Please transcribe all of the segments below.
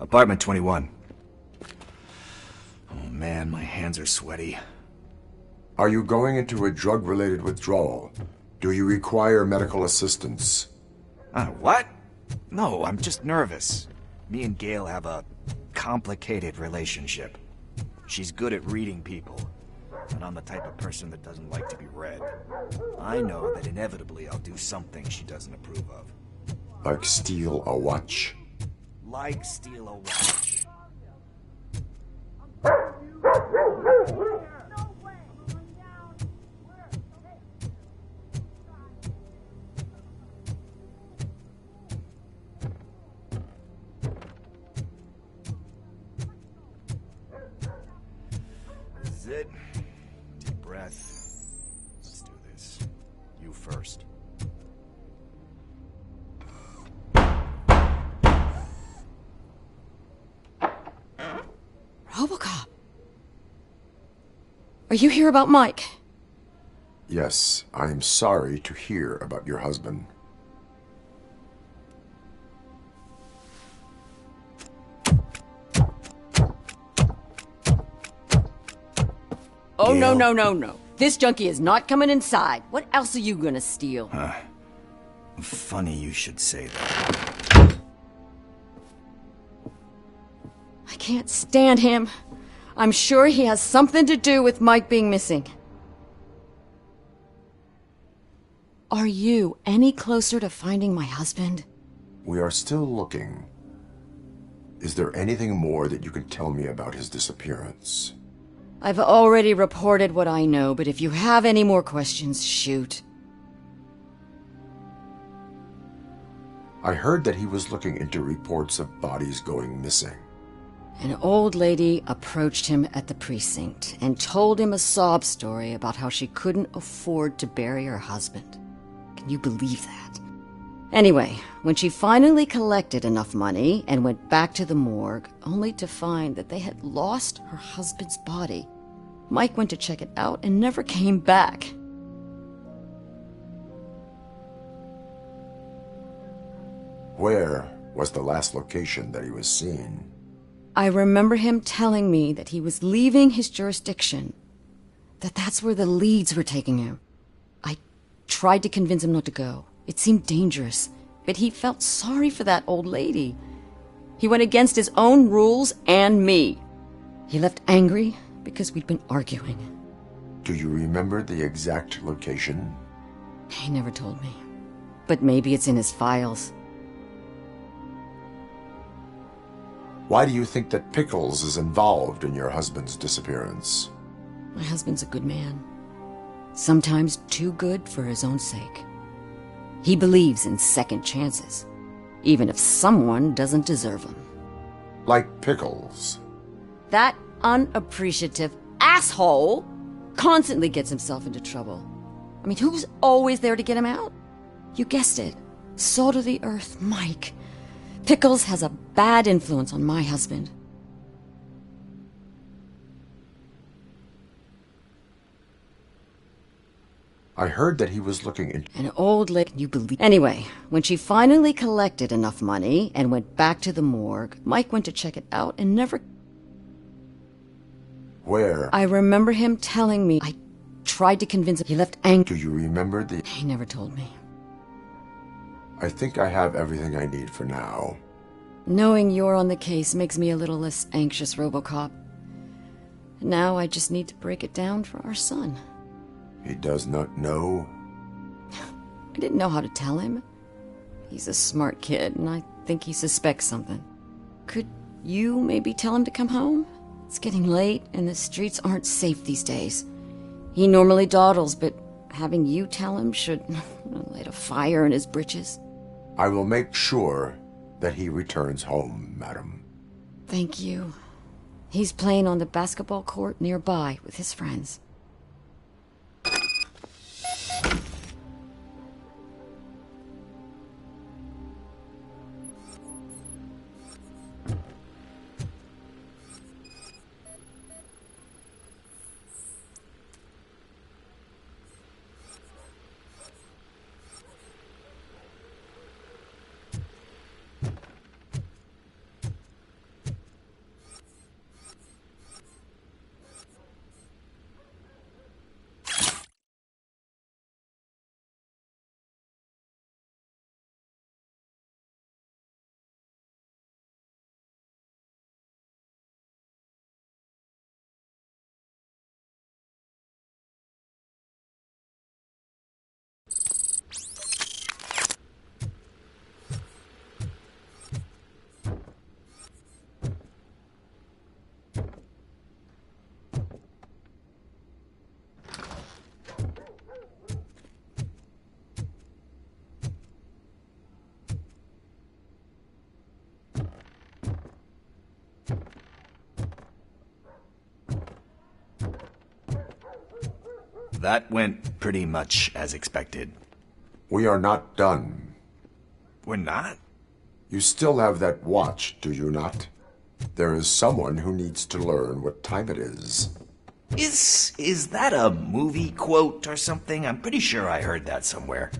Apartment 21. Oh man, my hands are sweaty. Are you going into a drug-related withdrawal? Do you require medical assistance? What? No, I'm just nervous. Me and Gail have a complicated relationship. She's good at reading people, and I'm the type of person that doesn't like to be read. I know that inevitably I'll do something she doesn't approve of. Like steal a watch? Like steal a watch. This is it. Deep breath. Let's do this. You first. Robocop. Are you here about Mike? Yes, I am sorry to hear about your husband. Oh, Gail? no. This junkie is not coming inside. What else are you gonna steal? Funny you should say that. I can't stand him. I'm sure he has something to do with Mike being missing. Are you any closer to finding my husband? We are still looking. Is there anything more that you can tell me about his disappearance? I've already reported what I know, but if you have any more questions, shoot. I heard that he was looking into reports of bodies going missing. An old lady approached him at the precinct and told him a sob story about how she couldn't afford to bury her husband. Can you believe that? Anyway, when she finally collected enough money and went back to the morgue, only to find that they had lost her husband's body, Mike went to check it out and never came back. Where was the last location that he was seen? I remember him telling me that he was leaving his jurisdiction, that's where the leads were taking him. I tried to convince him not to go. It seemed dangerous, but he felt sorry for that old lady. He went against his own rules and me. He left angry because we'd been arguing. Do you remember the exact location? He never told me, but maybe it's in his files. Why do you think that Pickles is involved in your husband's disappearance? My husband's a good man. Sometimes too good for his own sake. He believes in second chances, even if someone doesn't deserve them. Like Pickles. That unappreciative asshole constantly gets himself into trouble. I mean, who's always there to get him out? You guessed it. Salt of the earth, Mike. Pickles has a bad influence on my husband. I heard that he was looking into... An old lady, you believe... Anyway, when she finally collected enough money and went back to the morgue, Mike went to check it out and never... Where? I remember him telling me. I tried to convince him. He left angry. Do you remember the... He never told me. I think I have everything I need for now. Knowing you're on the case makes me a little less anxious, Robocop. Now I just need to break it down for our son. He does not know? I didn't know how to tell him. He's a smart kid, and I think he suspects something. Could you maybe tell him to come home? It's getting late, and the streets aren't safe these days. He normally dawdles, but having you tell him should light a fire in his britches. I will make sure that he returns home, madam. Thank you. He's playing on the basketball court nearby with his friends. That went pretty much as expected. We are not done. We're not? You still have that watch, do you not? There is someone who needs to learn what time it is. Is that a movie quote or something? I'm pretty sure I heard that somewhere.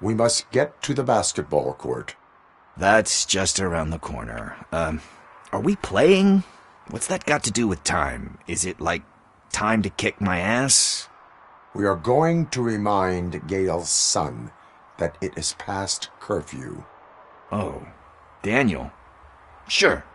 We must get to the basketball court. That's just around the corner. Are we playing? What's that got to do with time? Is it like time to kick my ass? We are going to remind Gail's son that it is past curfew. Oh, Daniel. Sure.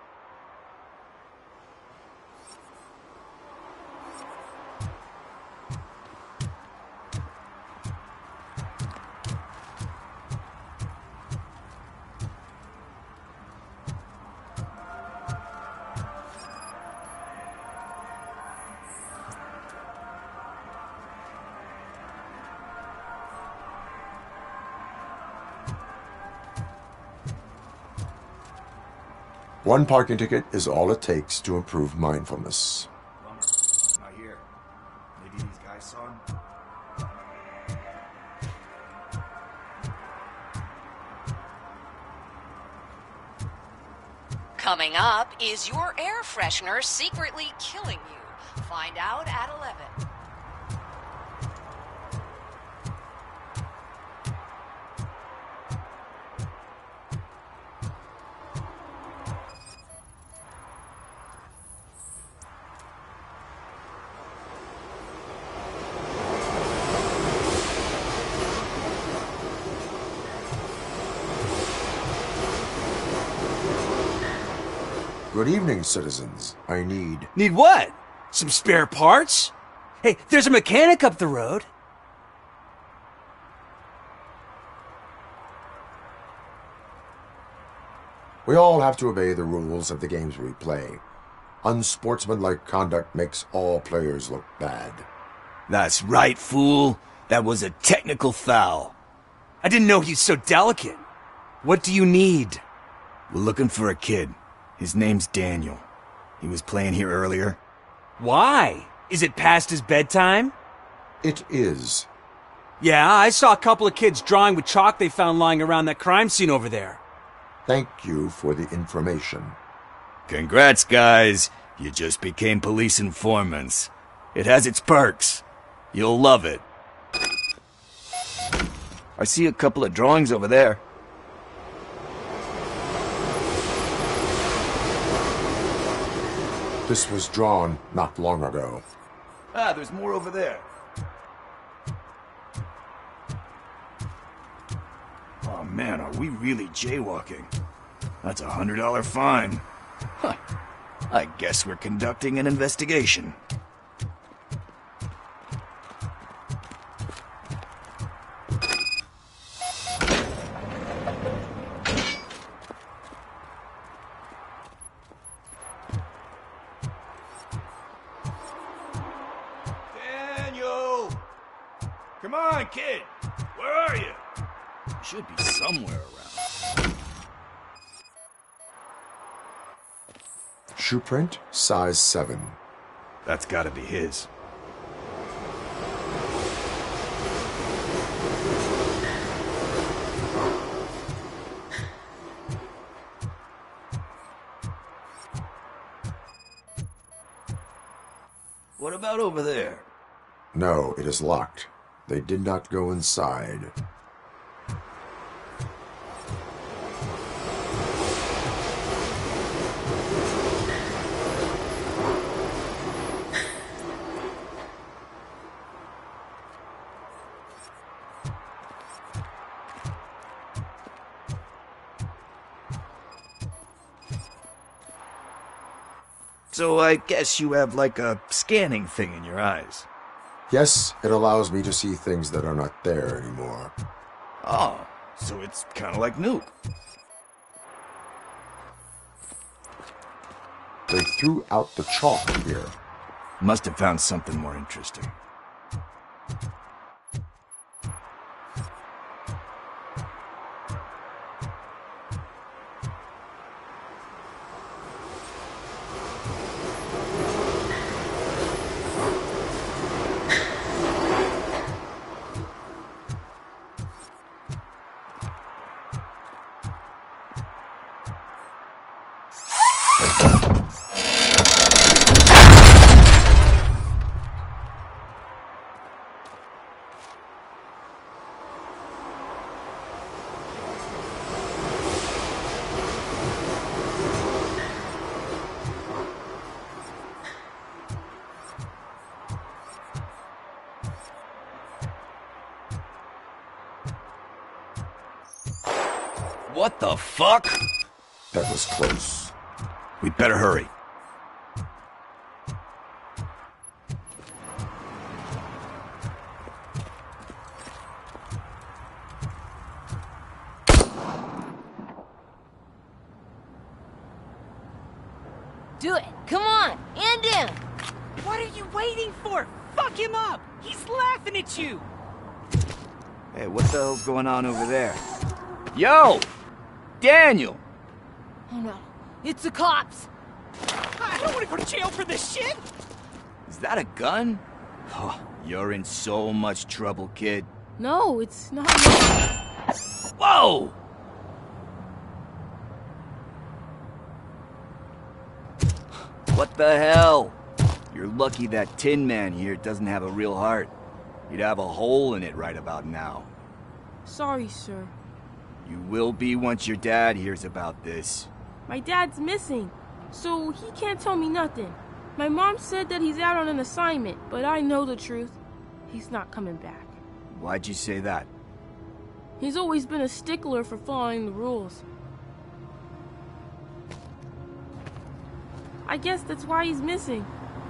One parking ticket is all it takes to improve mindfulness. Not here. Maybe these guys saw him? Coming up, is your air freshener secretly killing you? Find out at 11. Good evening, citizens. I need... Need what? Some spare parts? Hey, there's a mechanic up the road. We all have to obey the rules of the games we play. Unsportsmanlike conduct makes all players look bad. That's right, fool. That was a technical foul. I didn't know he's so delicate. What do you need? We're looking for a kid. His name's Daniel. He was playing here earlier. Why? Is it past his bedtime? It is. Yeah, I saw a couple of kids drawing with chalk they found lying around that crime scene over there. Thank you for the information. Congrats, guys. You just became police informants. It has its perks. You'll love it. I see a couple of drawings over there. This was drawn not long ago. Ah, there's more over there. Oh man, are we really jaywalking? That's a $100 fine. Huh. I guess we're conducting an investigation. Daniel! Come on, kid! Where are you? You should be somewhere around. Shoe print, size 7. That's gotta be his. What about over there? No, it is locked. They did not go inside. So I guess you have like a scanning thing in your eyes. Yes, it allows me to see things that are not there anymore. Oh, so it's kind of like Nuke. They threw out the chalk here. Must have found something more interesting. What the fuck? That was close. We'd better hurry. Do it. Come on. End him. What are you waiting for? Fuck him up! He's laughing at you! Hey, what the hell's going on over there? Yo! Daniel! Oh no. It's the cops. I don't want to go to jail for this shit! Is that a gun? Oh, you're in so much trouble, kid. No, it's not. Whoa! What the hell? You're lucky that Tin Man here doesn't have a real heart. You'd have a hole in it right about now. Sorry, sir. You will be once your dad hears about this. My dad's missing, so he can't tell me nothing. My mom said that he's out on an assignment, but I know the truth. He's not coming back. Why'd you say that? He's always been a stickler for following the rules. I guess that's why he's missing.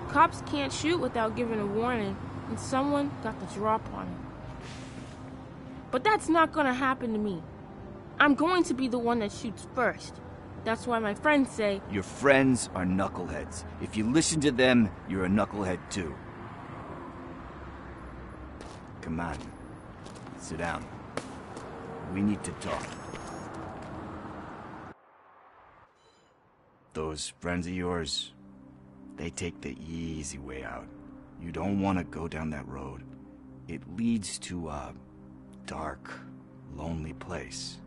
Cops can't shoot without giving a warning, and someone got the drop on him. But that's not gonna happen to me. I'm going to be the one that shoots first. That's why my friends say... Your friends are knuckleheads. If you listen to them, you're a knucklehead too. Come on. Sit down. We need to talk. Those friends of yours, they take the easy way out. You don't want to go down that road. It leads to a dark, lonely place.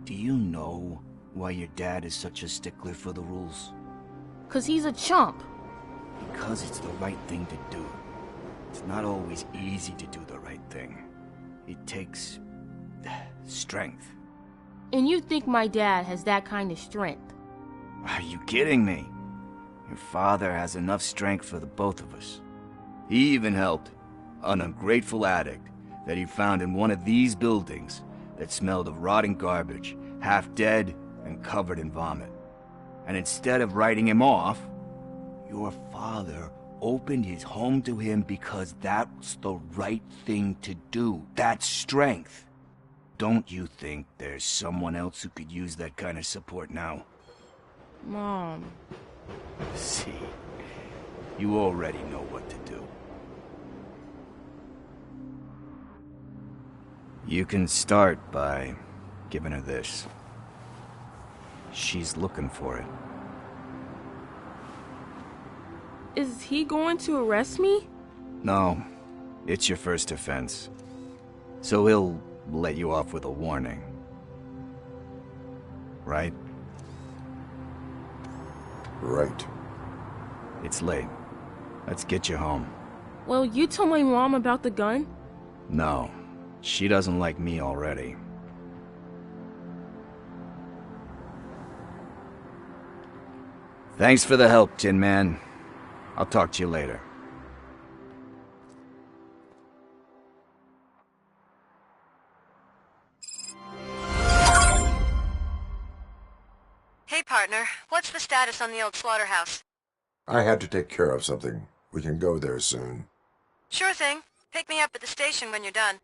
Do you know why your dad is such a stickler for the rules? 'Cause he's a chump. Because it's the right thing to do. It's not always easy to do the right thing. It takes strength. And you think my dad has that kind of strength? Are you kidding me? Your father has enough strength for the both of us. He even helped an ungrateful addict that he found in one of these buildings that smelled of rotting garbage, half dead and covered in vomit. And instead of writing him off, your father opened his home to him because that's the right thing to do. That's strength. Don't you think there's someone else who could use that kind of support now? Mom. See, you already know what to do. You can start by giving her this. She's looking for it. Is he going to arrest me? No, it's your first offense. So he'll let you off with a warning. Right? Right. It's late. Let's get you home. Well, you told my mom about the gun? No, she doesn't like me already. Thanks for the help, Tin Man. I'll talk to you later. Hey, partner. What's the status on the old slaughterhouse? I had to take care of something. We can go there soon. Sure thing. Pick me up at the station when you're done.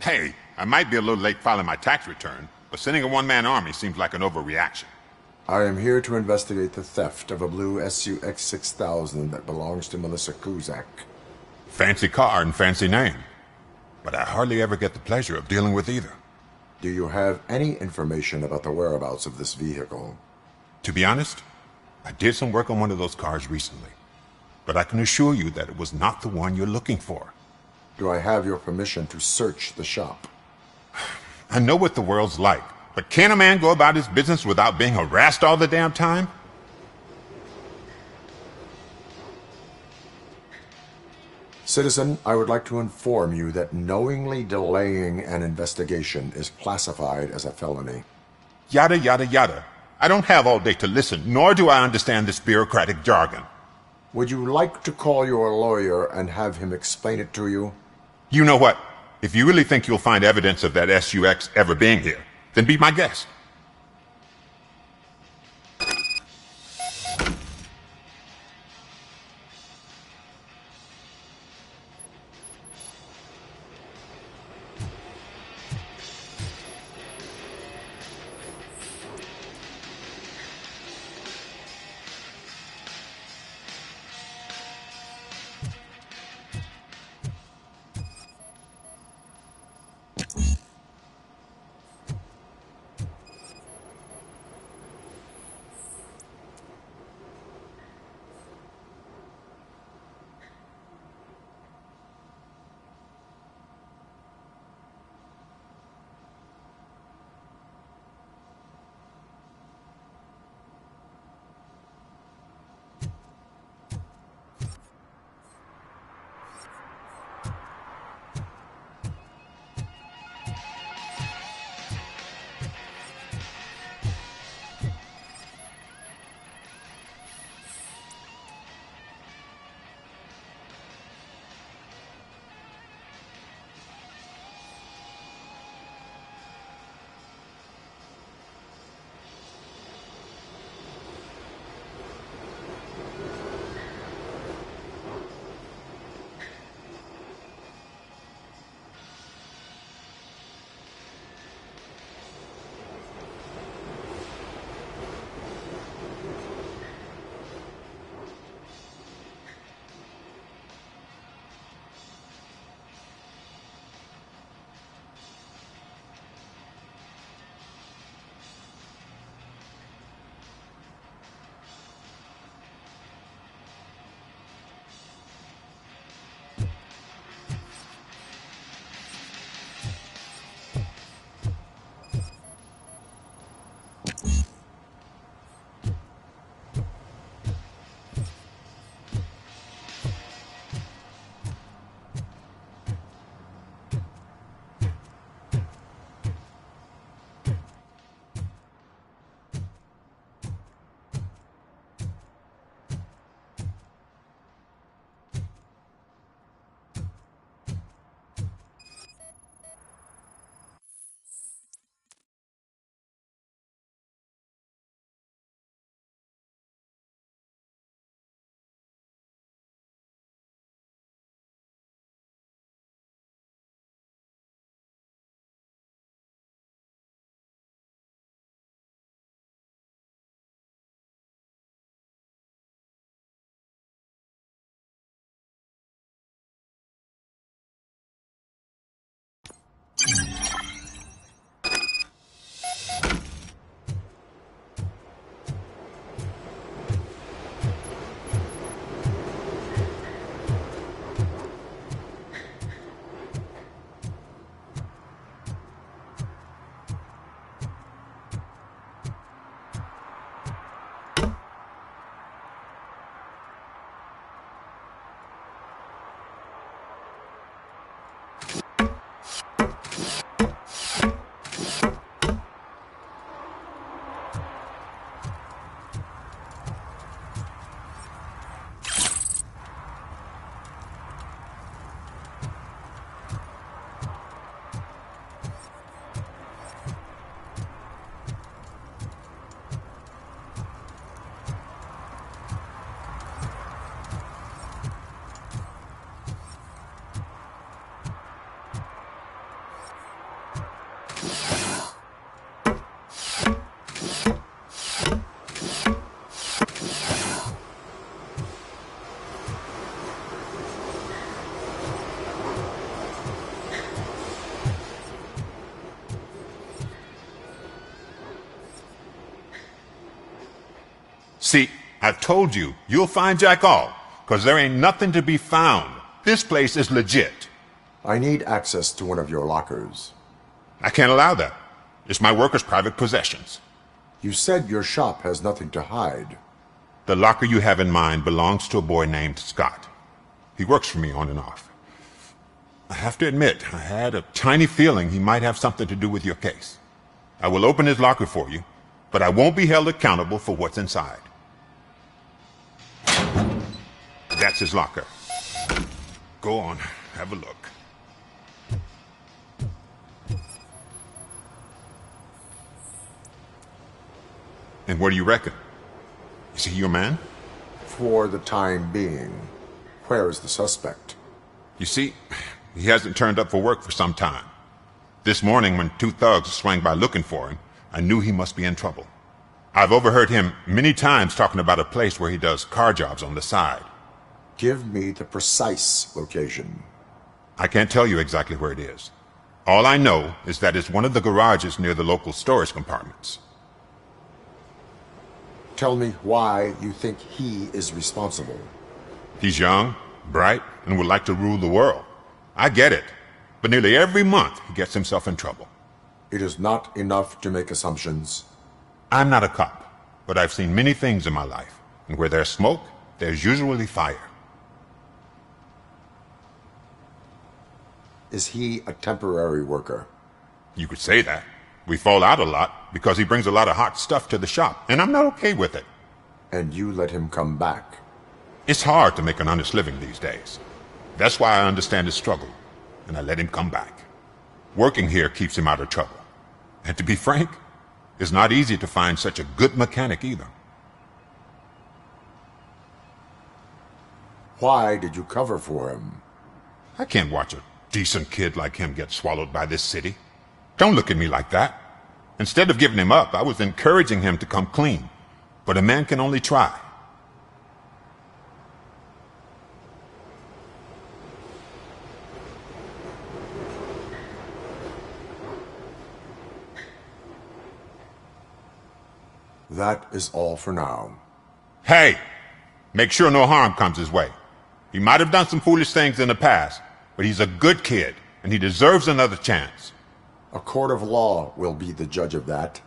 Hey, I might be a little late filing my tax return, but sending a one-man army seems like an overreaction. I am here to investigate the theft of a blue SUX 6000 that belongs to Melissa Kuzak. Fancy car and fancy name. But I hardly ever get the pleasure of dealing with either. Do you have any information about the whereabouts of this vehicle? To be honest, I did some work on one of those cars recently. But I can assure you that it was not the one you're looking for. Do I have your permission to search the shop? I know what the world's like, but can a man go about his business without being harassed all the damn time? Citizen, I would like to inform you that knowingly delaying an investigation is classified as a felony. Yada, yada, yada. I don't have all day to listen, nor do I understand this bureaucratic jargon. Would you like to call your lawyer and have him explain it to you? You know what? If you really think you'll find evidence of that SUX ever being here, then be my guest. See, I told you, you'll find Jack all, because there ain't nothing to be found. This place is legit. I need access to one of your lockers. I can't allow that. It's my workers' private possessions. You said your shop has nothing to hide. The locker you have in mind belongs to a boy named Scott. He works for me on and off. I have to admit, I had a tiny feeling he might have something to do with your case. I will open his locker for you, but I won't be held accountable for what's inside. That's his locker. Go on, have a look. And what do you reckon? Is he your man? For the time being. Where is the suspect? You see, he hasn't turned up for work for some time. This morning, when two thugs swang by looking for him, I knew he must be in trouble. I've overheard him many times talking about a place where he does car jobs on the side. Give me the precise location. I can't tell you exactly where it is. All I know is that it's one of the garages near the local storage compartments. Tell me why you think he is responsible. He's young, bright, and would like to rule the world. I get it. But nearly every month, he gets himself in trouble. It is not enough to make assumptions. I'm not a cop, but I've seen many things in my life. And where there's smoke, there's usually fire. Is he a temporary worker? You could say that. We fall out a lot because he brings a lot of hot stuff to the shop, and I'm not okay with it. And you let him come back? It's hard to make an honest living these days. That's why I understand his struggle, and I let him come back. Working here keeps him out of trouble. And to be frank, it's not easy to find such a good mechanic either. Why did you cover for him? I can't watch a decent kid like him get swallowed by this city. Don't look at me like that. Instead of giving him up, I was encouraging him to come clean. But a man can only try. That is all for now. Hey! Make sure no harm comes his way. He might have done some foolish things in the past, but he's a good kid, and he deserves another chance. A court of law will be the judge of that.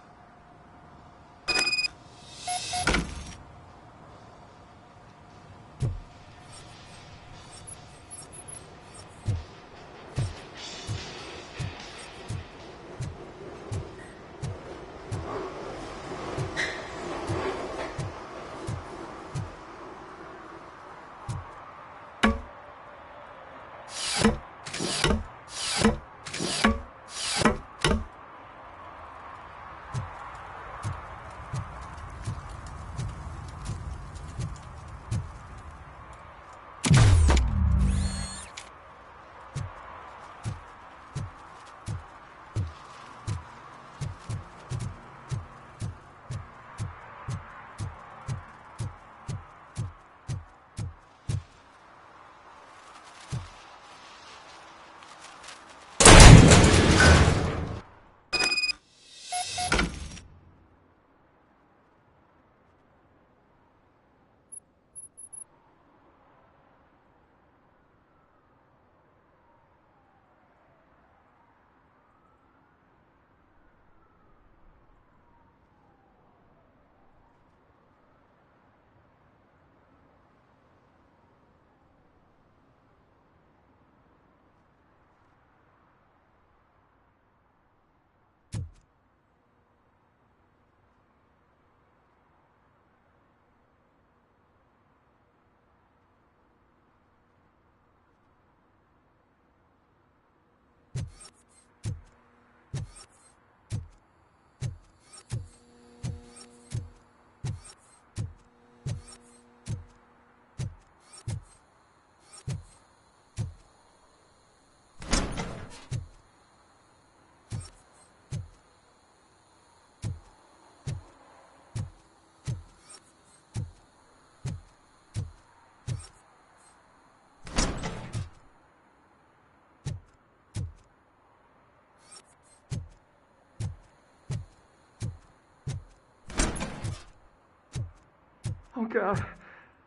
God.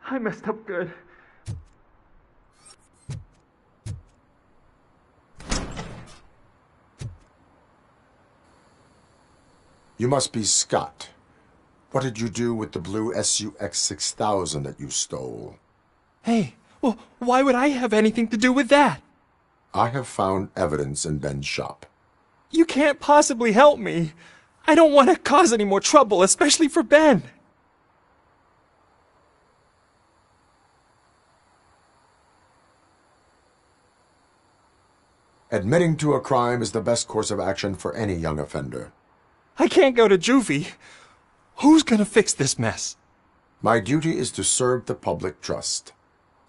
I messed up good. You must be Scott. What did you do with the blue SUX 6000 that you stole? Hey, well, why would I have anything to do with that? I have found evidence in Ben's shop. You can't possibly help me. I don't want to cause any more trouble, especially for Ben. Admitting to a crime is the best course of action for any young offender. I can't go to juvie. Who's gonna fix this mess? My duty is to serve the public trust.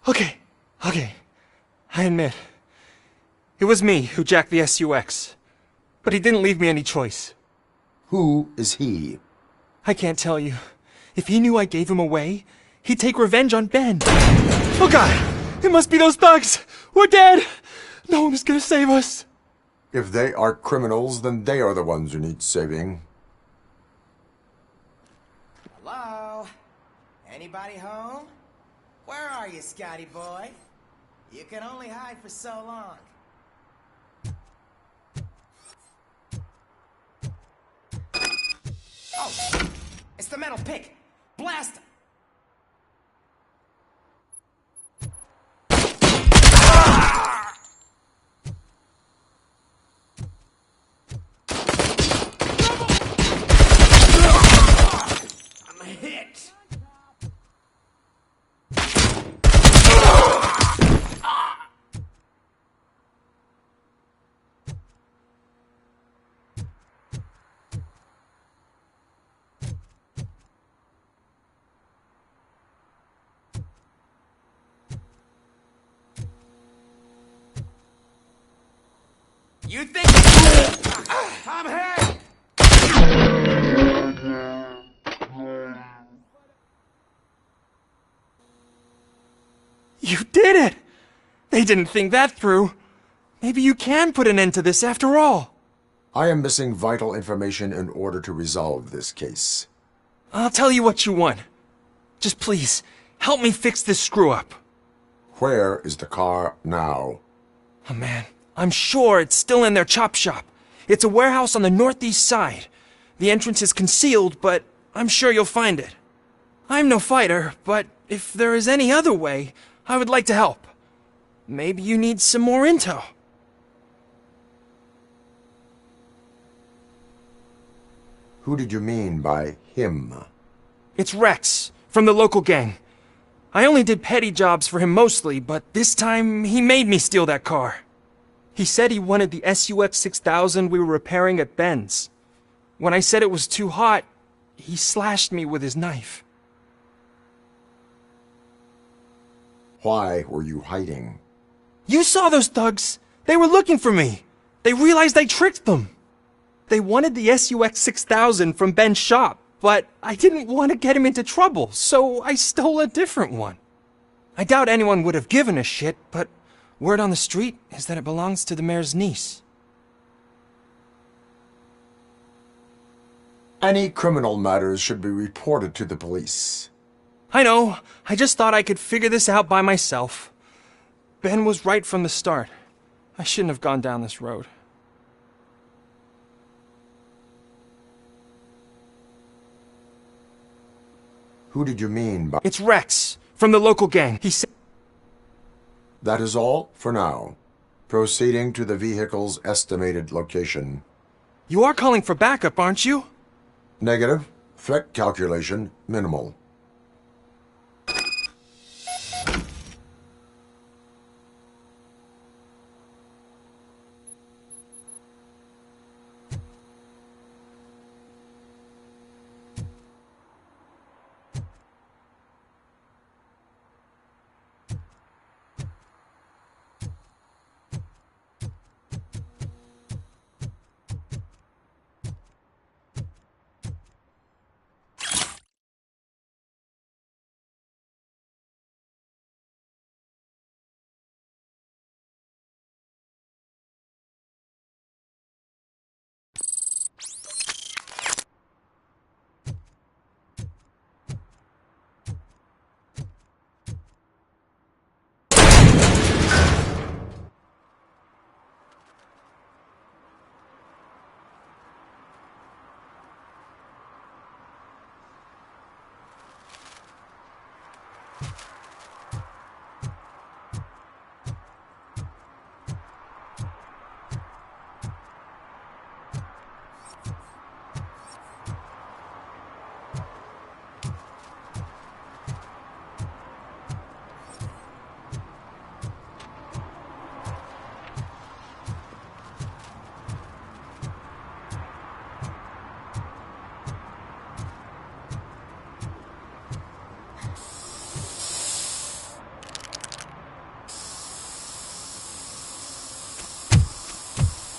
Okay. I admit. It was me who jacked the SUX. But he didn't leave me any choice. Who is he? I can't tell you. If he knew I gave him away, he'd take revenge on Ben. Oh God! It must be those thugs! We're dead! No one is gonna save us. If they are criminals, then they are the ones who need saving. Hello? Anybody home? Where are you, Scotty boy? You can only hide for so long. Oh! It's the metal pick! Blast him! I'm hit! You think I'm hit? You did it! They didn't think that through. Maybe you can put an end to this after all. I am missing vital information in order to resolve this case. I'll tell you what you want. Just please, help me fix this screw-up. Where is the car now? Oh man, I'm sure it's still in their chop shop. It's a warehouse on the northeast side. The entrance is concealed, but I'm sure you'll find it. I'm no fighter, but if there is any other way, I would like to help. Maybe you need some more intel. Who did you mean by him? It's Rex, from the local gang. I only did petty jobs for him mostly, but this time he made me steal that car. He said he wanted the SUX 6000 we were repairing at Ben's. When I said it was too hot, he slashed me with his knife. Why were you hiding? You saw those thugs! They were looking for me! They realized I tricked them! They wanted the SUX 6000 from Ben's shop, but I didn't want to get him into trouble, so I stole a different one. I doubt anyone would have given a shit, but word on the street is that it belongs to the mayor's niece. Any criminal matters should be reported to the police. I know. I just thought I could figure this out by myself. Ben was right from the start. I shouldn't have gone down this road. Who did you mean by... It's Rex, from the local gang. He said... That is all for now. Proceeding to the vehicle's estimated location. You are calling for backup, aren't you? Negative. Threat calculation minimal.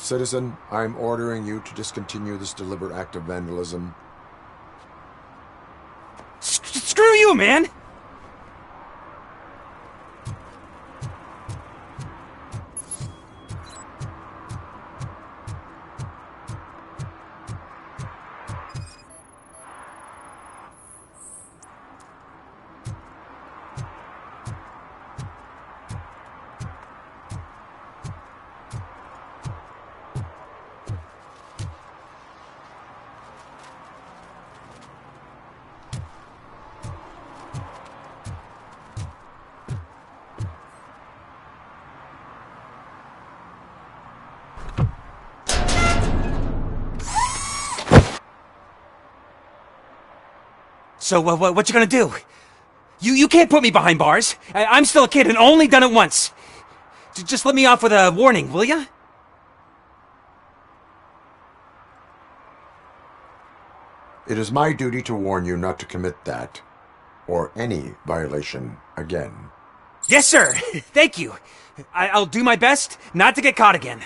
Citizen, I'm ordering you to discontinue this deliberate act of vandalism. Screw you, man! So, what you gonna do? You can't put me behind bars. I'm still a kid and only done it once. Just let me off with a warning, will ya? It is my duty to warn you not to commit that, or any violation, again. Yes, sir! Thank you. I'll do my best not to get caught again.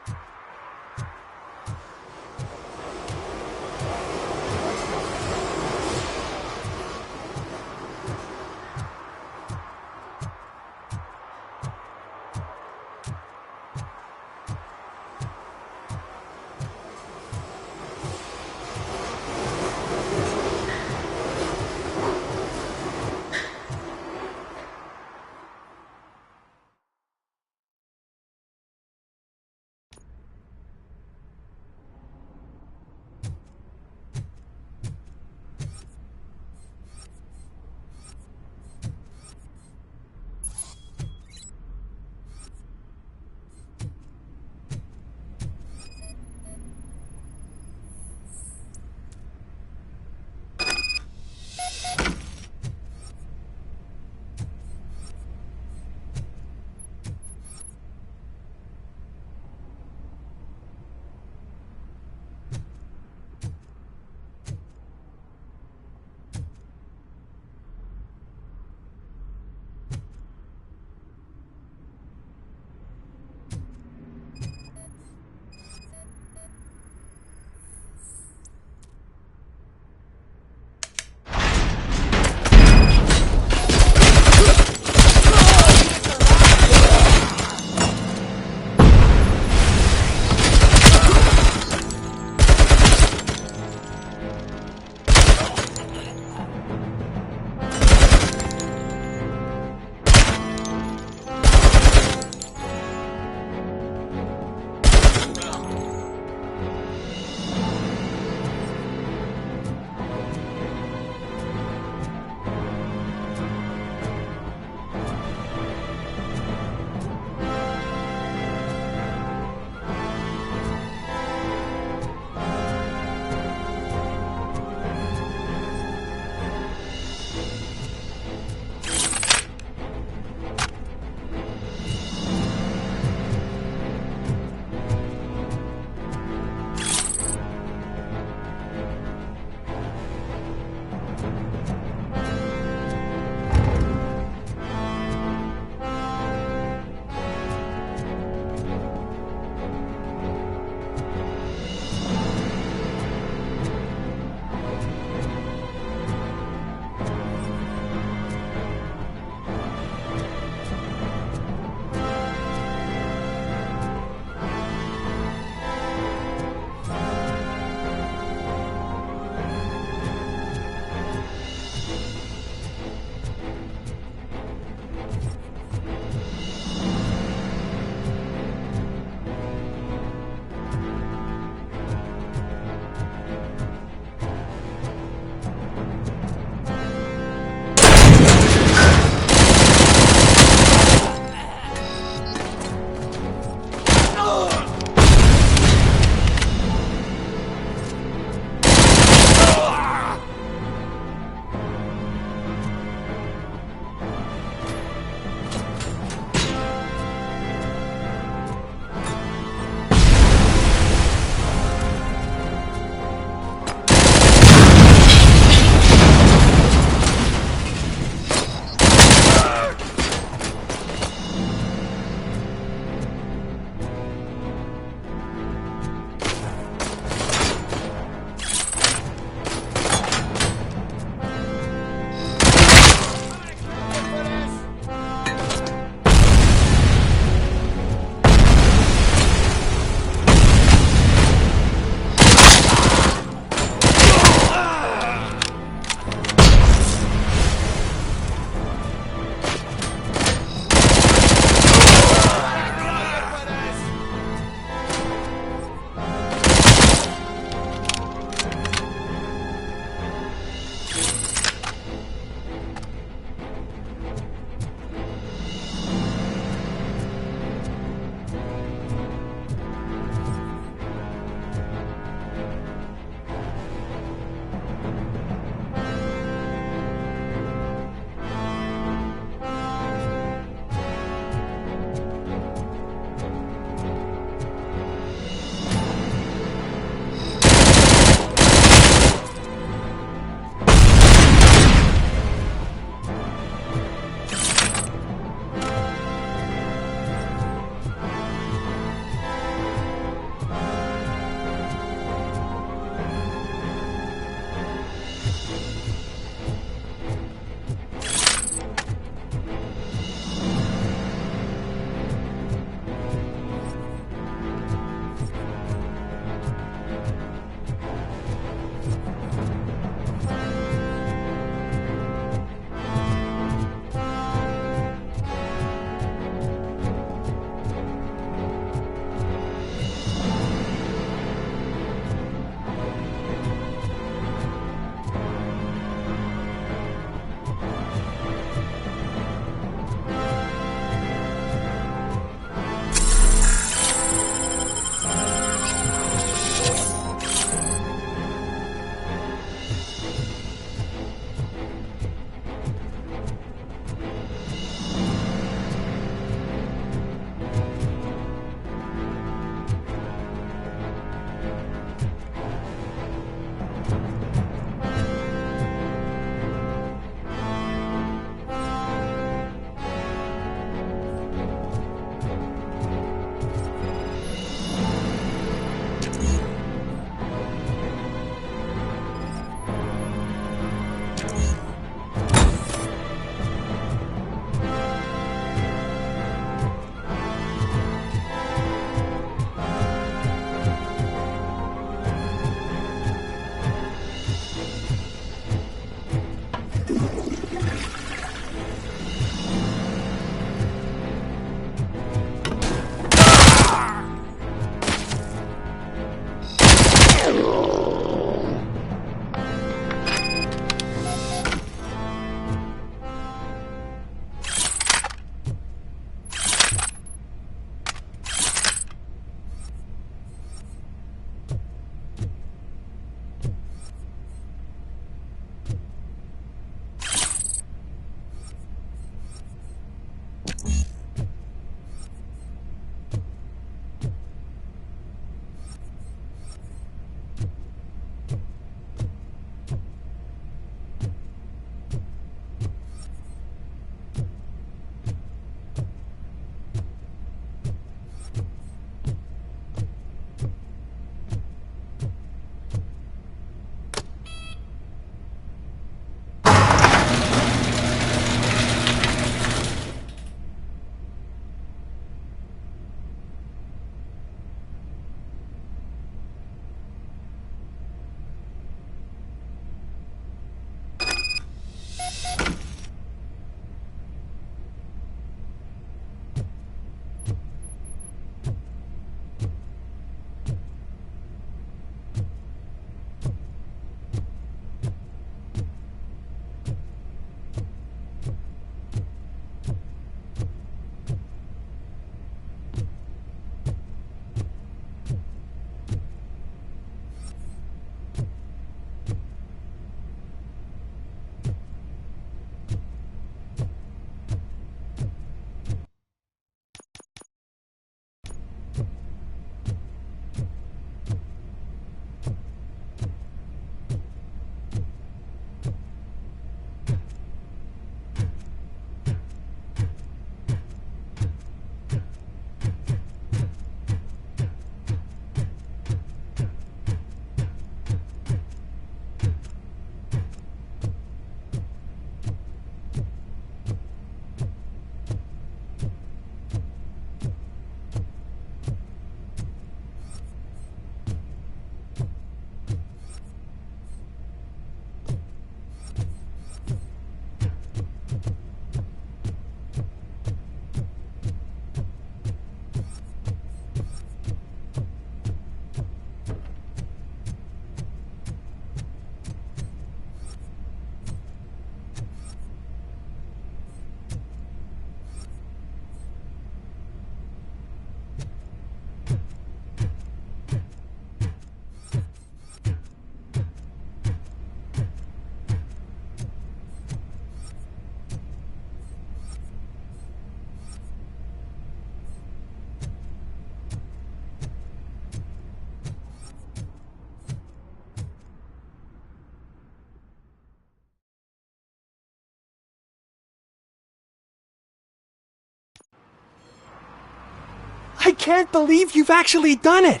I can't believe you've actually done it!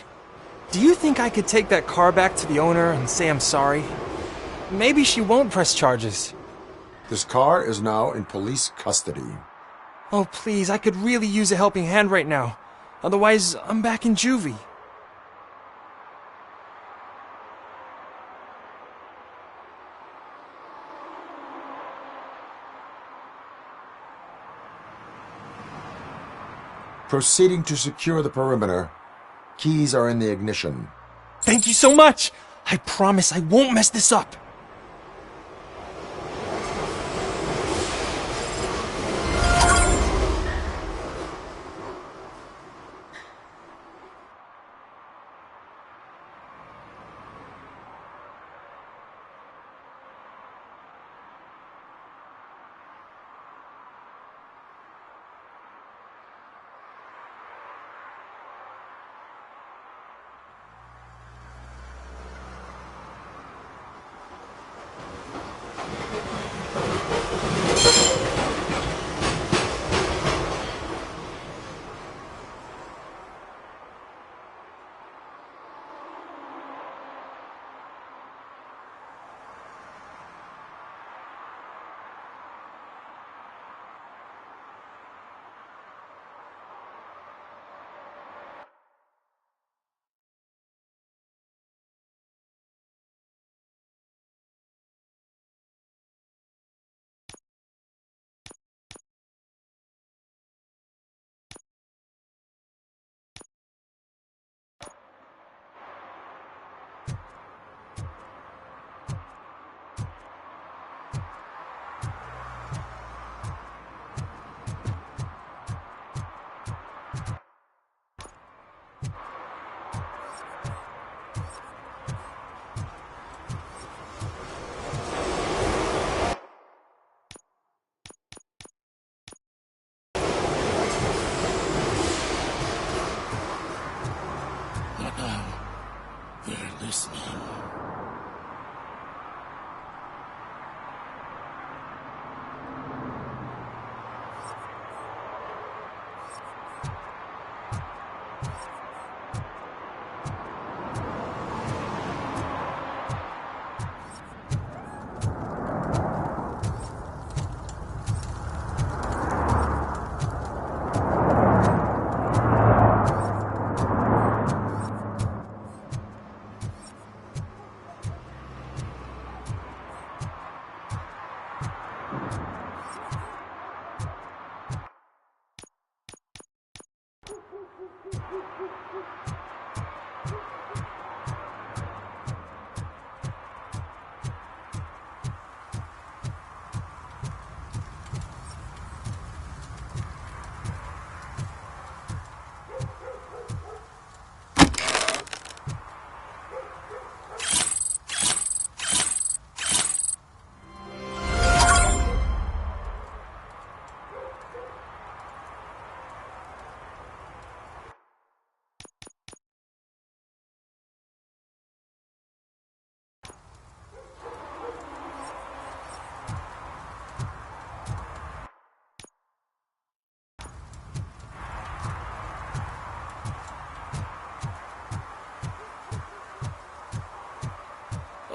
Do you think I could take that car back to the owner and say I'm sorry? Maybe she won't press charges. This car is now in police custody. Oh, please, I could really use a helping hand right now. Otherwise, I'm back in juvie. Proceeding to secure the perimeter. Keys are in the ignition. Thank you so much! I promise I won't mess this up!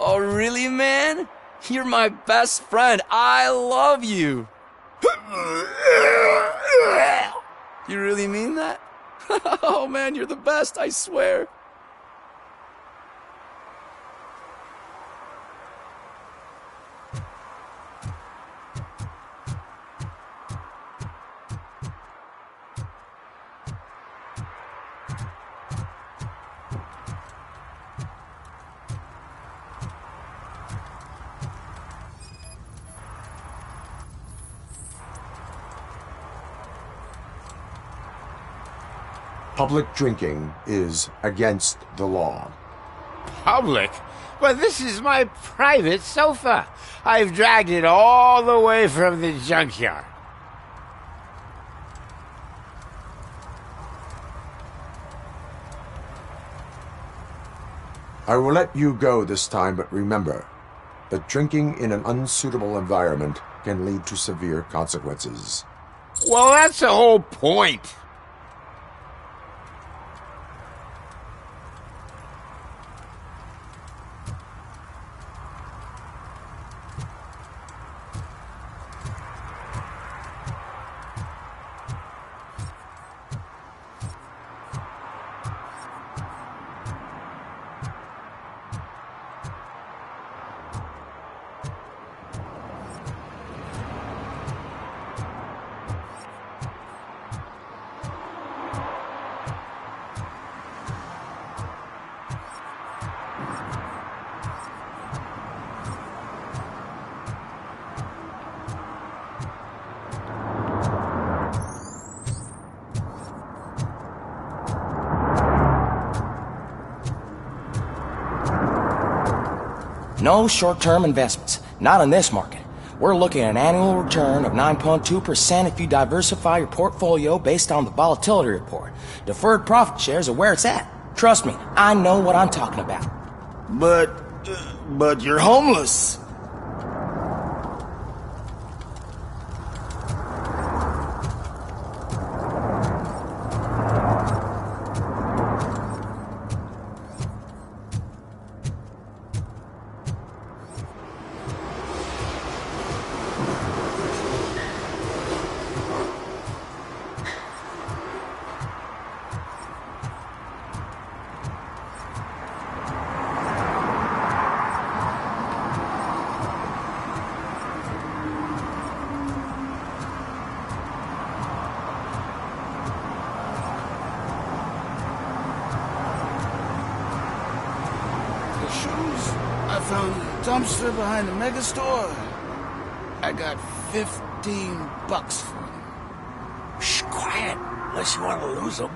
Oh, really, man? You're my best friend. I love you. You really mean that? Oh, man, you're the best, I swear. Public drinking is against the law. Public? But this is my private sofa. I've dragged it all the way from the junkyard. I will let you go this time, but remember that drinking in an unsuitable environment can lead to severe consequences. Well, that's the whole point. No short-term investments. Not in this market. We're looking at an annual return of 9.2% if you diversify your portfolio based on the volatility report. Deferred profit shares are where it's at. Trust me, I know what I'm talking about. But you're homeless. Dumpster behind the mega store. I got $15 for them. Shh, quiet, unless you want to lose them.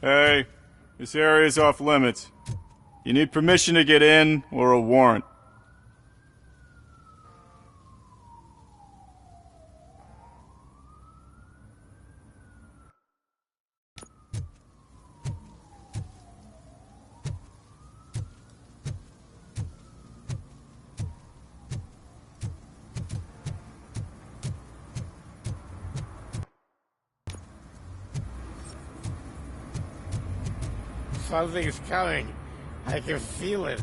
Hey, this area is off limits. You need permission to get in or a warrant. Something's coming. I can feel it.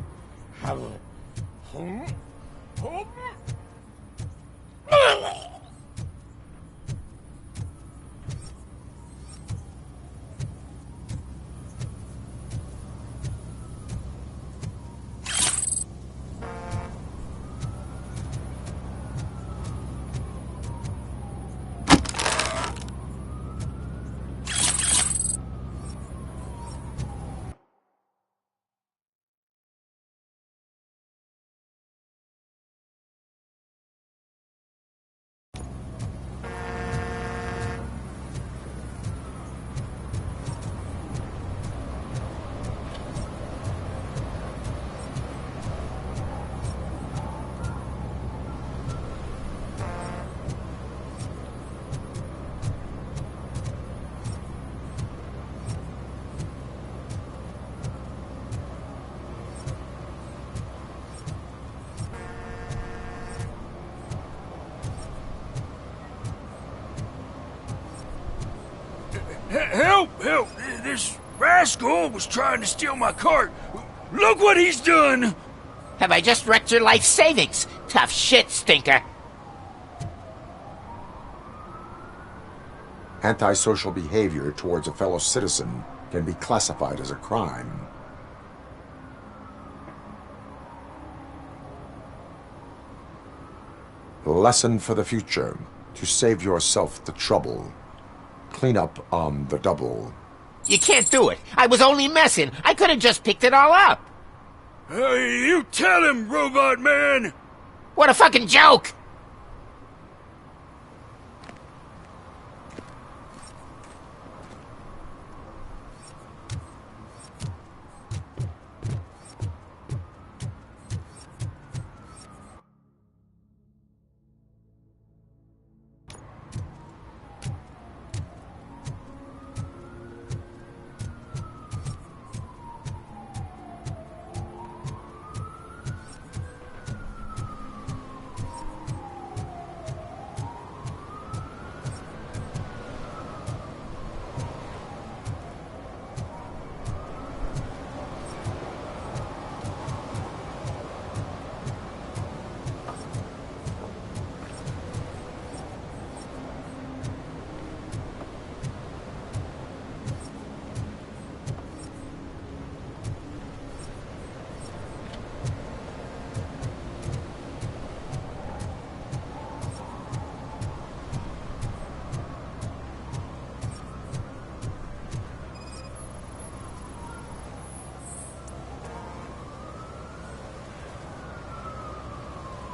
Help! Help! This rascal was trying to steal my cart. Look what he's done! Have I just wrecked your life savings? Tough shit, stinker. Antisocial behavior towards a fellow citizen can be classified as a crime. Lesson for the future: to save yourself the trouble. Clean up on the double. You can't do it. I was only messing. I could have just picked it all up. You tell him, Robot Man! What a fucking joke!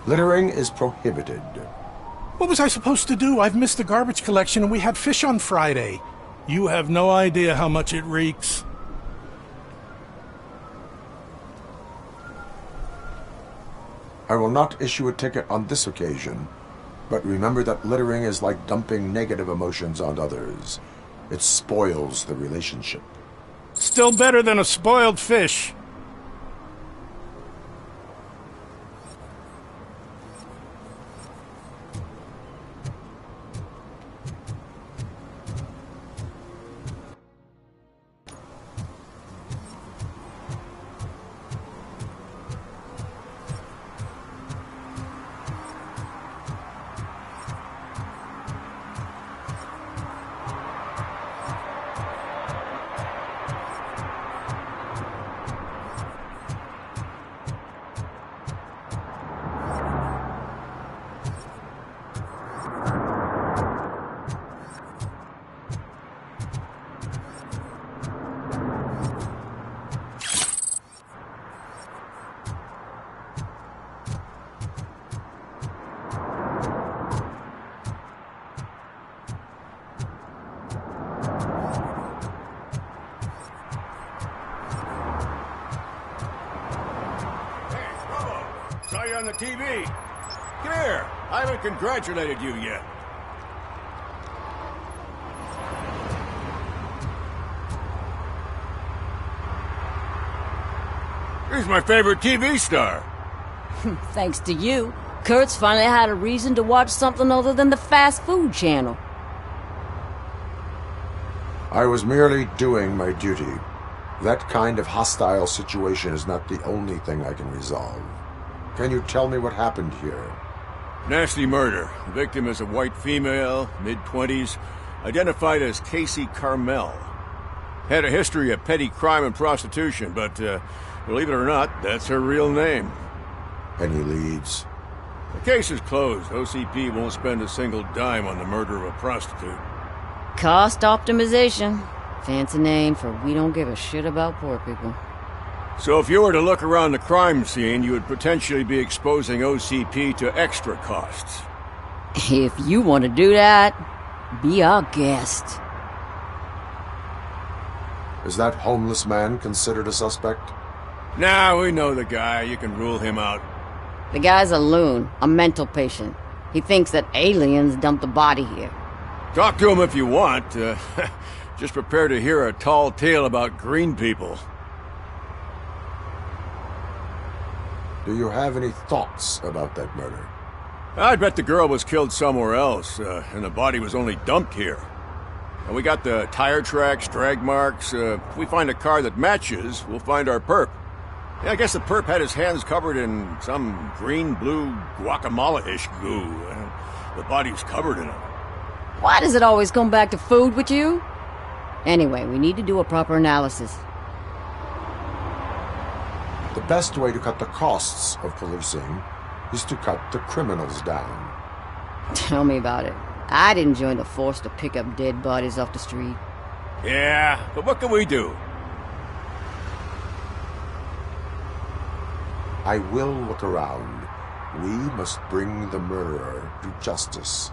Littering is prohibited. What was I supposed to do? I've missed the garbage collection and we had fish on Friday. You have no idea how much it reeks. I will not issue a ticket on this occasion, but remember that littering is like dumping negative emotions on others. It spoils the relationship. Still better than a spoiled fish. TV. Come here. I haven't congratulated you yet. Here's my favorite TV star. Thanks to you, Kurt's finally had a reason to watch something other than the fast food channel. I was merely doing my duty. That kind of hostile situation is not the only thing I can resolve. Can you tell me what happened here? Nasty murder. The victim is a white female, mid-20s, identified as Casey Carmel. Had a history of petty crime and prostitution, but believe it or not, that's her real name. Any leads? The case is closed. OCP won't spend a single dime on the murder of a prostitute. Cost optimization. Fancy name for we don't give a shit about poor people. So if you were to look around the crime scene, you would potentially be exposing OCP to extra costs. If you want to do that, be our guest. Is that homeless man considered a suspect? Nah, we know the guy. You can rule him out. The guy's a loon, a mental patient. He thinks that aliens dumped the body here. Talk to him if you want. Just prepare to hear a tall tale about green people. Do you have any thoughts about that murder? I'd bet the girl was killed somewhere else, and the body was only dumped here. And we got the tire tracks, drag marks. If we find a car that matches, we'll find our perp. Yeah, I guess the perp had his hands covered in some green-blue guacamole-ish goo. The body's covered in it. Why does it always come back to food with you? Anyway, we need to do a proper analysis. The best way to cut the costs of policing is to cut the criminals down. Tell me about it. I didn't join the force to pick up dead bodies off the street. Yeah, but what can we do? I will look around. We must bring the murderer to justice.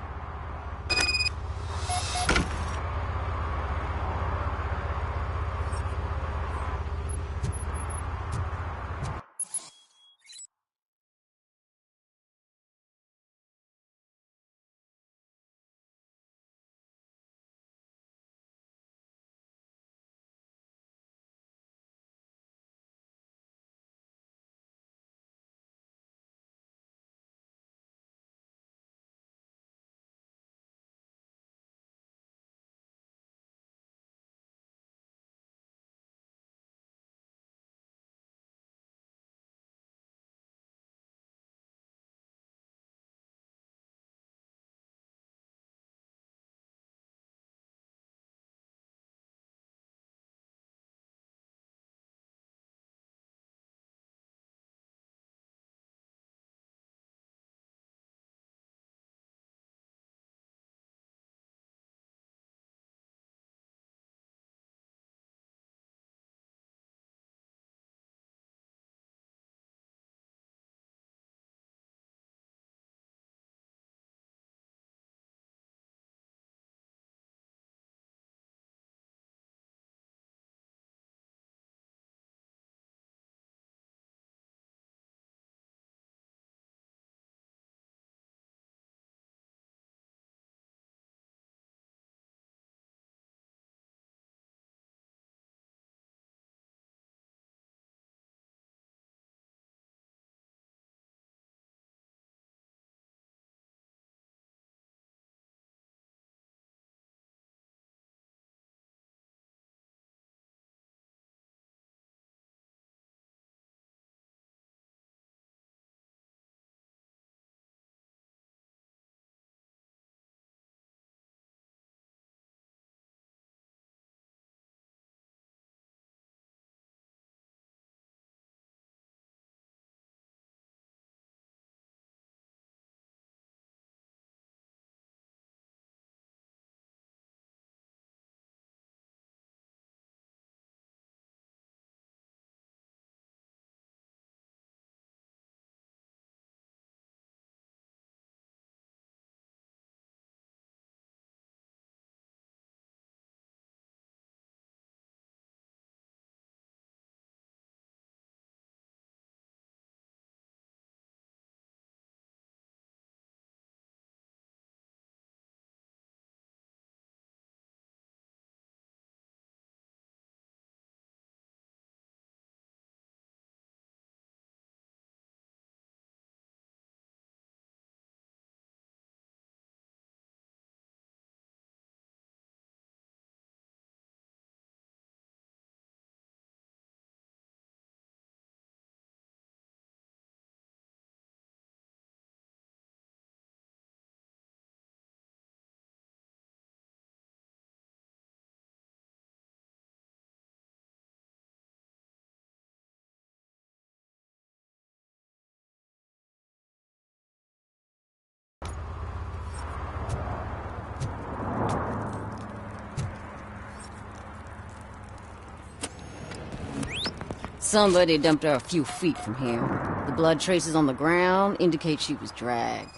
Somebody dumped her a few feet from here. The blood traces on the ground indicate she was dragged.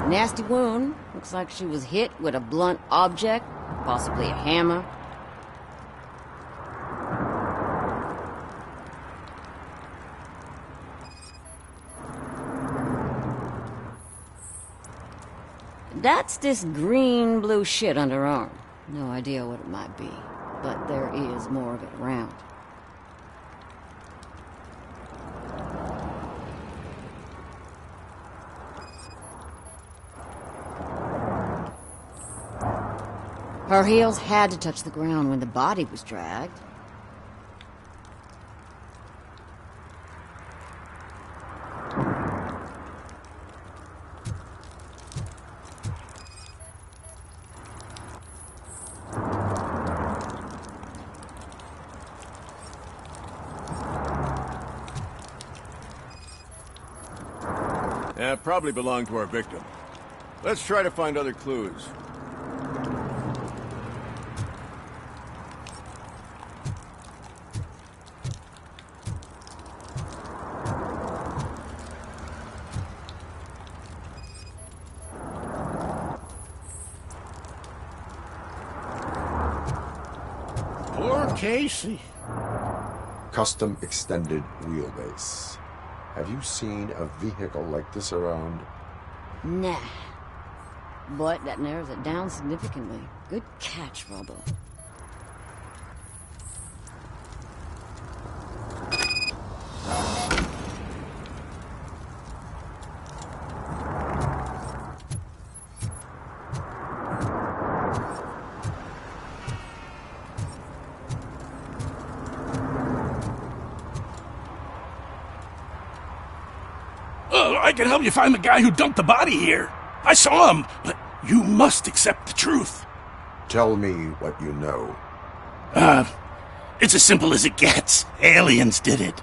Nasty wound. Looks like she was hit with a blunt object, possibly a hammer. That's this green-blue shit under her arm. No idea what it might be, but there is more of it around. Her heels had to touch the ground when the body was dragged. Yeah, probably belonged to our victim. Let's try to find other clues. Poor Casey. Custom extended wheelbase. Have you seen a vehicle like this around? Nah. But that narrows it down significantly. Good catch, Robo. I can help you find the guy who dumped the body here. I saw him, but you must accept the truth. Tell me what you know. It's as simple as it gets. Aliens did it.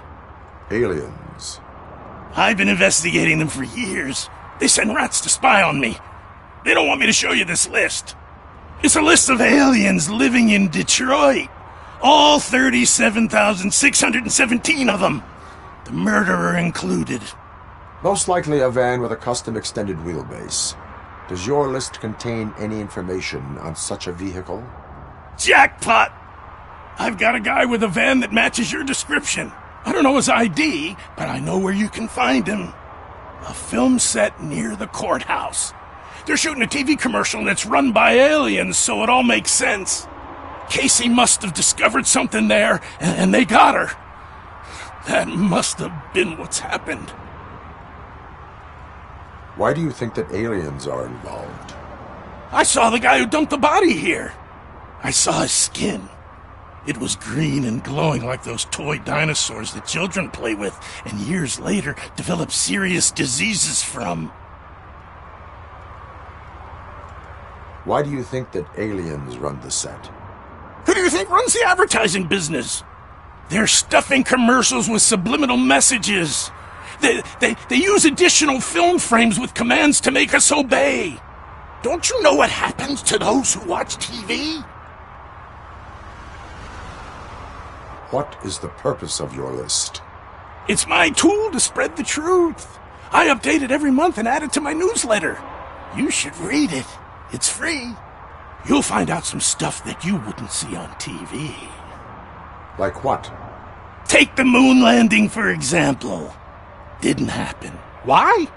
Aliens? I've been investigating them for years. They send rats to spy on me. They don't want me to show you this list. It's a list of aliens living in Detroit. All 37,617 of them. The murderer included. Most likely a van with a custom extended wheelbase. Does your list contain any information on such a vehicle? Jackpot! I've got a guy with a van that matches your description. I don't know his ID, but I know where you can find him. A film set near the courthouse. They're shooting a TV commercial that's run by aliens, so it all makes sense. Casey must have discovered something there, and they got her. That must have been what's happened. Why do you think that aliens are involved? I saw the guy who dumped the body here. I saw his skin. It was green and glowing like those toy dinosaurs that children play with and years later develop serious diseases from. Why do you think that aliens run the set? Who do you think runs the advertising business? They're stuffing commercials with subliminal messages. They use additional film frames with commands to make us obey. Don't you know what happens to those who watch TV? What is the purpose of your list? It's my tool to spread the truth. I update it every month and add it to my newsletter. You should read it. It's free. You'll find out some stuff that you wouldn't see on TV. Like what? Take the moon landing, for example. Didn't happen. Why?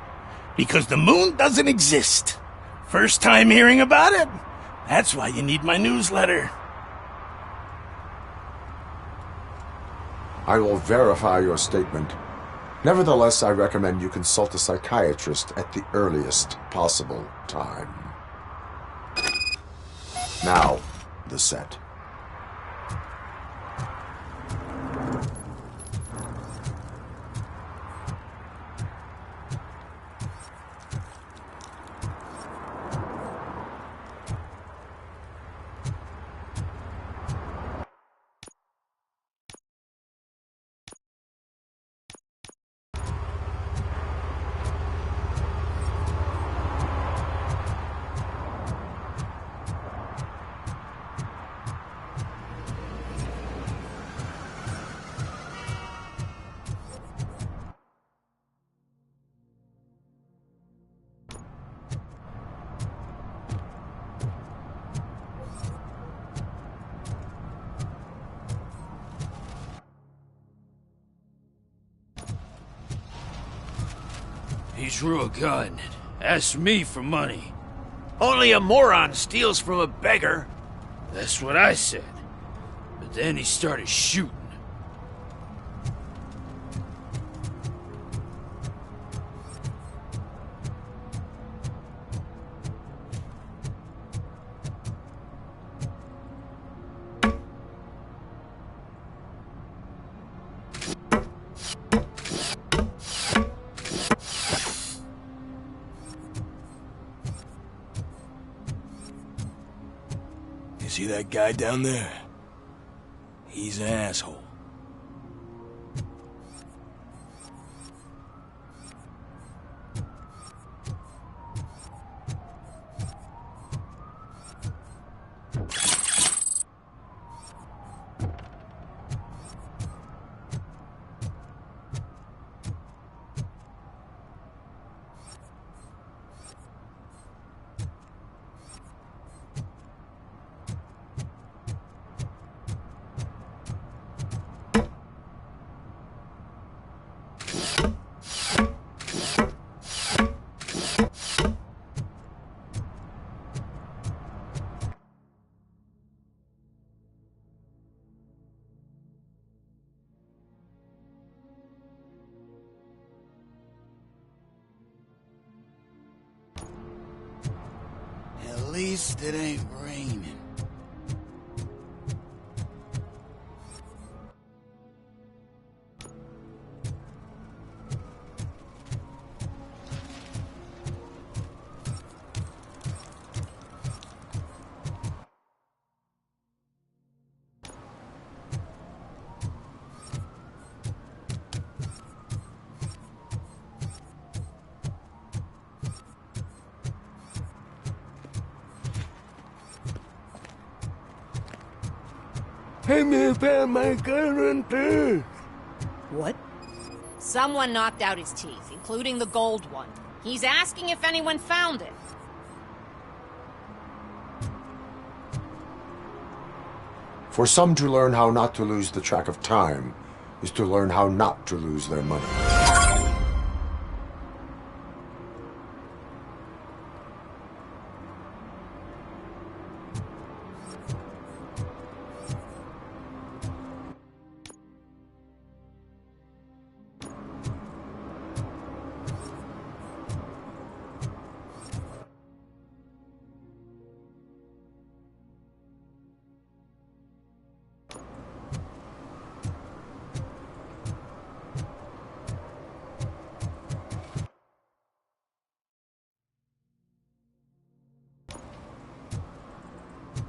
Because the moon doesn't exist. First time hearing about it? That's why you need my newsletter. I will verify your statement. Nevertheless, I recommend you consult a psychiatrist at the earliest possible time. Now, the set. He's real good and asks me for money. Only a moron steals from a beggar. That's what I said. But then he started shooting. See that guy down there? He's an asshole. At least it ain't raining. Hey, man, found my gun on there. What? Someone knocked out his teeth, including the gold one. He's asking if anyone found it. For some to learn how not to lose the track of time is to learn how not to lose their money.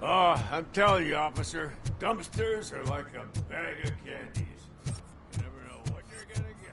Oh, I'm telling you, officer, dumpsters are like a bag of candies. You never know what you're gonna get.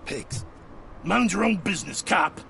pigs. Mind your own business, cop.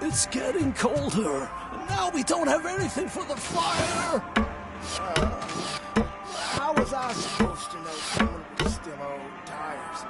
It's getting colder, and now we don't have anything for the fire. How was I supposed to know someone would steal our old tires?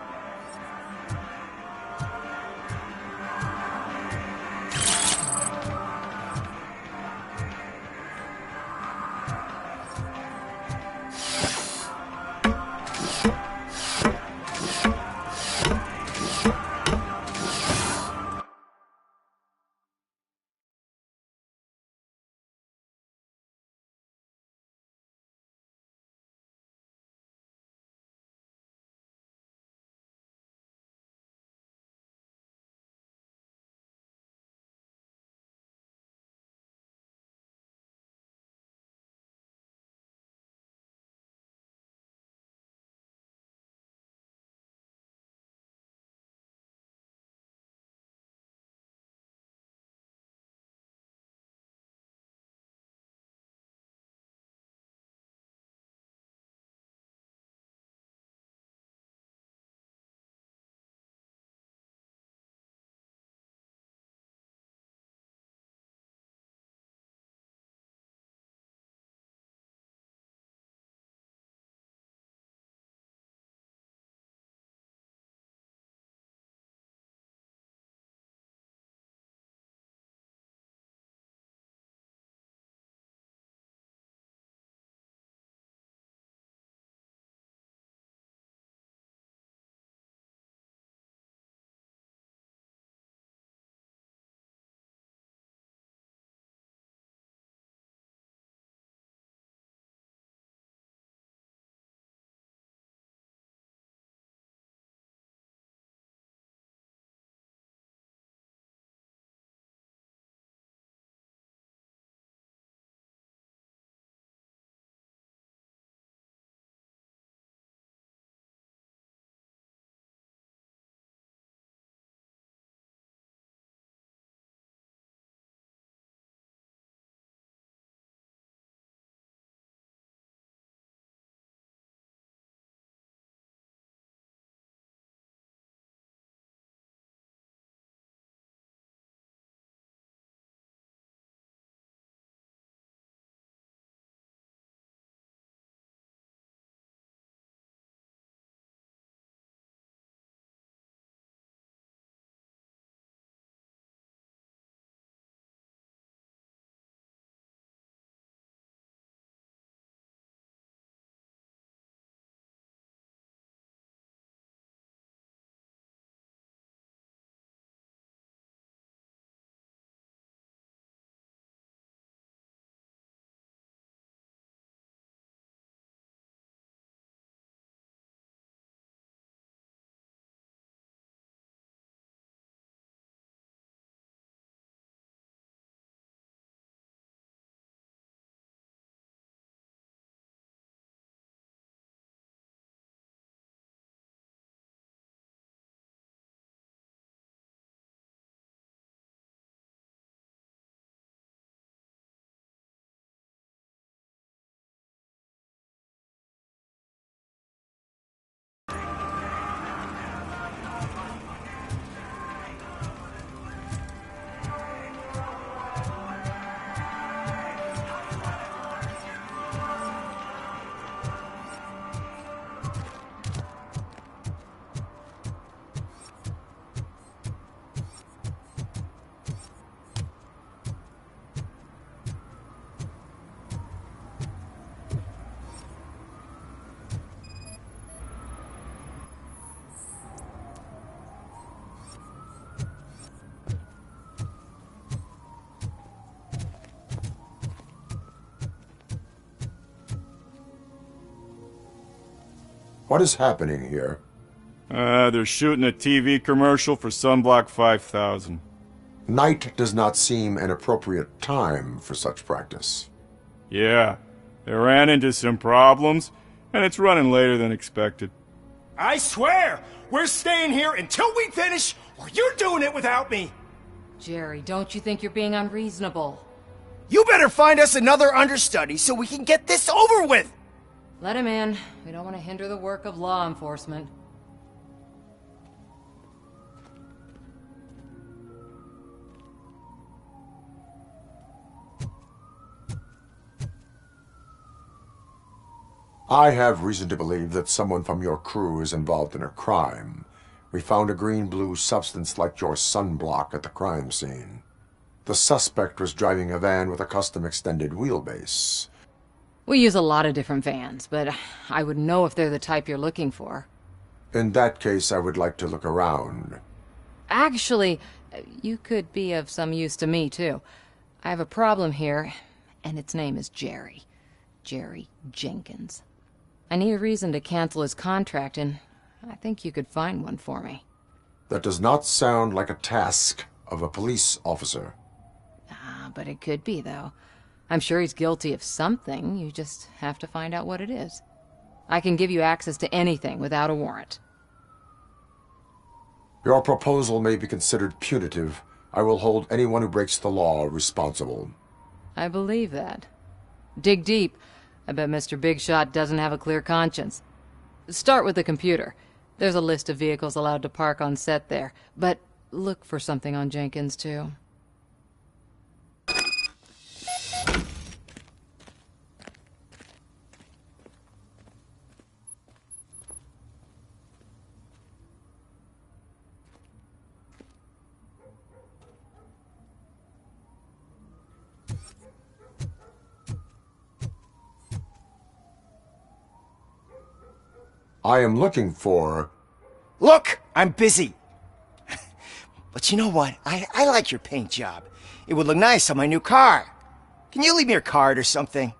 What is happening here? They're shooting a TV commercial for Sunblock 5000. Night does not seem an appropriate time for such practice. Yeah, they ran into some problems, and it's running later than expected. I swear, we're staying here until we finish, or you're doing it without me! Jerry, don't you think you're being unreasonable? You better find us another understudy so we can get this over with! Let him in. We don't want to hinder the work of law enforcement. I have reason to believe that someone from your crew is involved in a crime. We found a green-blue substance like your sunblock at the crime scene. The suspect was driving a van with a custom extended wheelbase. We use a lot of different vans, but I wouldn't know if they're the type you're looking for. In that case, I would like to look around. Actually, you could be of some use to me, too. I have a problem here, and its name is Jerry. Jerry Jenkins. I need a reason to cancel his contract, and I think you could find one for me. That does not sound like a task of a police officer. But it could be, though. I'm sure he's guilty of something. You just have to find out what it is. I can give you access to anything without a warrant. Your proposal may be considered punitive. I will hold anyone who breaks the law responsible. I believe that. Dig deep. I bet Mr. Big Shot doesn't have a clear conscience. Start with the computer. There's a list of vehicles allowed to park on set there. But look for something on Jenkins, too. I am looking for... Look! I'm busy! But you know what? I like your paint job. It would look nice on my new car. Can you leave me your card or something?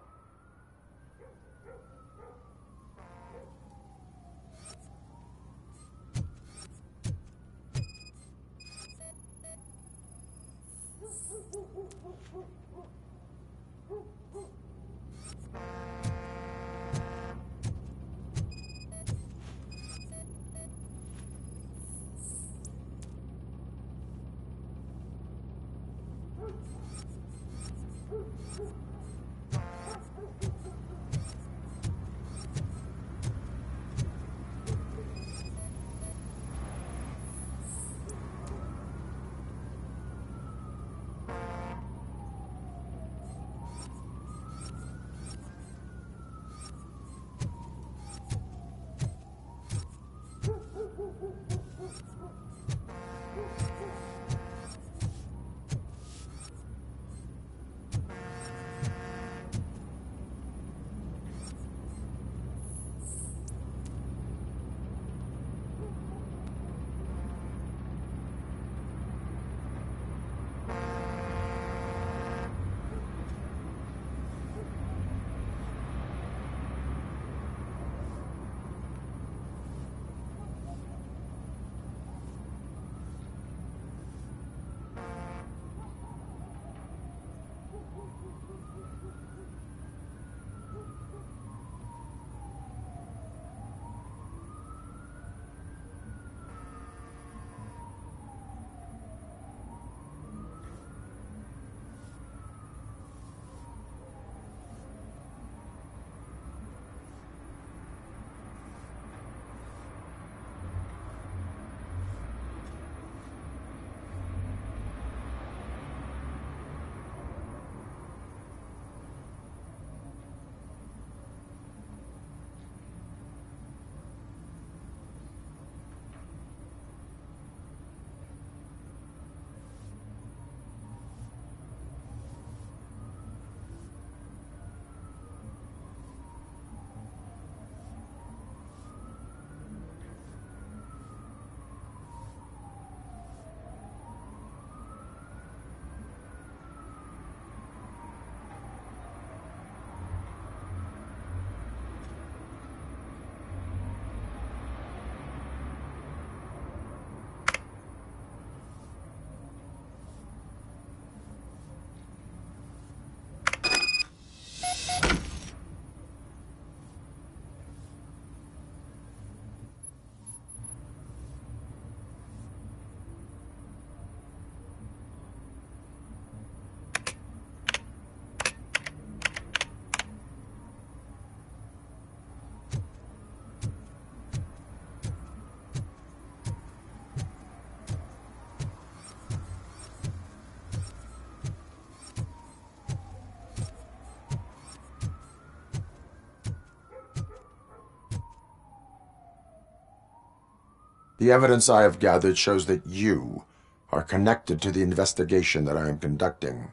The evidence I have gathered shows that you are connected to the investigation that I am conducting.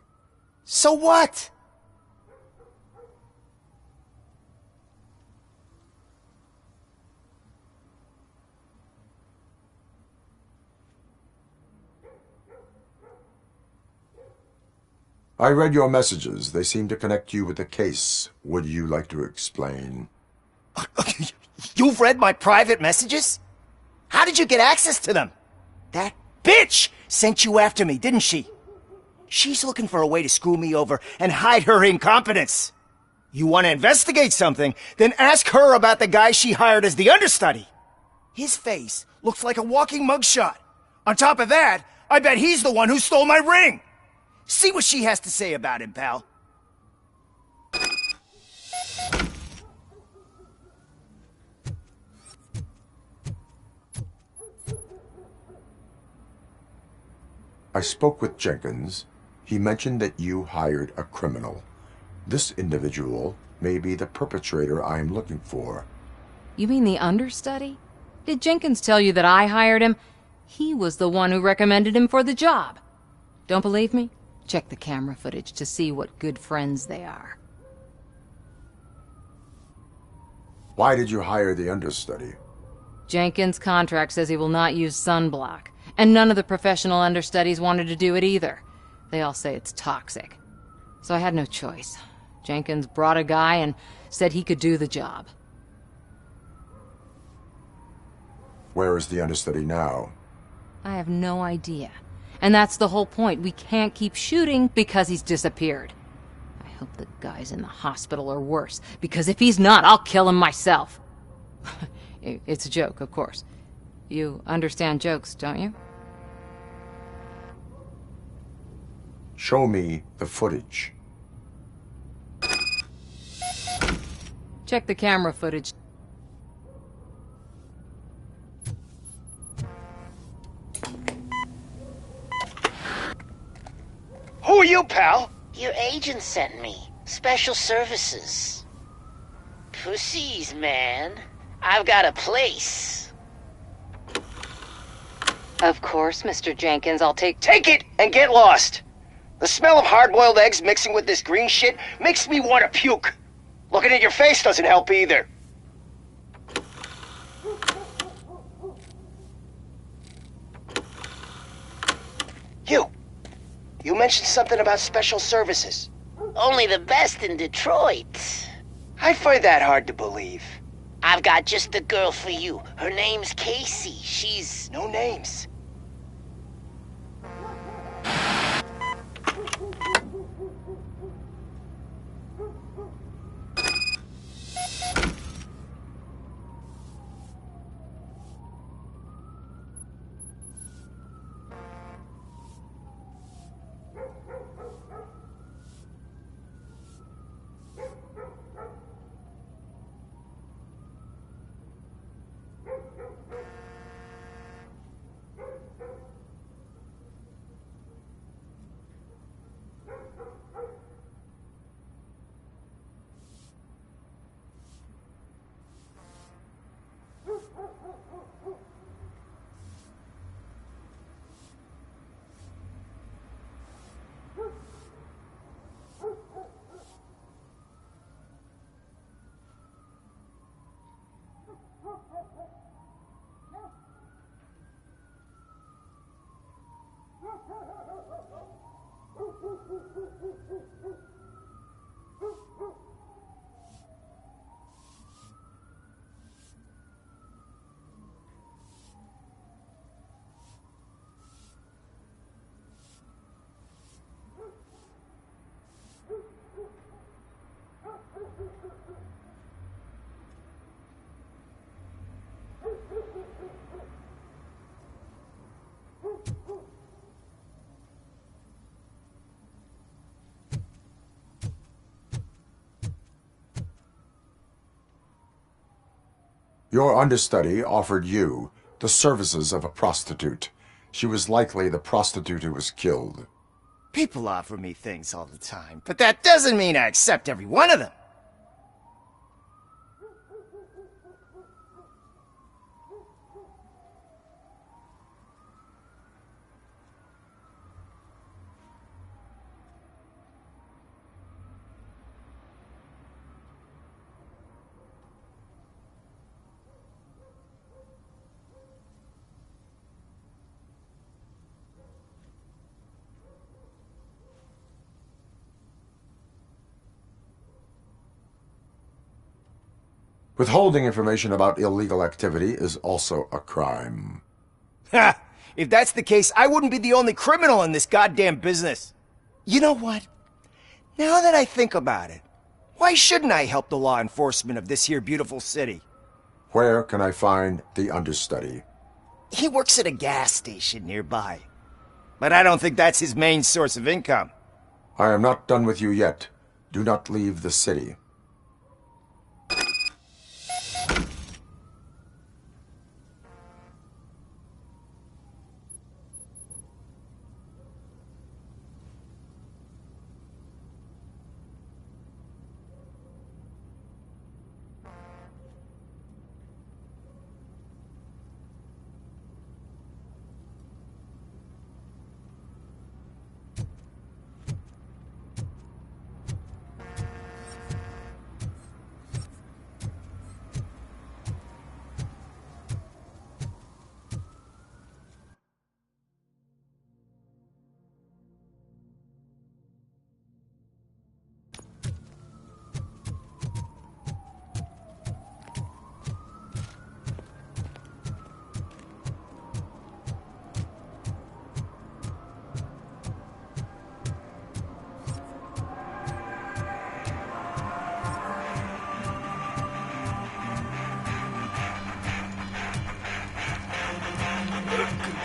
So what? I read your messages. They seem to connect you with the case. Would you like to explain? You've read my private messages? How did you get access to them? That bitch sent you after me, didn't she? She's looking for a way to screw me over and hide her incompetence. You want to investigate something, then ask her about the guy she hired as the understudy. His face looks like a walking mugshot. On top of that, I bet he's the one who stole my ring. See what she has to say about him, pal. I spoke with Jenkins. He mentioned that you hired a criminal. This individual may be the perpetrator I am looking for. You mean the understudy? Did Jenkins tell you that I hired him? He was the one who recommended him for the job. Don't believe me? Check the camera footage to see what good friends they are. Why did you hire the understudy? Jenkins' contract says he will not use sunblock, and none of the professional understudies wanted to do it either. They all say it's toxic. So I had no choice. Jenkins brought a guy and said he could do the job. Where is the understudy now? I have no idea. And that's the whole point. We can't keep shooting because he's disappeared. I hope the guy's in the hospital or worse, because if he's not, I'll kill him myself. It's a joke, of course. You understand jokes, don't you? Show me the footage. Check the camera footage. Who are you, pal? Your agent sent me. Special services. Pussies, man. I've got a place. Of course, Mr. Jenkins, I'll take it and get lost. The smell of hard-boiled eggs mixing with this green shit makes me want to puke. Looking at your face doesn't help either. You mentioned something about special services. Only the best in Detroit. I find that hard to believe. I've got just the girl for you. Her name's Casey. She's... No names. Your understudy offered you the services of a prostitute. She was likely the prostitute who was killed. People offer me things all the time, but that doesn't mean I accept every one of them. Withholding information about illegal activity is also a crime. Ha! If that's the case, I wouldn't be the only criminal in this goddamn business. You know what? Now that I think about it, why shouldn't I help the law enforcement of this here beautiful city? Where can I find the understudy? He works at a gas station nearby. But I don't think that's his main source of income. I am not done with you yet. Do not leave the city.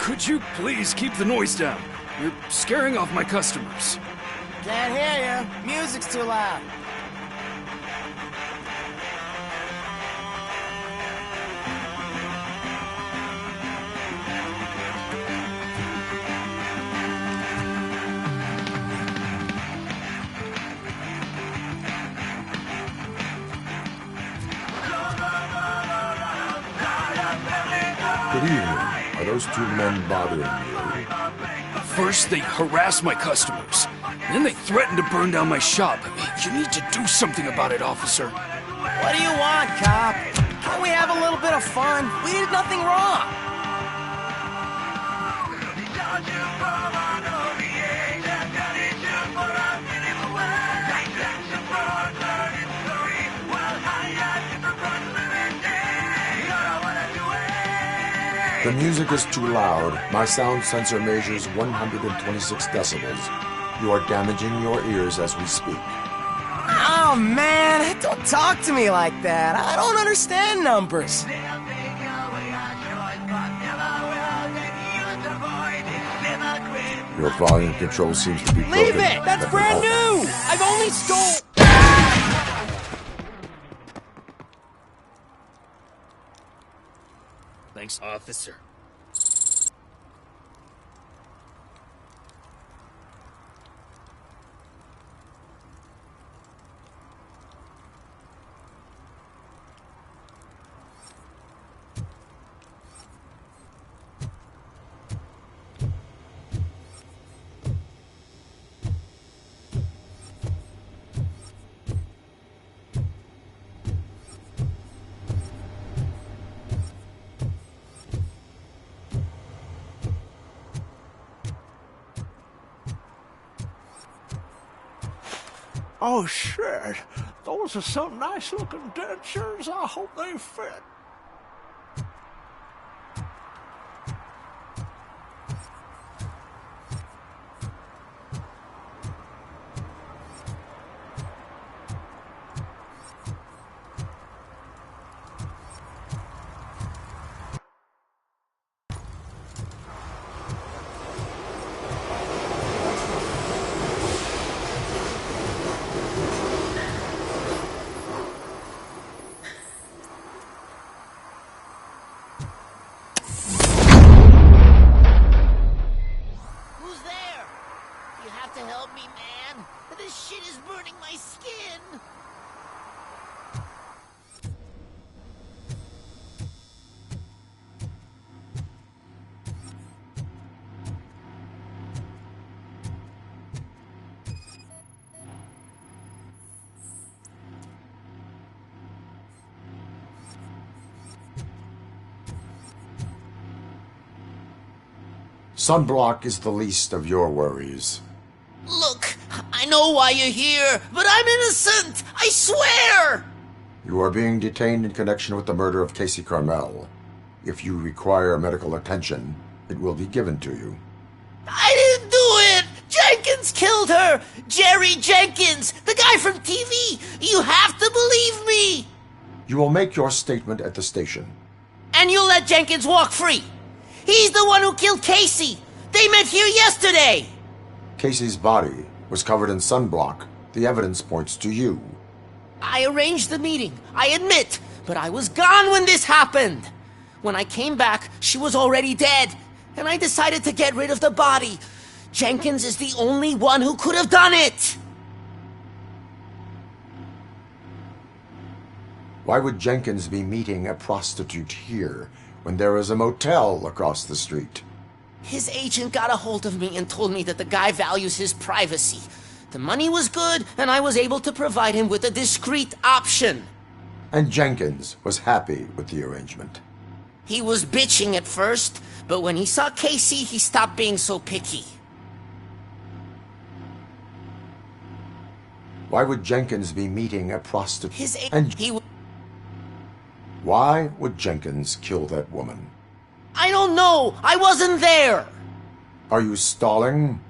Could you please keep the noise down? You're scaring off my customers. Can't hear you. Music's too loud. Good evening. Are those two men bothering you? First, they harass my customers. Then they threaten to burn down my shop. You need to do something about it, officer. What do you want, cop? Can't we have a little bit of fun? We did nothing wrong. The music is too loud. My sound sensor measures 126 decibels. You are damaging your ears as we speak. Oh, man, don't talk to me like that. I don't understand numbers. Your volume control seems to be broken. Leave it! That's brand new! I've only stole... Thanks, officer. Oh, shit. Those are some nice-looking dentures. I hope they fit. Sunblock is the least of your worries. Look, I know why you're here, but I'm innocent! I swear! You are being detained in connection with the murder of Casey Carmel. If you require medical attention, it will be given to you. I didn't do it! Jenkins killed her! Jerry Jenkins! The guy from TV! You have to believe me! You will make your statement at the station. And you'll let Jenkins walk free! He's the one who killed Casey! They met here yesterday! Casey's body was covered in sunblock. The evidence points to you. I arranged the meeting, I admit, but I was gone when this happened. When I came back, she was already dead, and I decided to get rid of the body. Jenkins is the only one who could have done it! Why would Jenkins be meeting a prostitute here when there is a motel across the street? His agent got a hold of me and told me that the guy values his privacy. The money was good, and I was able to provide him with a discreet option. And Jenkins was happy with the arrangement. He was bitching at first, but when he saw Casey, he stopped being so picky. Why would Jenkins be meeting a prostitute? Why would Jenkins kill that woman? I don't know! I wasn't there! Are you stalling?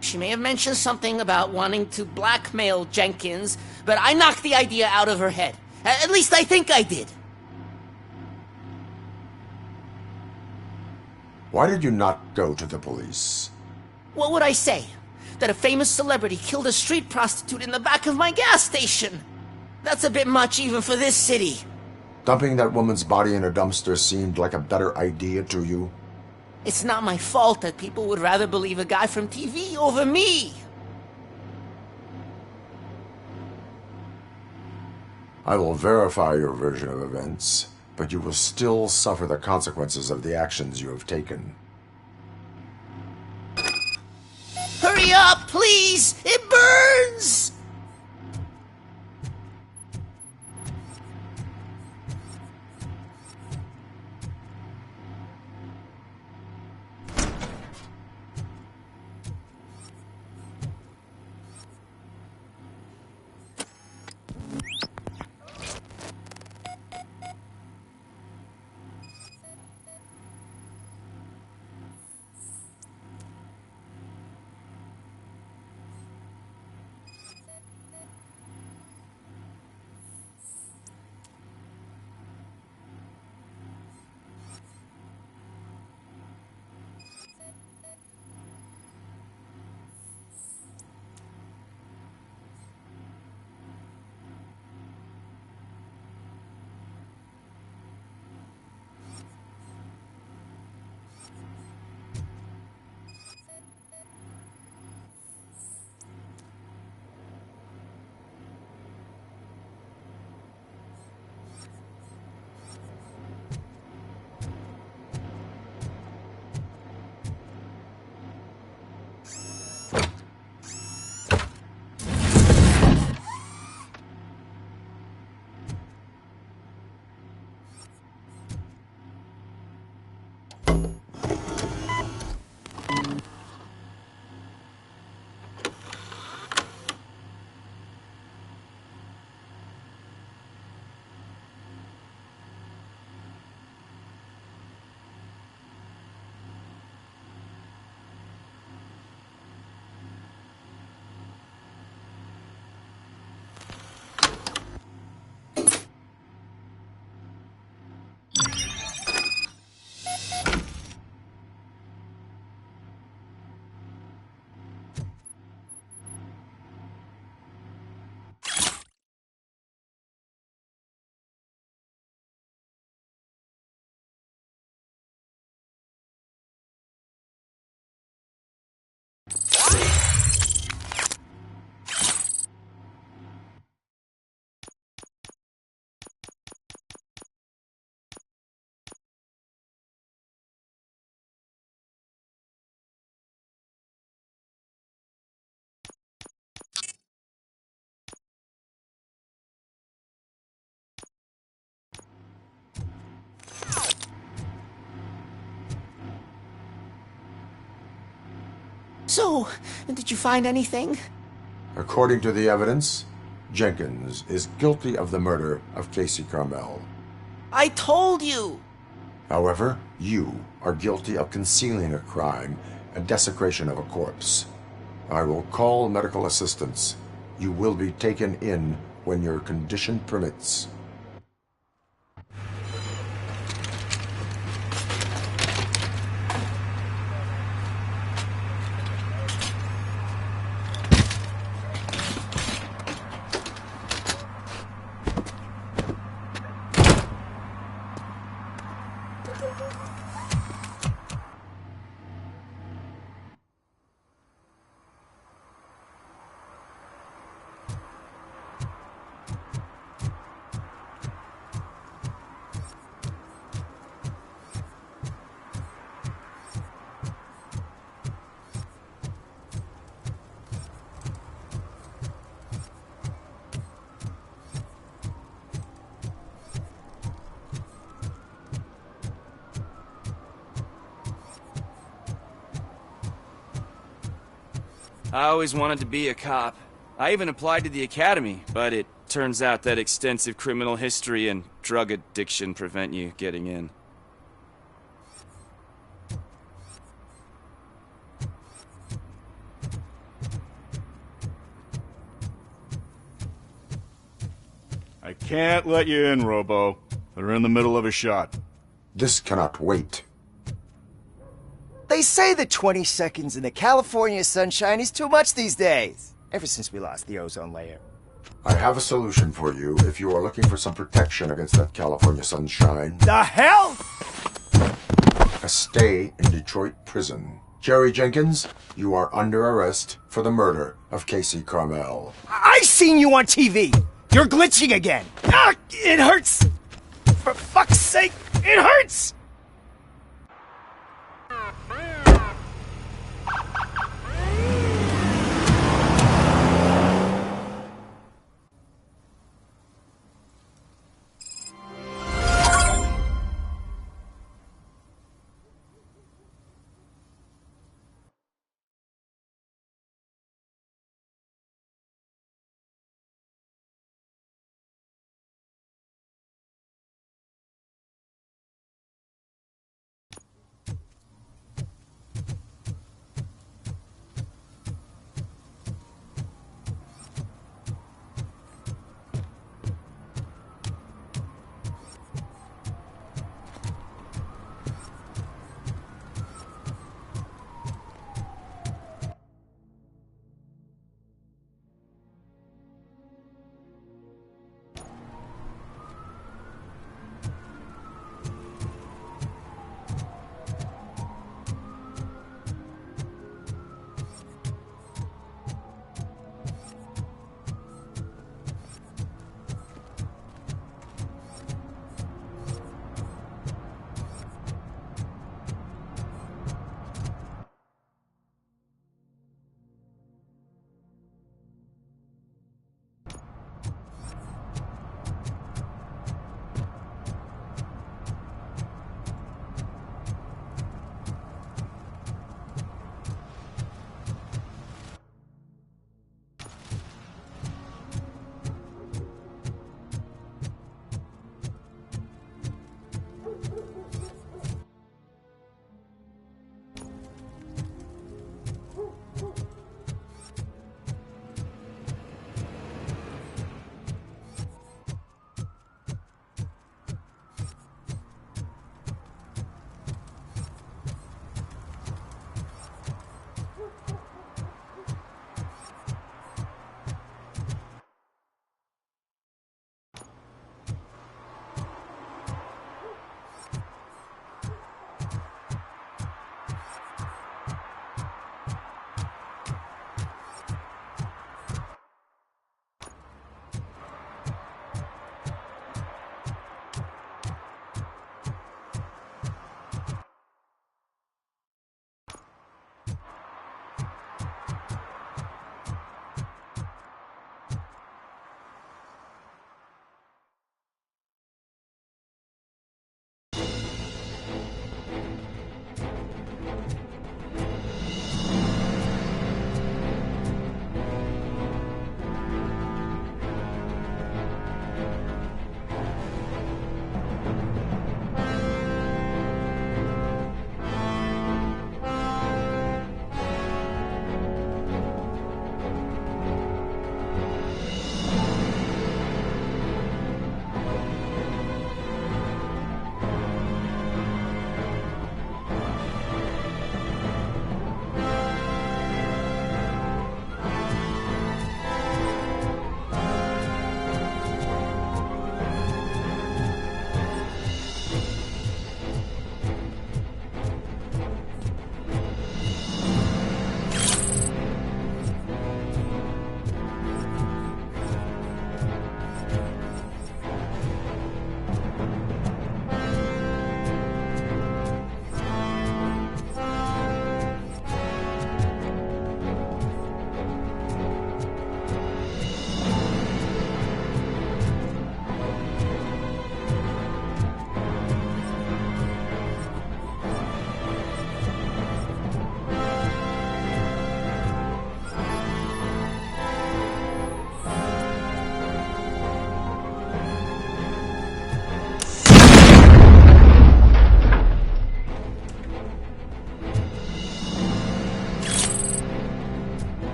She may have mentioned something about wanting to blackmail Jenkins, but I knocked the idea out of her head. At least I think I did. Why did you not go to the police? What would I say? That a famous celebrity killed a street prostitute in the back of my gas station? That's a bit much even for this city. Dumping that woman's body in a dumpster seemed like a better idea to you? It's not my fault that people would rather believe a guy from TV over me. I will verify your version of events, but you will still suffer the consequences of the actions you have taken. Hurry up, please! It burns! So, did you find anything? According to the evidence, Jenkins is guilty of the murder of Casey Carmel. I told you! However, you are guilty of concealing a crime and desecration of a corpse. I will call medical assistance. You will be taken in when your condition permits. I always wanted to be a cop. I even applied to the academy, but it turns out that extensive criminal history and drug addiction prevent you getting in. I can't let you in, Robo. They're in the middle of a shot. This cannot wait. They say that 20 seconds in the California sunshine is too much these days. Ever since we lost the ozone layer. I have a solution for you if you are looking for some protection against that California sunshine. The hell? A stay in Detroit prison. Jerry Jenkins, you are under arrest for the murder of Casey Carmel. I seen you on TV. You're glitching again. Ah, it hurts. For fuck's sake, it hurts.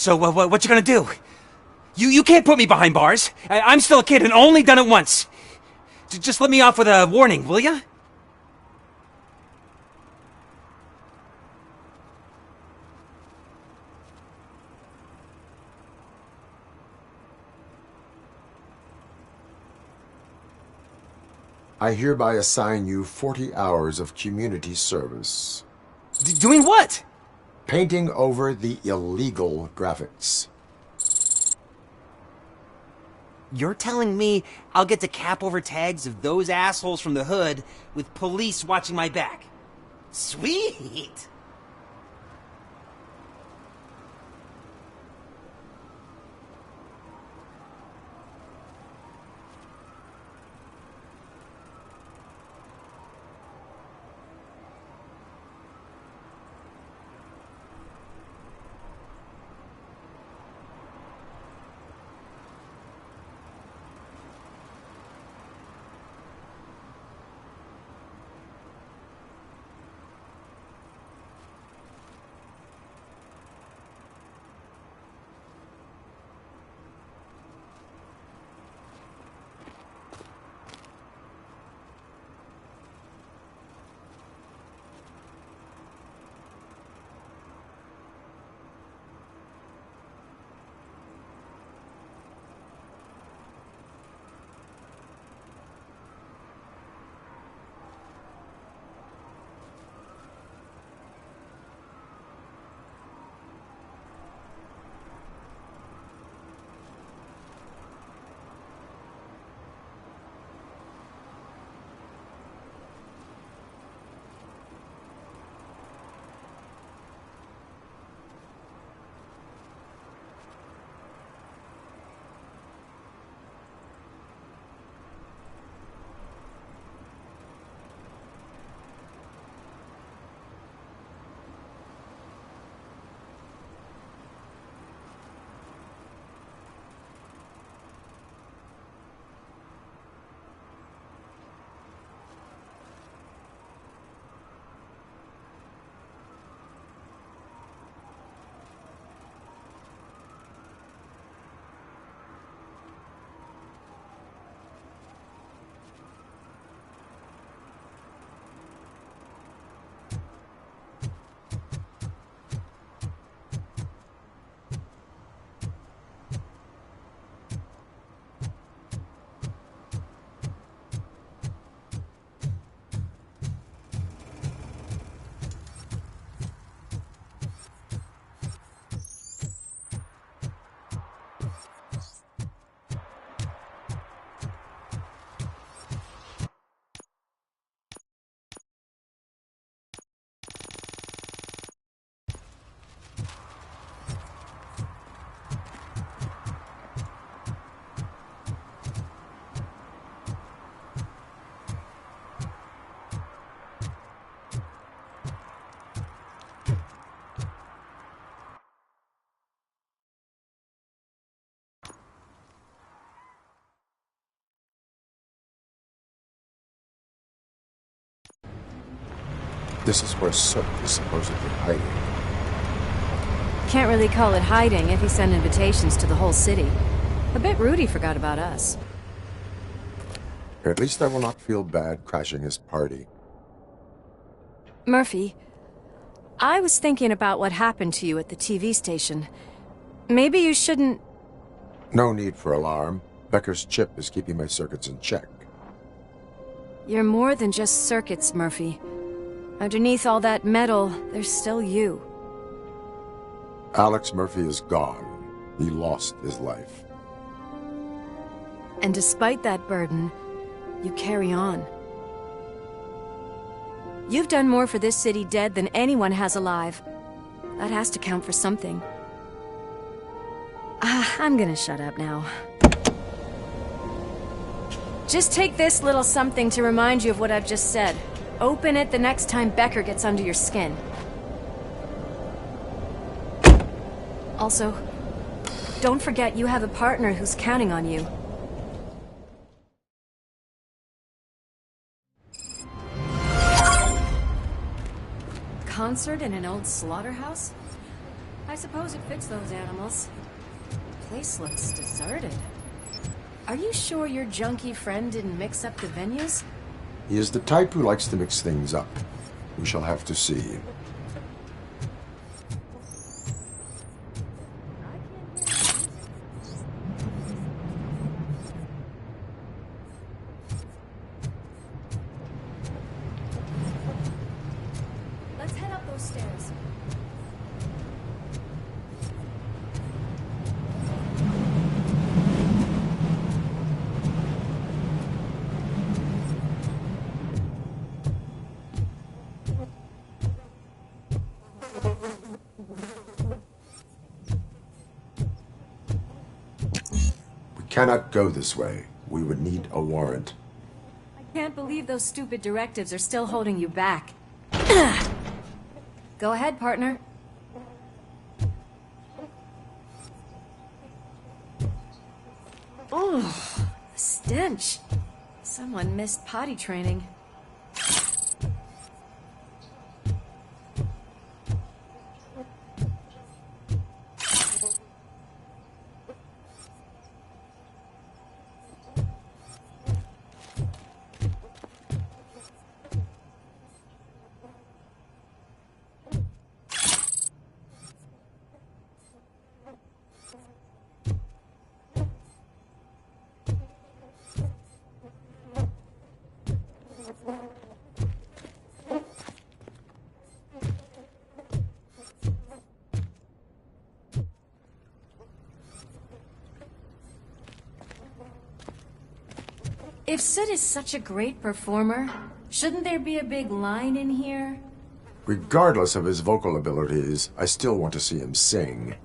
So, what you gonna do? You can't put me behind bars. I'm still a kid and only done it once. Just let me off with a warning, will ya? I hereby assign you 40 hours of community service. Doing what? Painting over the illegal graphics. You're telling me I'll get to cap over tags of those assholes from the hood with police watching my back? Sweet! This is where Sook is supposedly hiding. Can't really call it hiding if he sent invitations to the whole city. A bit rude he forgot about us. At least I will not feel bad crashing his party. Murphy, I was thinking about what happened to you at the TV station. Maybe you shouldn't... No need for alarm. Becker's chip is keeping my circuits in check. You're more than just circuits, Murphy. Underneath all that metal, there's still you. Alex Murphy is gone. He lost his life. And despite that burden, you carry on. You've done more for this city dead than anyone has alive. That has to count for something. I'm gonna shut up now. Just take this little something to remind you of what I've just said. Open it the next time Becker gets under your skin. Also, don't forget you have a partner who's counting on you. Concert in an old slaughterhouse? I suppose it fits those animals. The place looks deserted. Are you sure your junkie friend didn't mix up the venues? He is the type who likes to mix things up. We shall have to see. Let's head up those stairs. We cannot go this way. We would need a warrant. I can't believe those stupid directives are still holding you back. Go ahead, partner. Oh, the stench. Someone missed potty training. If Sid is such a great performer, shouldn't there be a big line in here? Regardless of his vocal abilities, I still want to see him sing.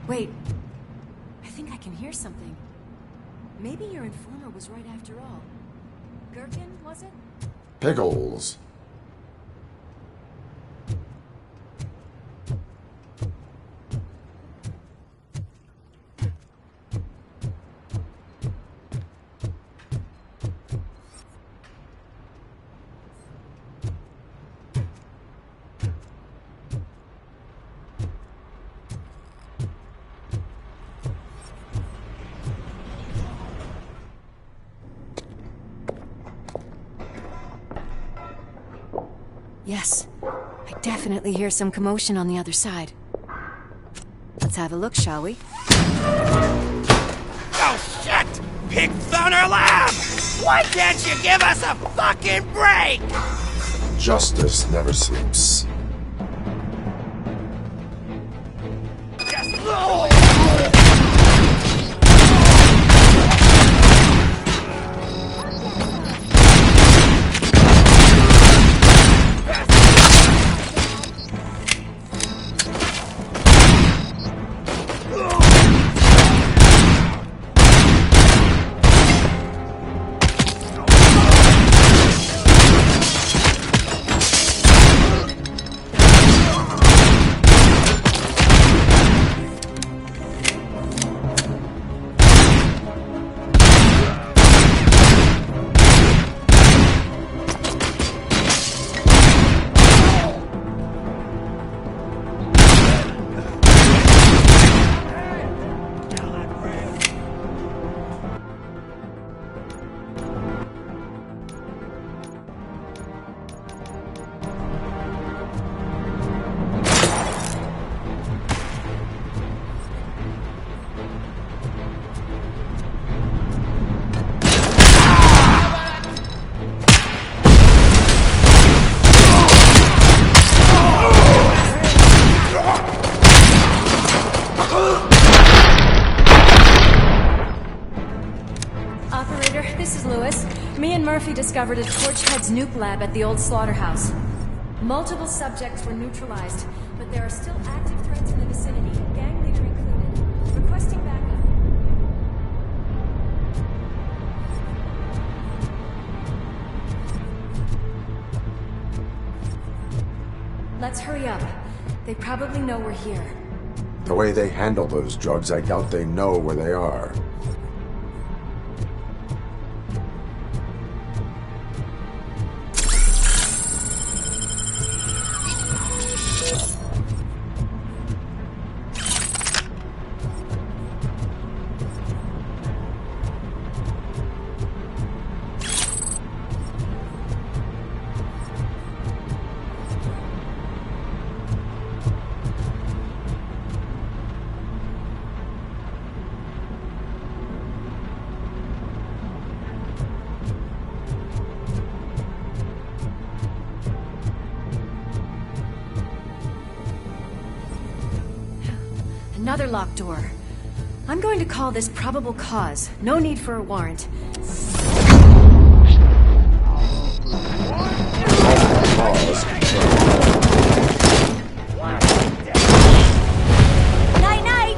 Wait, I think I can hear something. Maybe your informer was right after all. Gherkin, was it? Pickles. Yes. I definitely hear some commotion on the other side. Let's have a look, shall we? Oh, shit! Pig found our lab! Why can't you give us a fucking break? Justice never sleeps. Mrs. Lewis. Me and Murphy discovered a Torchhead's nuke lab at the old slaughterhouse. Multiple subjects were neutralized, but there are still active threats in the vicinity, gang leader included. Requesting backup. Let's hurry up. They probably know we're here. The way they handle those drugs, I doubt they know where they are. Another locked door. I'm going to call this probable cause. No need for a warrant. Night-night!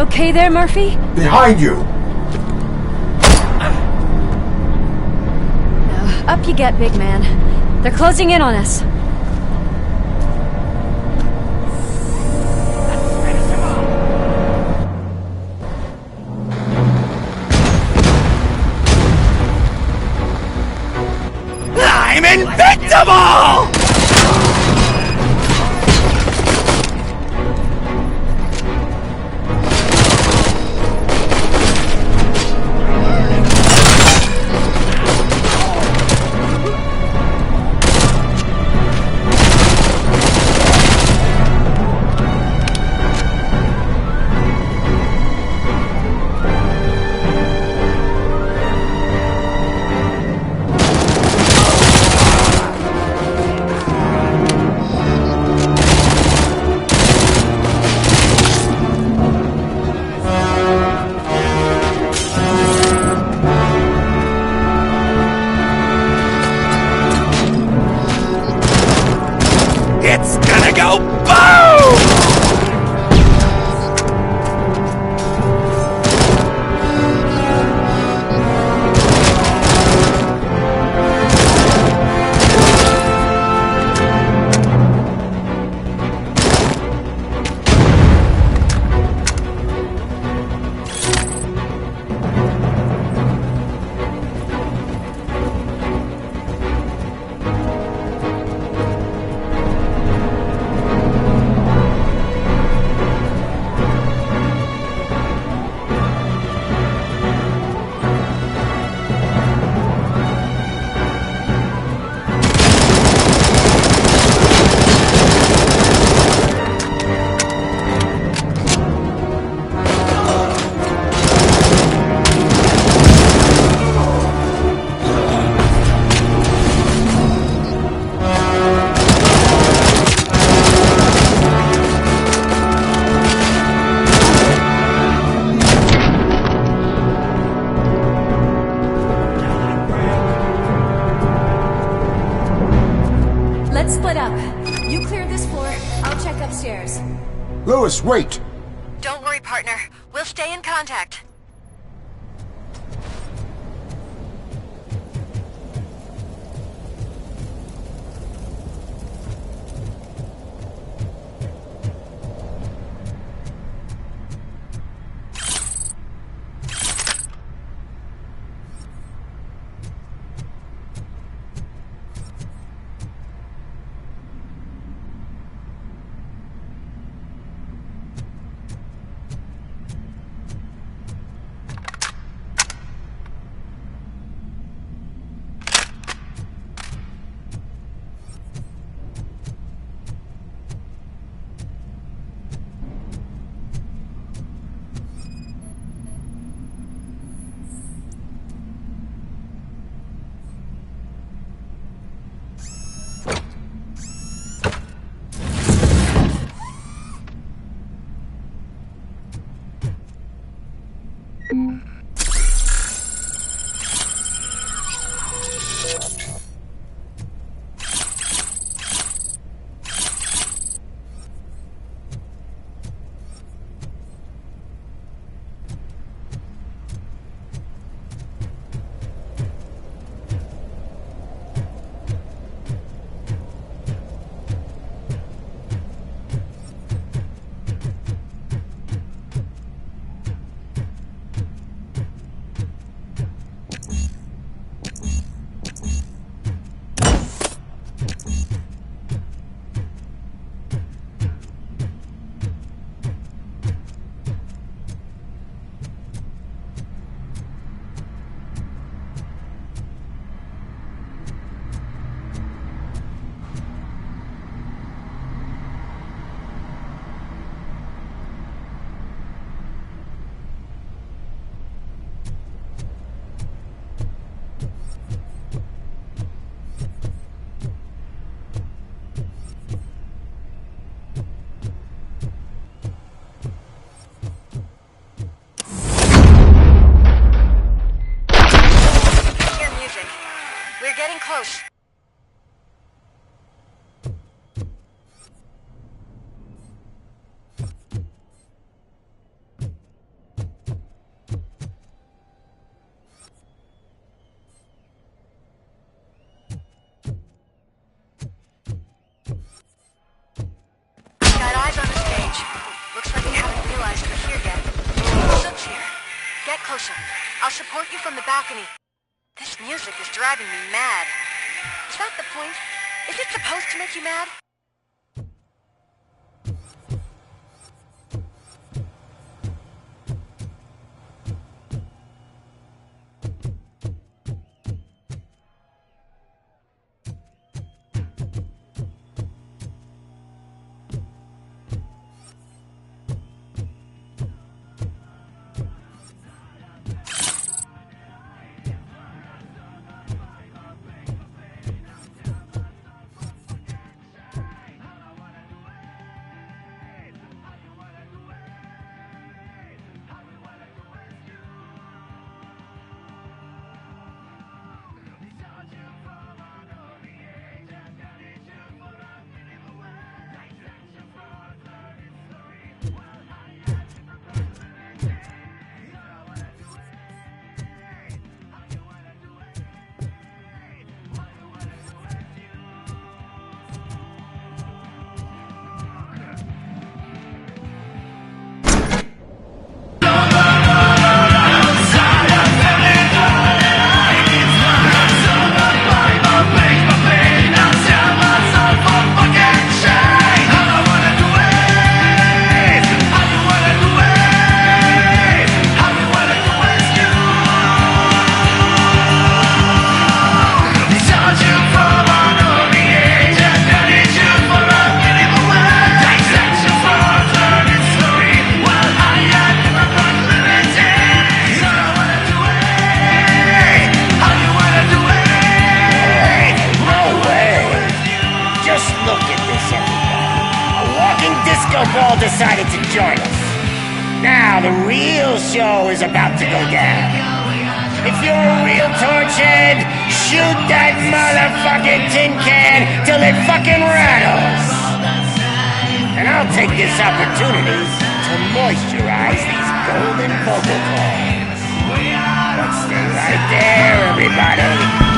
okay there, Murphy? Behind you! Up you get, big man. They're closing in on us. I'm invincible! It's gonna go boom! Let's split up. You clear this floor, I'll check upstairs. Lewis, wait! Don't worry, partner. We'll stay in contact. motion. I'll support you from the balcony. This music is driving me mad. Is that the point? Is it supposed to make you mad? Ball decided to join us. Now the real show is about to go down. If you're a real torchhead, shoot that motherfucking tin can till it fucking rattles. And I'll take this opportunity to moisturize these golden vocal cords. But stay right there, everybody.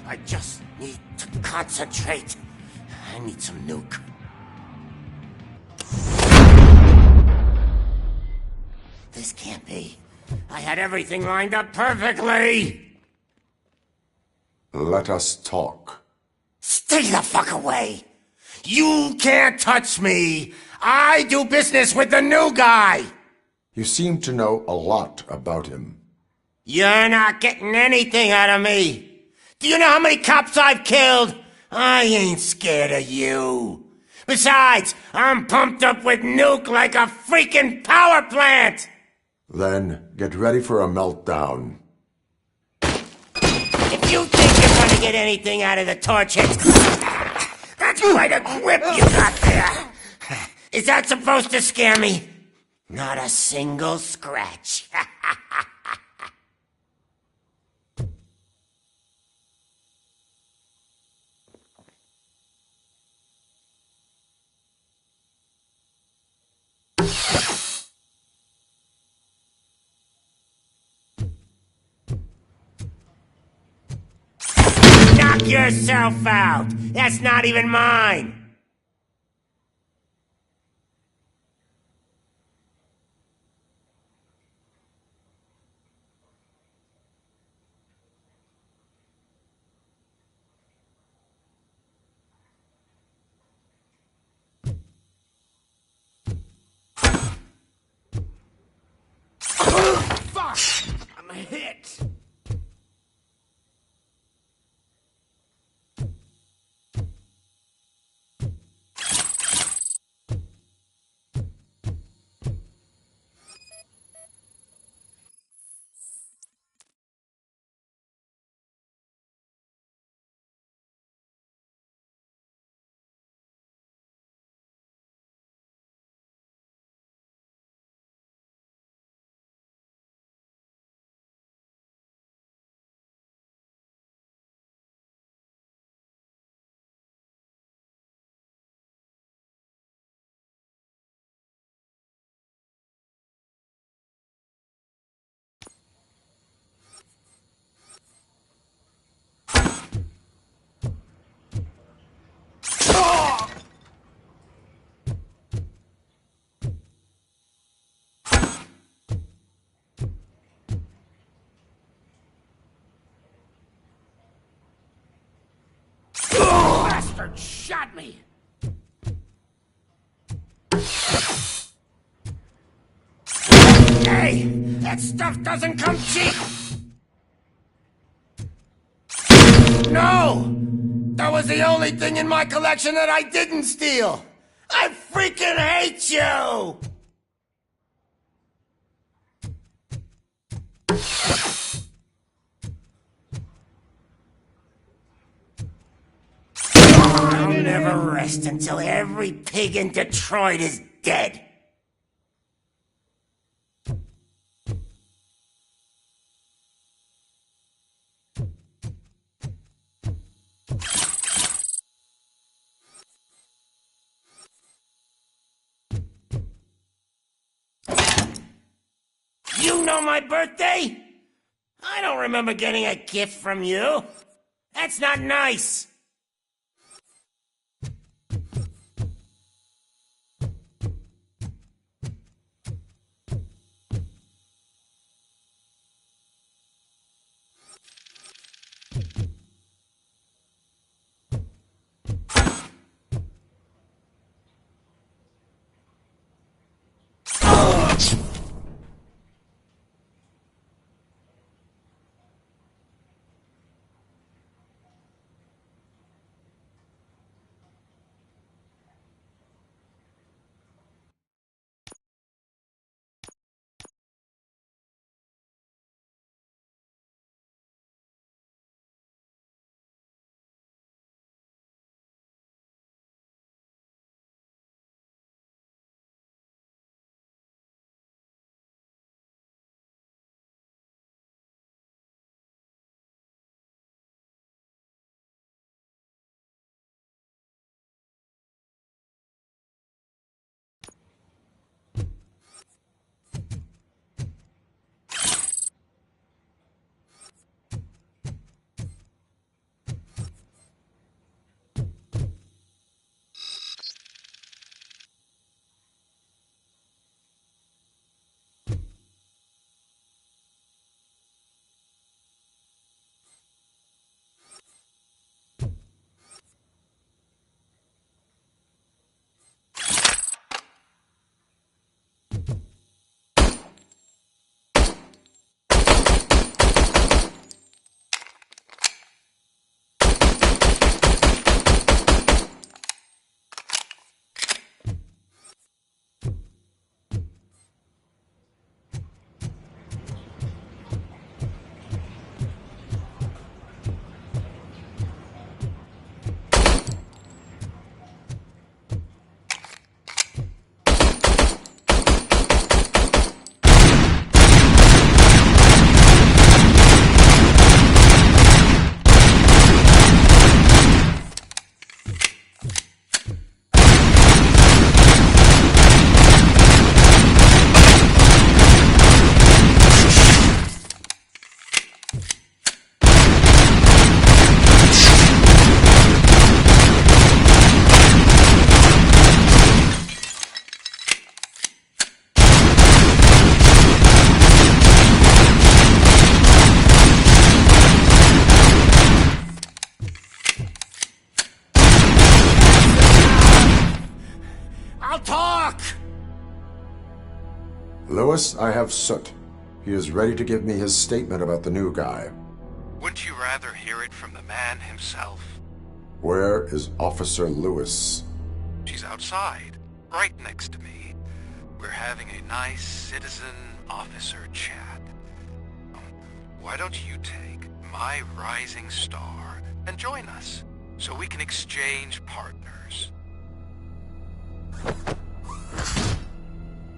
I just need to concentrate. I need some nuke. This can't be. I had everything lined up perfectly! Let us talk. Stay the fuck away! You can't touch me! I do business with the new guy! You seem to know a lot about him. You're not getting anything out of me! Do you know how many cops I've killed? I ain't scared of you. Besides, I'm pumped up with nuke like a freaking power plant! Then get ready for a meltdown. If you think you're gonna get anything out of the torches, that's quite a grip you got there. Is that supposed to scare me? Not a single scratch. Knock yourself out! That's not even mine! Fuck! I'm hit! Bastard shot me! Hey! That stuff doesn't come cheap! No! That was the only thing in my collection that I didn't steal! I freaking hate you! I'll never rest until every pig in Detroit is dead. You know my birthday? I don't remember getting a gift from you. That's not nice. I'll talk! Lewis, I have Soot. He is ready to give me his statement about the new guy. Wouldn't you rather hear it from the man himself? Where is Officer Lewis? She's outside, right next to me. We're having a nice citizen-officer chat. Why don't you take my rising star and join us, so we can exchange partners?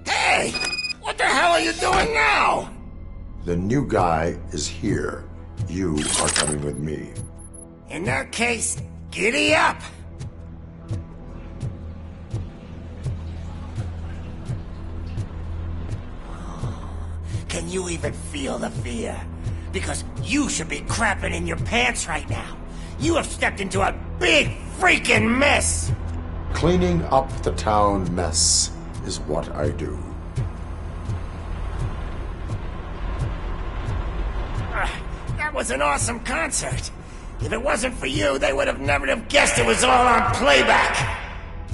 Hey! What the hell are you doing now? The new guy is here. You are coming with me. In that case, giddy up! Can you even feel the fear? Because you should be crapping in your pants right now. You have stepped into a big freaking mess! Cleaning up the town mess is what I do. That was an awesome concert. If it wasn't for you, they would have never have guessed it was all on playback.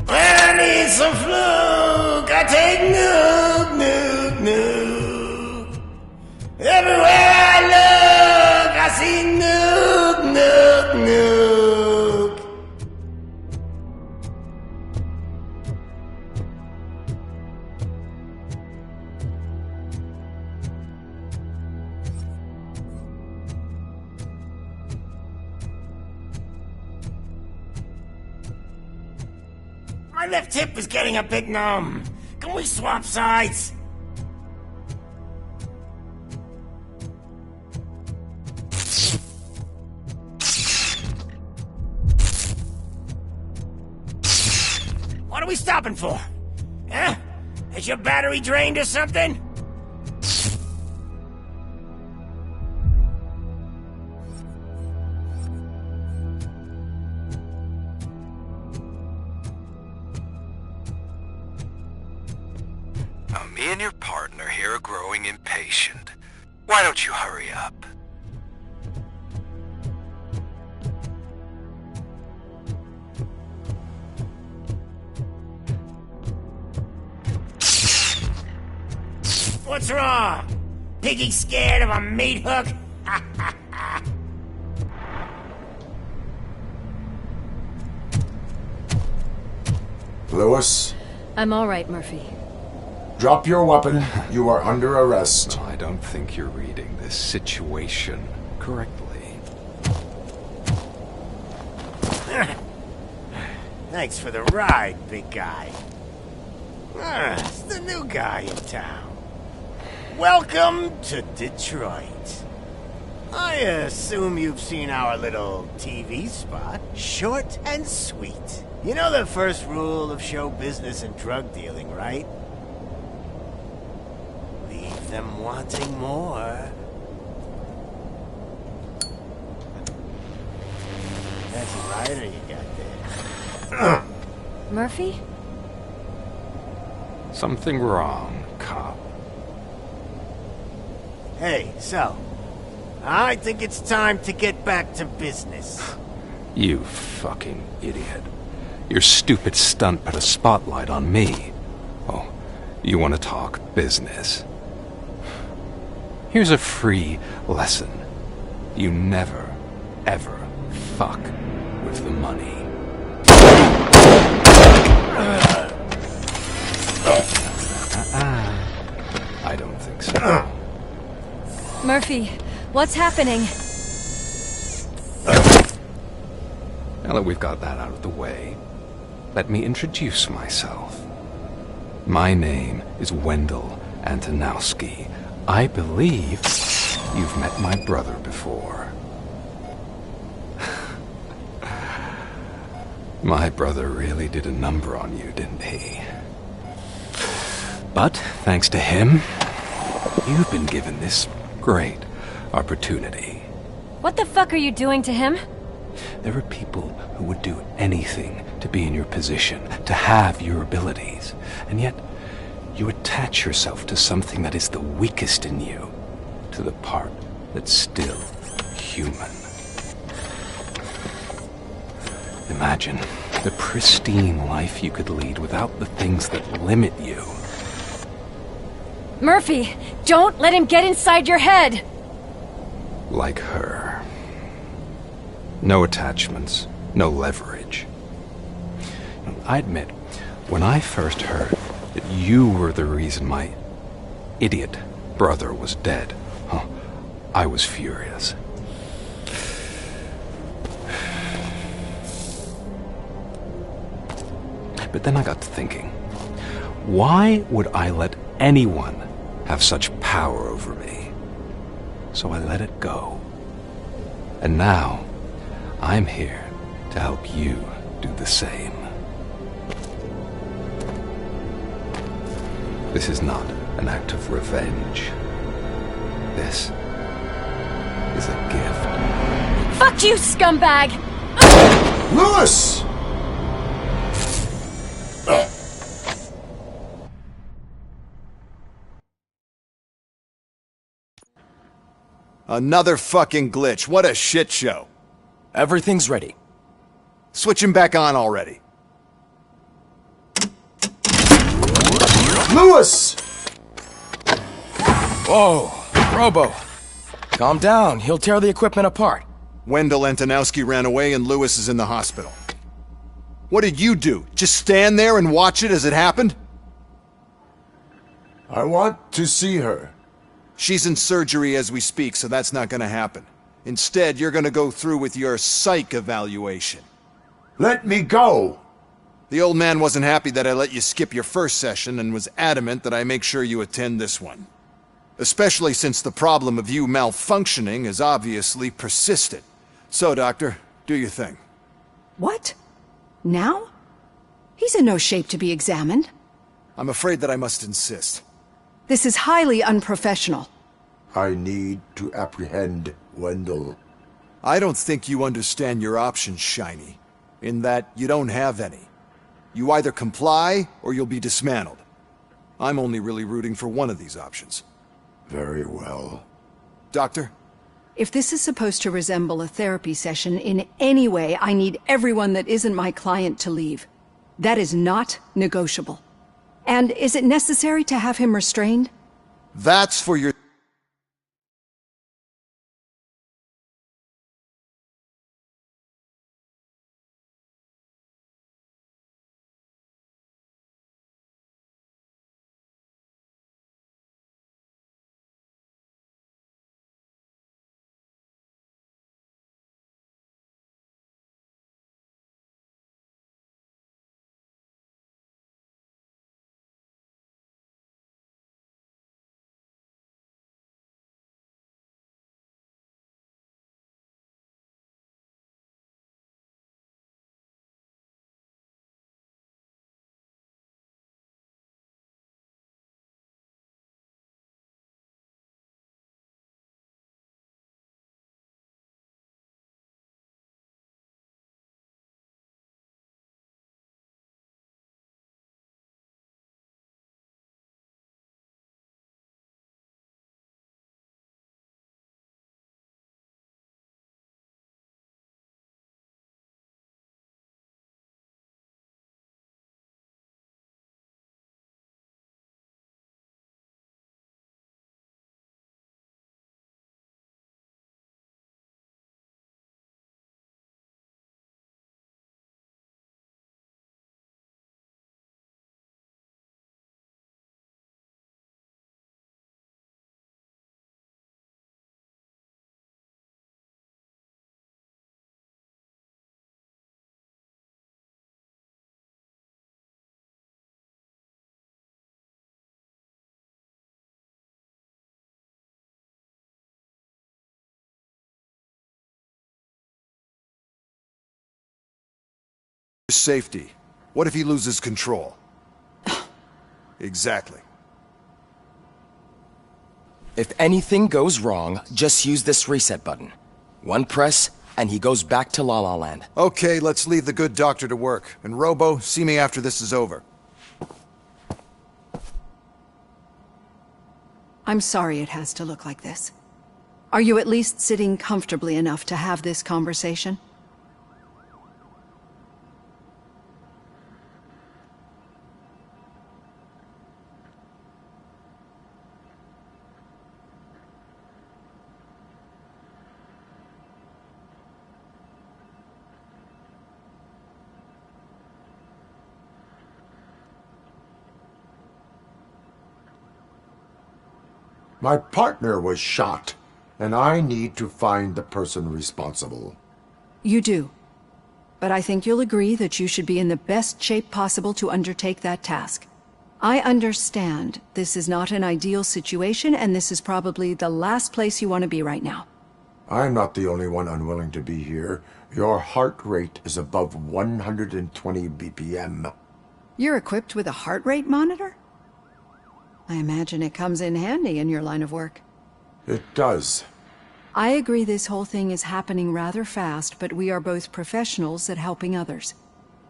I need some fluke. I take nuke, nuke, nuke. Everywhere I look, I see nuke, nuke, nuke. My left hip is getting a bit numb. Can we swap sides? What are we stopping for? Huh? Is your battery drained or something? Now, me and your partner here are growing impatient. Why don't you hurry up? What's wrong? Piggy scared of a meat hook? Lewis, I'm all right, Murphy. drop your weapon. You are under arrest. No, I don't think you're reading this situation correctly. Thanks for the ride, big guy. It's the new guy in town. Welcome to Detroit. I assume you've seen our little TV spot. Short and sweet. You know the first rule of show business and drug dealing, right? Leave them wanting more. That's a rider you got there. Murphy? Something wrong, cop. Hey, so, I think it's time to get back to business. You fucking idiot. Your stupid stunt put a spotlight on me. Oh, you want to talk business? Here's a free lesson. You never, ever fuck with the money. I don't think so. Murphy, what's happening? Now that we've got that out of the way, let me introduce myself. My name is Wendell Antonowski. I believe you've met my brother before. My brother really did a number on you, didn't he? But thanks to him, you've been given this great opportunity. What the fuck are you doing to him? There are people who would do anything to be in your position, to have your abilities, and yet you attach yourself to something that is the weakest in you, to the part that's still human. Imagine The pristine life you could lead without the things that limit you. Murphy, don't let him get inside your head! Like her. No attachments, no leverage. I admit, when I first heard that you were the reason my idiot brother was dead, I was furious. But then I got to thinking, why would I let anyone have such power over me? So I let it go. And now, I'm here to help you do the same. This is not an act of revenge. This is a gift. Fuck you, scumbag! Lewis! Another fucking glitch. What a shit show. Everything's ready. Switch him back on already. Lewis! Whoa, Robo. Calm down. He'll tear the equipment apart. Wendell Antonowski ran away and Lewis is in the hospital. What did you do? Just stand there and watch it as it happened? I want to see her. She's in surgery as we speak, so that's not gonna happen. Instead, you're gonna go through with your psych evaluation. Let me go! The old man wasn't happy that I let you skip your first session and was adamant that I make sure you attend this one. Especially since the problem of you malfunctioning is obviously persistent. So, Doctor, do your thing. What? Now? He's in no shape to be examined. I'm afraid that I must insist. This is highly unprofessional. I need to apprehend Wendell. I don't think you understand your options, Shiny. In that you don't have any. You either comply, or you'll be dismantled. I'm only really rooting for one of these options. Very well. Doctor? If this is supposed to resemble a therapy session in any way, I need everyone that isn't my client to leave. That is not negotiable. And is it necessary to have him restrained? That's for your... Safety. What if he loses control? Exactly. If anything goes wrong, just use this reset button. One press, and he goes back to La La Land. Okay, let's leave the good doctor to work. And Robo, see me after this is over. I'm sorry it has to look like this. Are you at least sitting comfortably enough to have this conversation? My partner was shot, and I need to find the person responsible. You do. But I think you'll agree that you should be in the best shape possible to undertake that task. I understand this is not an ideal situation, and this is probably the last place you want to be right now. I'm not the only one unwilling to be here. Your heart rate is above 120 BPM. You're equipped with a heart rate monitor? I imagine it comes in handy in your line of work. It does. I agree this whole thing is happening rather fast, but we are both professionals at helping others.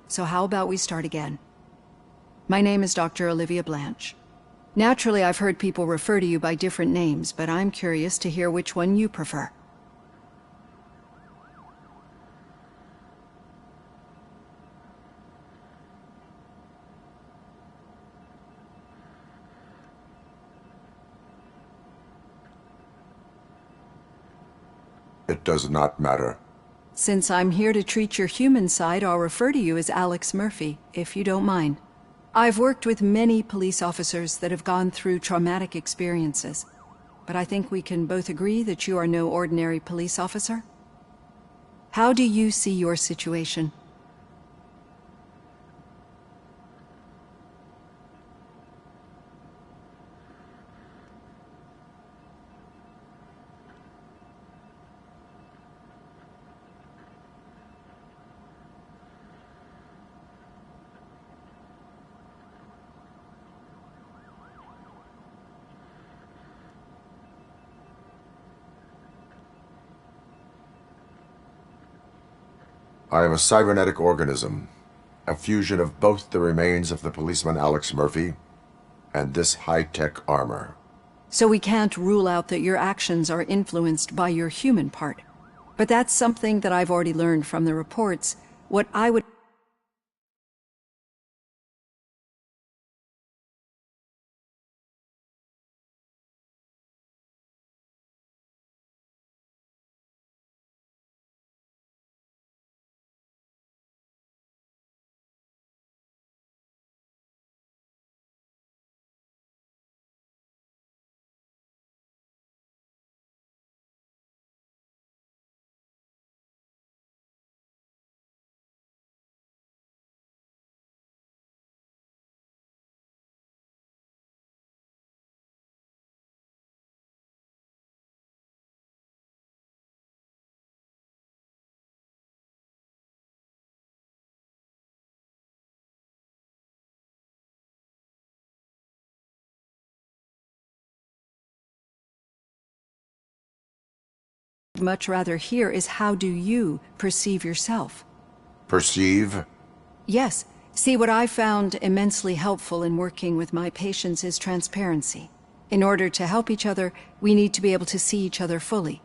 So how about we start again? My name is Dr. Olivia Blanche. Naturally, I've heard people refer to you by different names, but I'm curious to hear which one you prefer. It does not matter. Since I'm here to treat your human side, I'll refer to you as Alex Murphy, if you don't mind. I've worked with many police officers that have gone through traumatic experiences, but I think we can both agree that you are no ordinary police officer. How do you see your situation? I am a cybernetic organism, a fusion of both the remains of the policeman Alex Murphy and this high-tech armor. So we can't rule out that your actions are influenced by your human part. But that's something that I've already learned from the reports. What I would... much rather hear is how do you perceive yourself? Perceive? Yes. See, what I found immensely helpful in working with my patients is transparency. In order to help each other, we need to be able to see each other fully.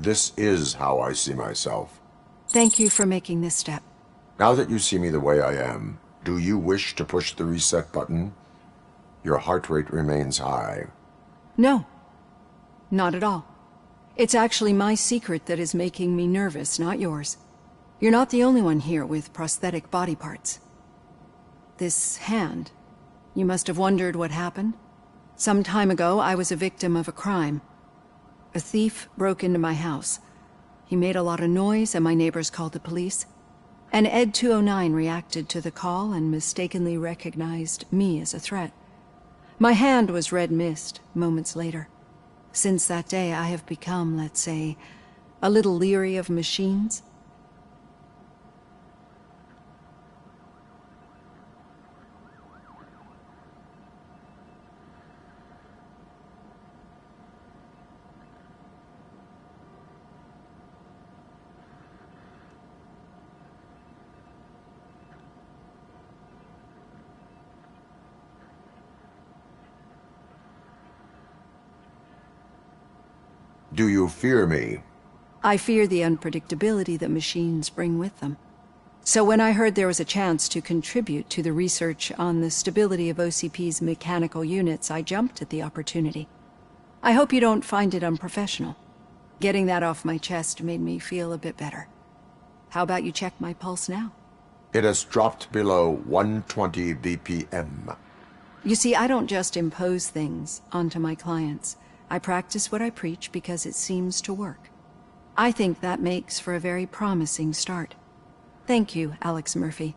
This is how I see myself. Thank you for making this step. Now that you see me the way I am, do you wish to push the reset button? Your heart rate remains high. No. Not at all. It's actually my secret that is making me nervous, not yours. You're not the only one here with prosthetic body parts. This hand, you must have wondered what happened. Some time ago, I was a victim of a crime. A thief broke into my house. He made a lot of noise and my neighbors called the police. And Ed 209 reacted to the call and mistakenly recognized me as a threat. My hand was red mist moments later. Since that day, I have become, let's say, A little leery of machines? Do you fear me? I fear the unpredictability that machines bring with them. So when I heard there was a chance to contribute to the research on the stability of OCP's mechanical units, I jumped at the opportunity. I hope you don't find it unprofessional. Getting that off my chest made me feel a bit better. How about you check my pulse now? It has dropped below 120 BPM. You see, I don't just impose things onto my clients. I practice what I preach because it seems to work. I think that makes for a very promising start. Thank you, Alex Murphy.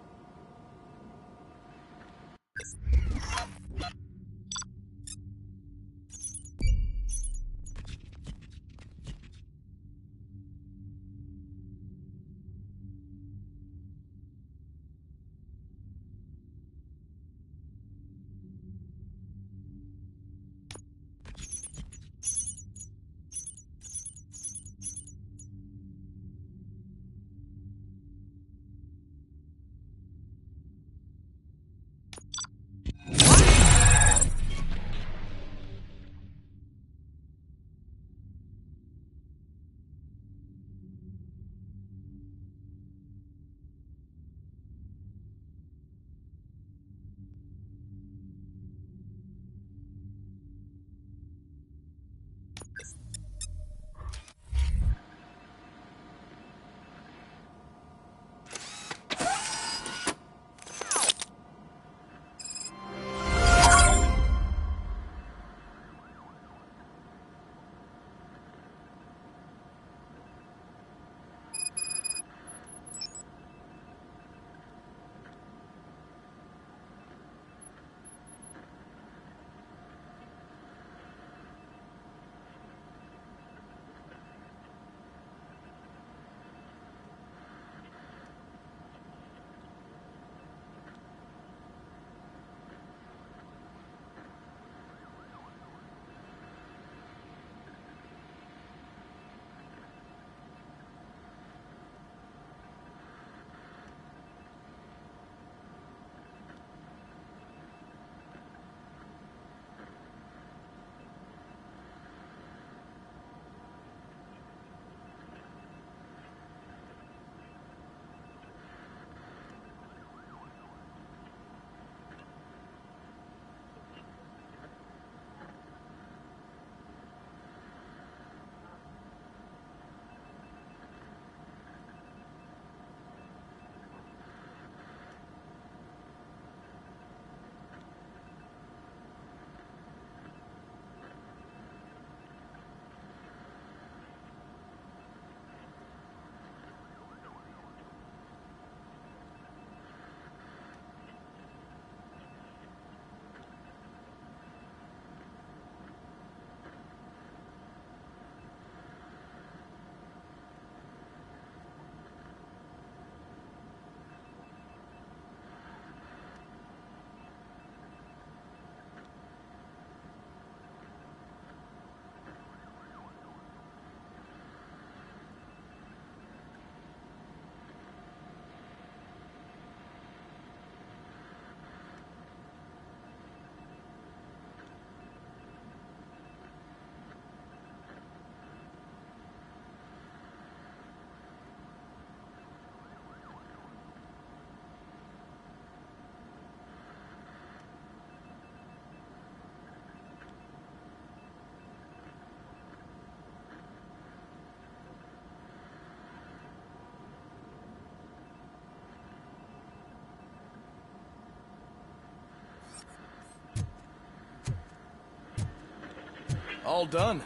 All done.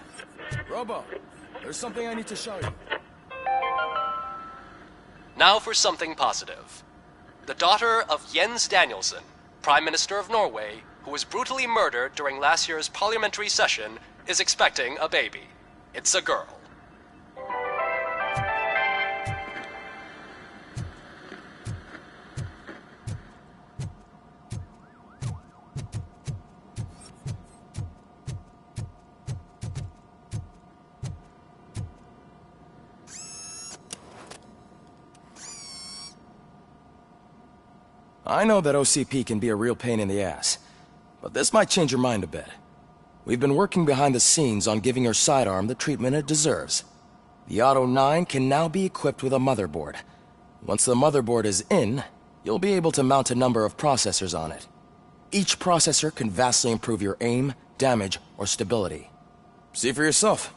Robo, there's something I need to show you. Now for something positive. The daughter of Jens Danielson, Prime Minister of Norway, who was brutally murdered during last year's parliamentary session, is expecting a baby. It's a girl. I know that OCP can be a real pain in the ass, but this might change your mind a bit. We've been working behind the scenes on giving your sidearm the treatment it deserves. The Auto 9 can now be equipped with a motherboard. Once the motherboard is in, you'll be able to mount a number of processors on it. Each processor can vastly improve your aim, damage, or stability. See for yourself.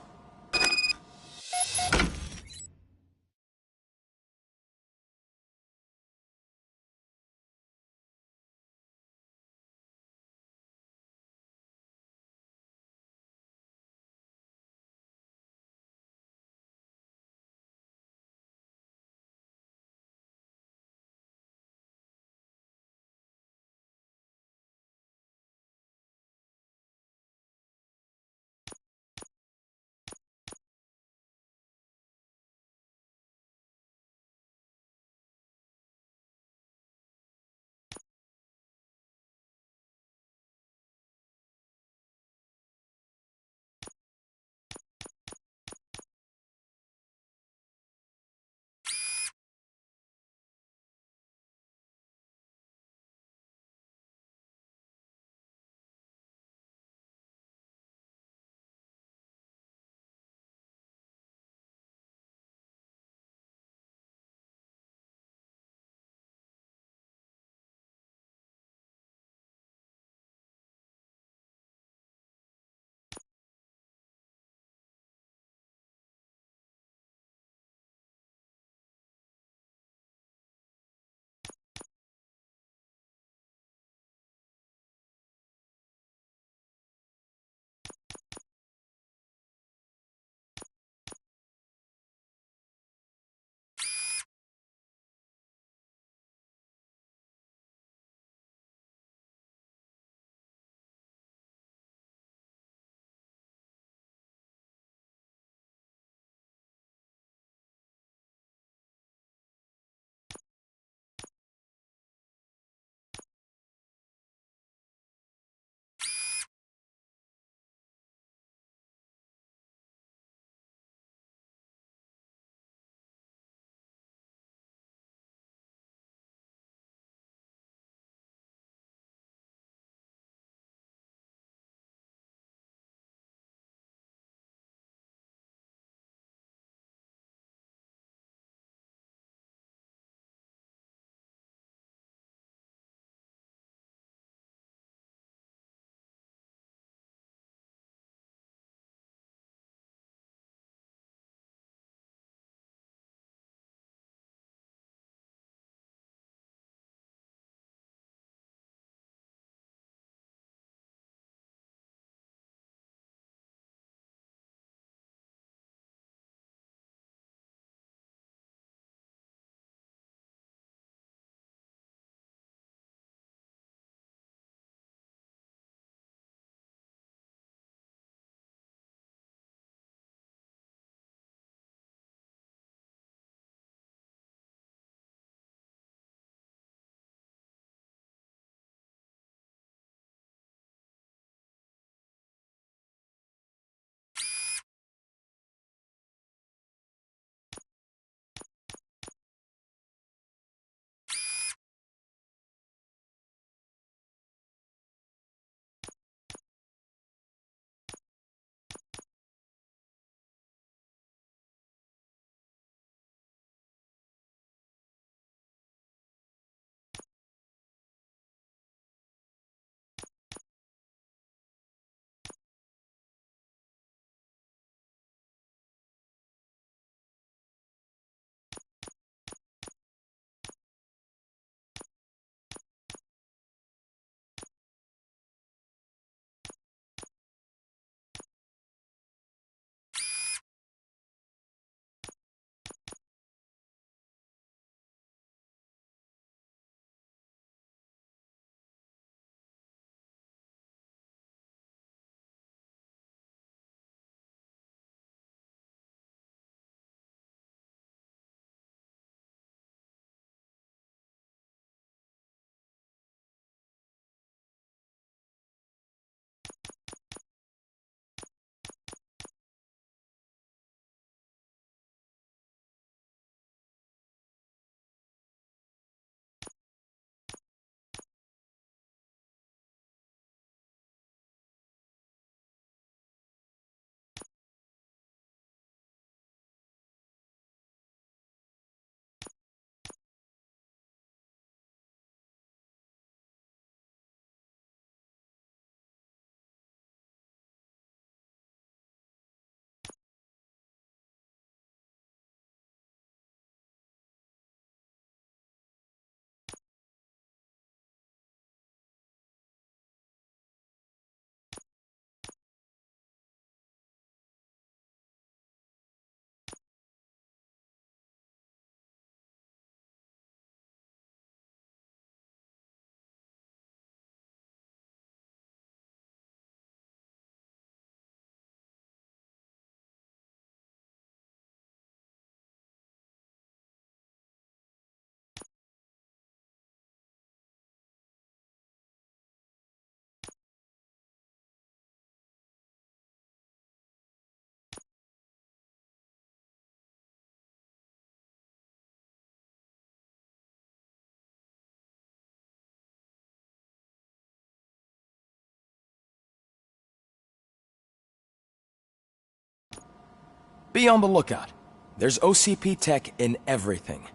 Be on the lookout. There's OCP tech in everything.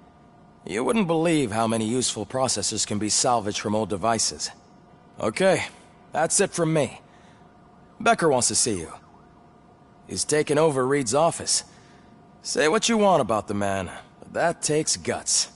You wouldn't believe how many useful processors can be salvaged from old devices. Okay, that's it from me. Becker wants to see you. He's taken over Reed's office. Say what you want about the man, but that takes guts.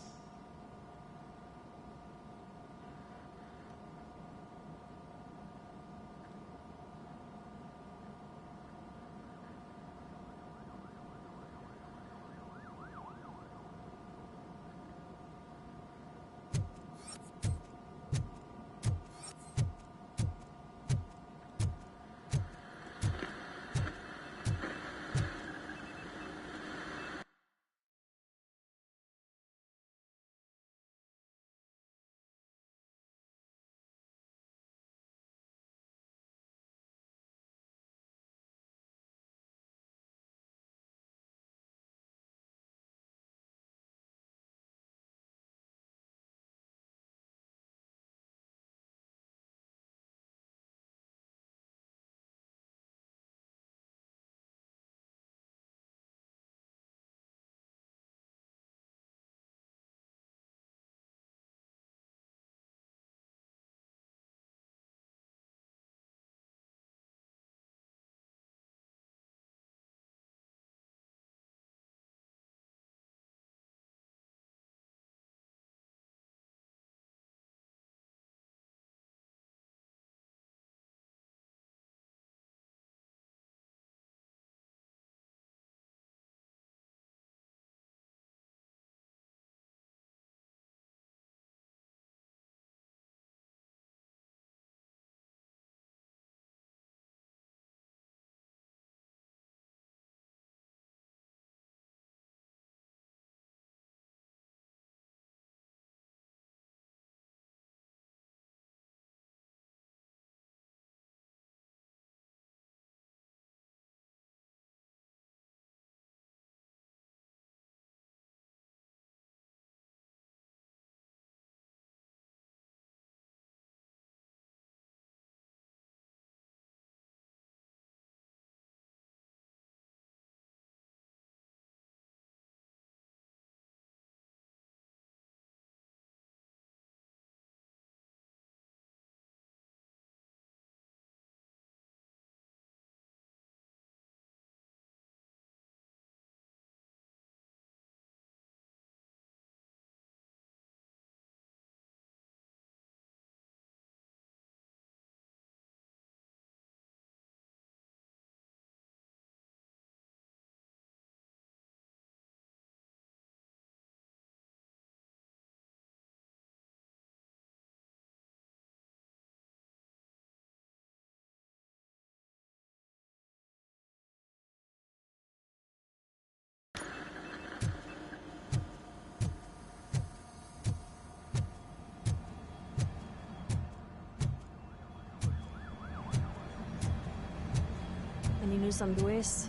Any news on Luis?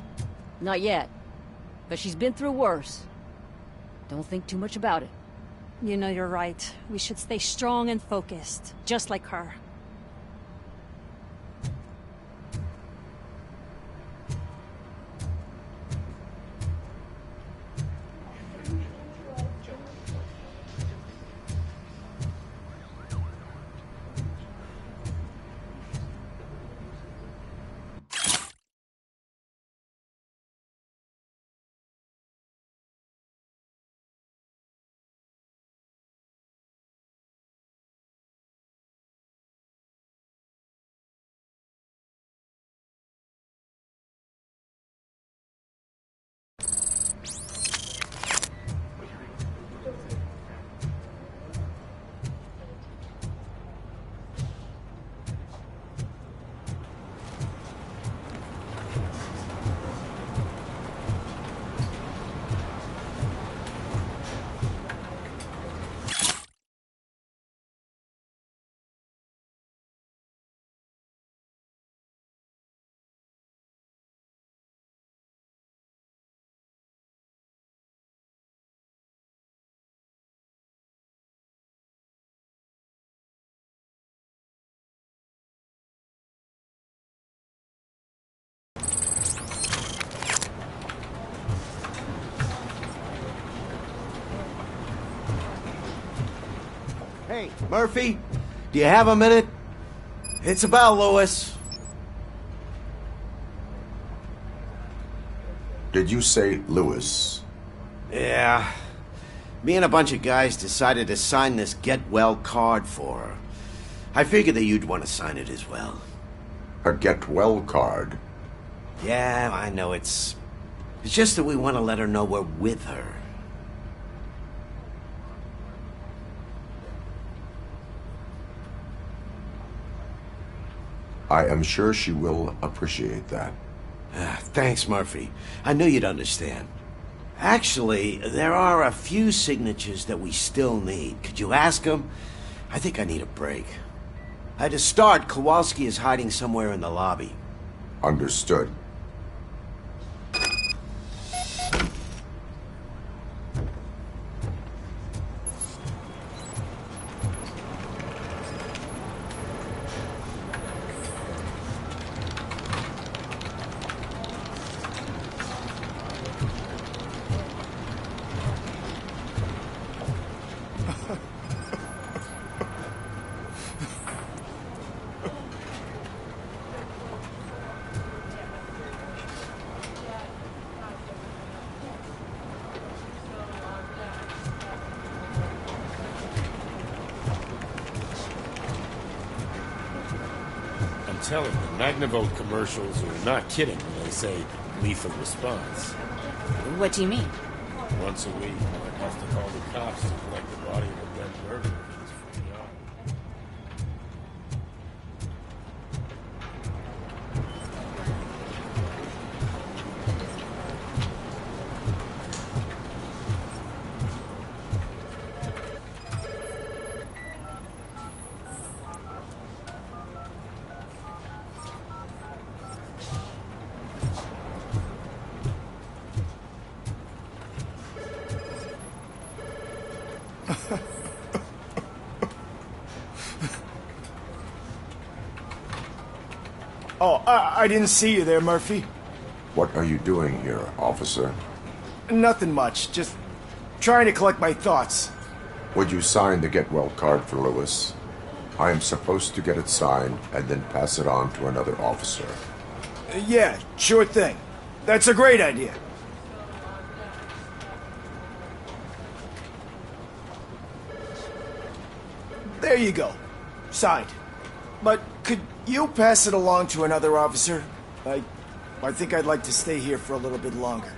Not yet. But she's been through worse. Don't think too much about it. You know you're right. We should stay strong and focused, just like her. Hey, Murphy, do you have a minute? It's about Lewis. Did you say Lewis? Yeah. Me and a bunch of guys decided to sign this get well card for her. I figured that you'd want to sign it as well. A get well card? Yeah, I know it's just that we want to let her know we're with her. I am sure she will appreciate that. Thanks, Murphy. I knew you'd understand. Actually, there are a few signatures that we still need. Could you ask him? I think I need a break. To start, Kowalski is hiding somewhere in the lobby. Understood. I'm telling you, Magnavolt commercials are not kidding when they say lethal response. What do you mean? Once a week, Mark has to call the cops to collect the body of a dead murderer in his front yard. Oh, I didn't see you there, Murphy. What are you doing here, officer? Nothing much, just trying to collect my thoughts. Would you sign the get well card for Lewis? I am supposed to get it signed and then pass it on to another officer. Yeah, sure thing. That's a great idea. There you go. Signed. But could you pass it along to another officer? I think I'd like to stay here for a little bit longer.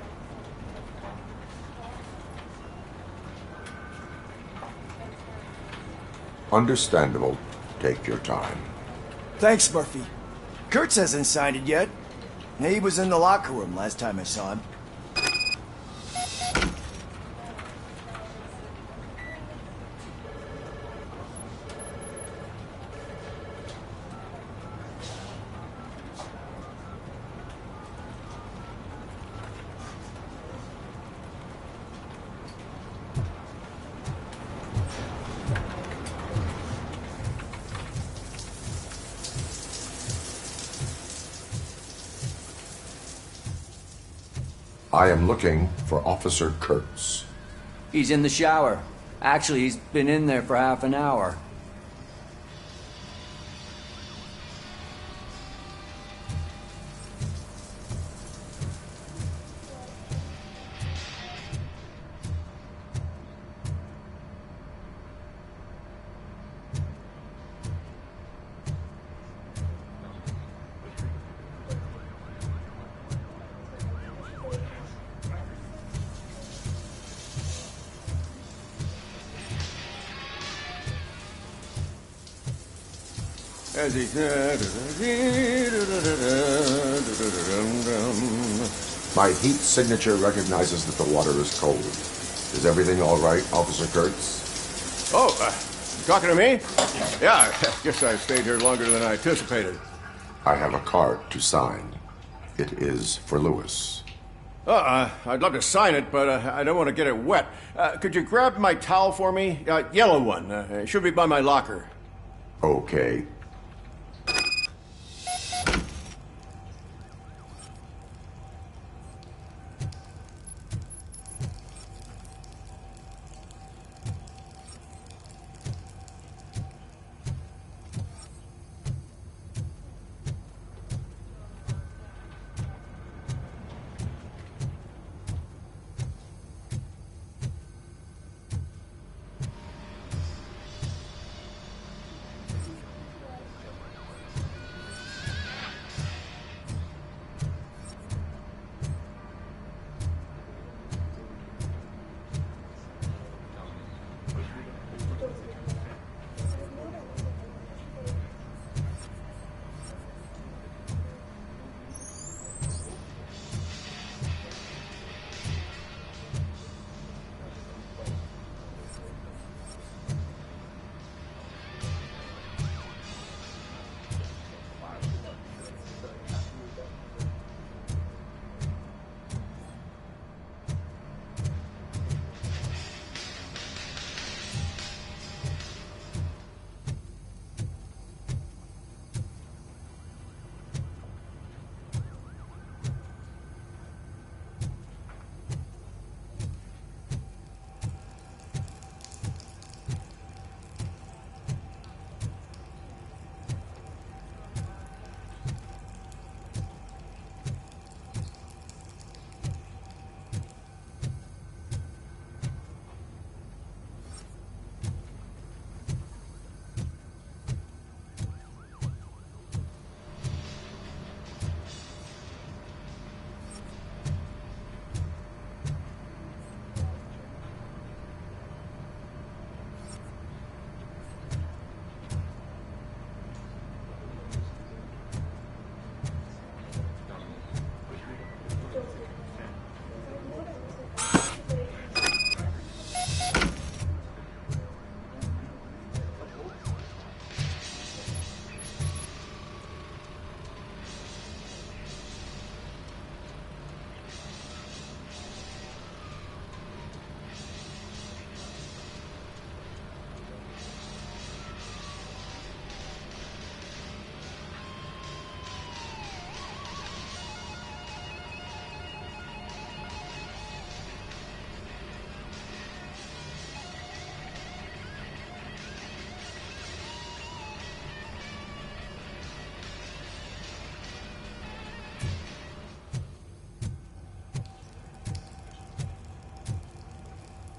Understandable. Take your time. Thanks, Murphy. Kurtz hasn't signed it yet. He was in the locker room last time I saw him. I am looking for Officer Kurtz. He's in the shower. Actually, he's been in there for half an hour. My heat signature recognizes that the water is cold. Is everything all right, Officer Kurtz? Oh, you talking to me? Yeah, I guess I stayed here longer than I anticipated. I have a card to sign. It is for Lewis. I'd love to sign it, but I don't want to get it wet. Could you grab my towel for me? Yellow one. It should be by my locker. Okay.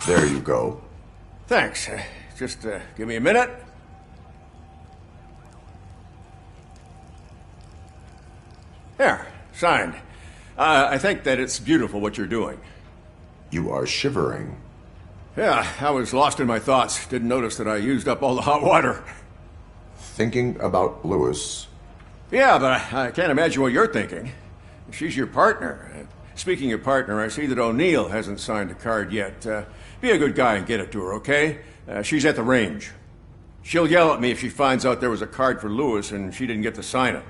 There you go. Thanks. Just give me a minute. There, signed. I think that it's beautiful what you're doing. You are shivering. Yeah, I was lost in my thoughts. Didn't notice that I used up all the hot water. Thinking about Lewis. Yeah, but I can't imagine what you're thinking. She's your partner. Speaking of partner, I see that O'Neill hasn't signed a card yet. Be a good guy and get it to her, okay? She's at the range. She'll yell at me if she finds out there was a card for Lewis and she didn't get to sign it.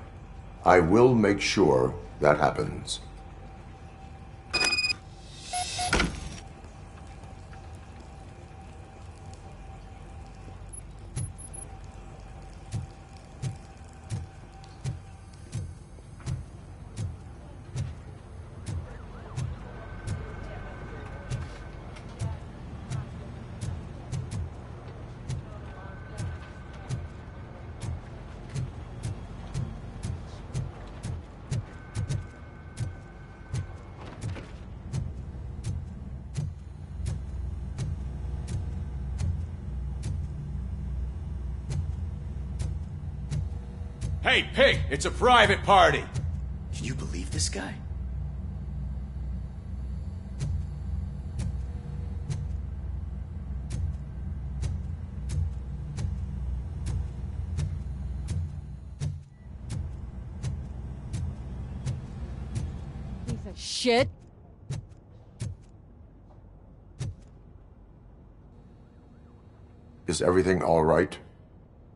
I will make sure that happens. Hey, Pig, it's a private party. Can you believe this guy? Piece of shit. Is everything all right?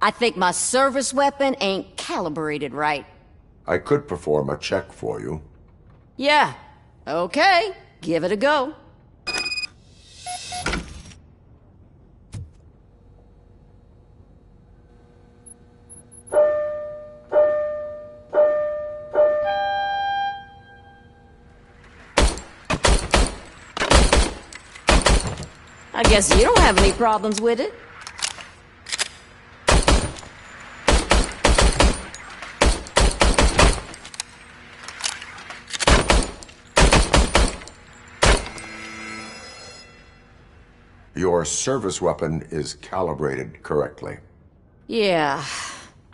I think my service weapon ain't calibrated right. I could perform a check for you. Yeah. Okay. Give it a go. I guess you don't have any problems with it. Your service weapon is calibrated correctly. Yeah,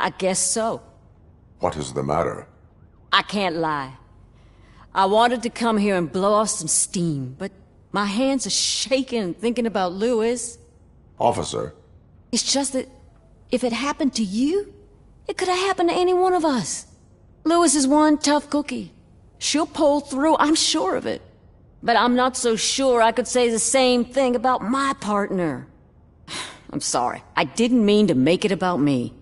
I guess so. What is the matter? I can't lie. I wanted to come here and blow off some steam, but my hands are shaking thinking about Lewis. Officer. It's just that if it happened to you, it could have happened to any one of us. Lewis is one tough cookie. She'll pull through, I'm sure of it. But I'm not so sure I could say the same thing about my partner. I'm sorry. I didn't mean to make it about me.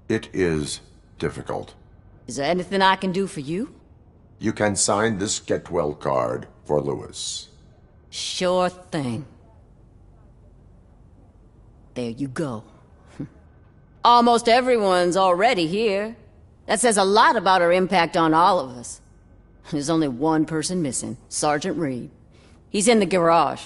It is difficult. Is there anything I can do for you? You can sign this get well card for Lewis. Sure thing. There you go. Almost everyone's already here. That says a lot about her impact on all of us. There's only one person missing, Sergeant Reed. He's in the garage.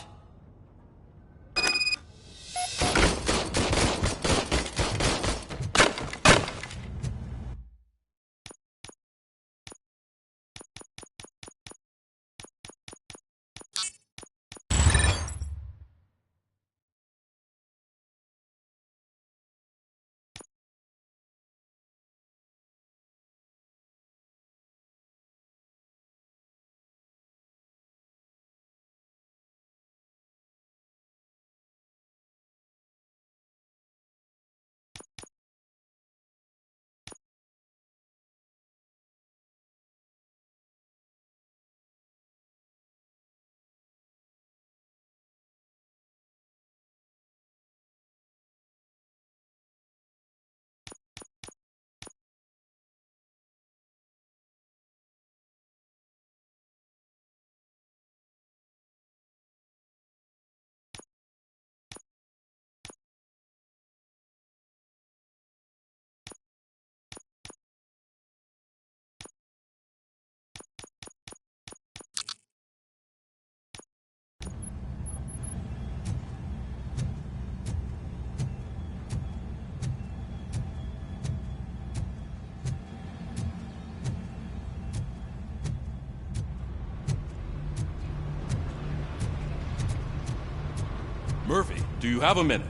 Murphy, do you have a minute?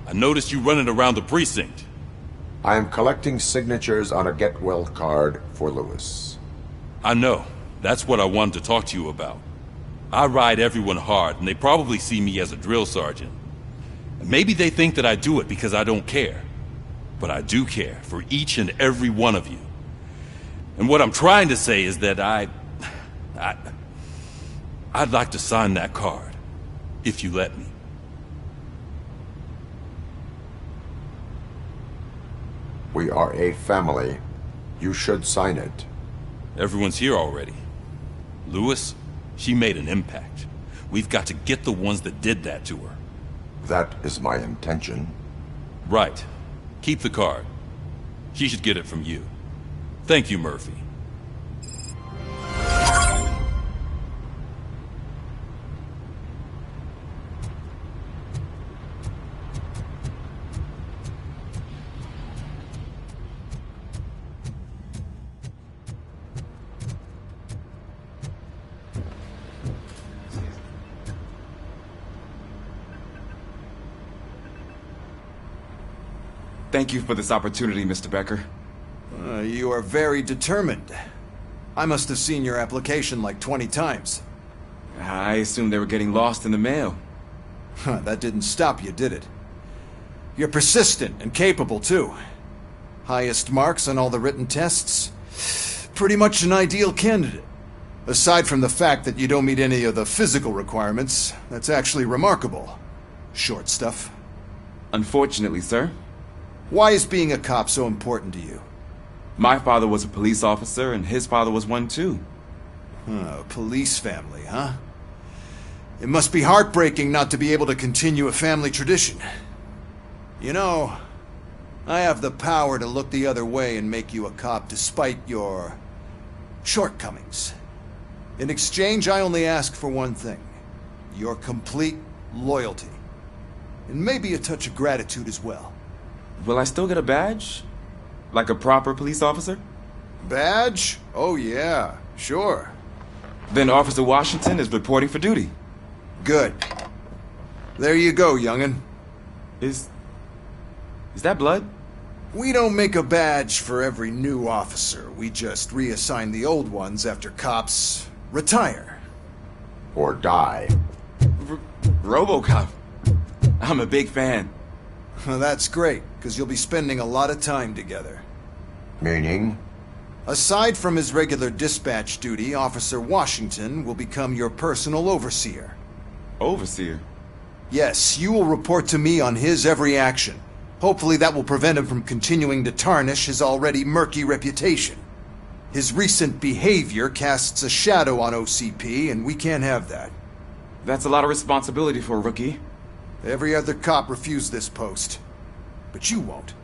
I noticed you running around the precinct. I am collecting signatures on a get-well card for Lewis. I know. That's what I wanted to talk to you about. I ride everyone hard, and they probably see me as a drill sergeant. And maybe they think that I do it because I don't care. But I do care for each and every one of you. And what I'm trying to say is that I'd like to sign that card, if you let me. We are a family. You should sign it. Everyone's here already. Lewis, she made an impact. We've got to get the ones that did that to her. That is my intention. Right. Keep the card. She should get it from you. Thank you, Murphy. Thank you for this opportunity, Mr. Becker. You are very determined. I must have seen your application like 20 times. I assumed they were getting lost in the mail. That didn't stop you, did it? You're persistent and capable, too. Highest marks on all the written tests. Pretty much an ideal candidate. Aside from the fact that you don't meet any of the physical requirements, that's actually remarkable. Short stuff. Unfortunately, sir. Why is being a cop so important to you? My father was a police officer, and his father was one too. A police family, huh? It must be heartbreaking not to be able to continue a family tradition. You know, I have the power to look the other way and make you a cop despite your shortcomings. In exchange, I only ask for one thing. Your complete loyalty. And maybe a touch of gratitude as well. Will I still get a badge? Like a proper police officer? Badge? Oh yeah, sure. Then Officer Washington is reporting for duty. Good. There you go, young'un. Is that blood? We don't make a badge for every new officer. We just reassign the old ones after cops retire. Or die. Robocop. I'm a big fan. Well, that's great, because you'll be spending a lot of time together. Meaning? Aside from his regular dispatch duty, Officer Washington will become your personal overseer. Overseer? Yes, you will report to me on his every action. Hopefully that will prevent him from continuing to tarnish his already murky reputation. His recent behavior casts a shadow on OCP, and we can't have that. That's a lot of responsibility for a rookie. Every other cop refused this post. But you won't.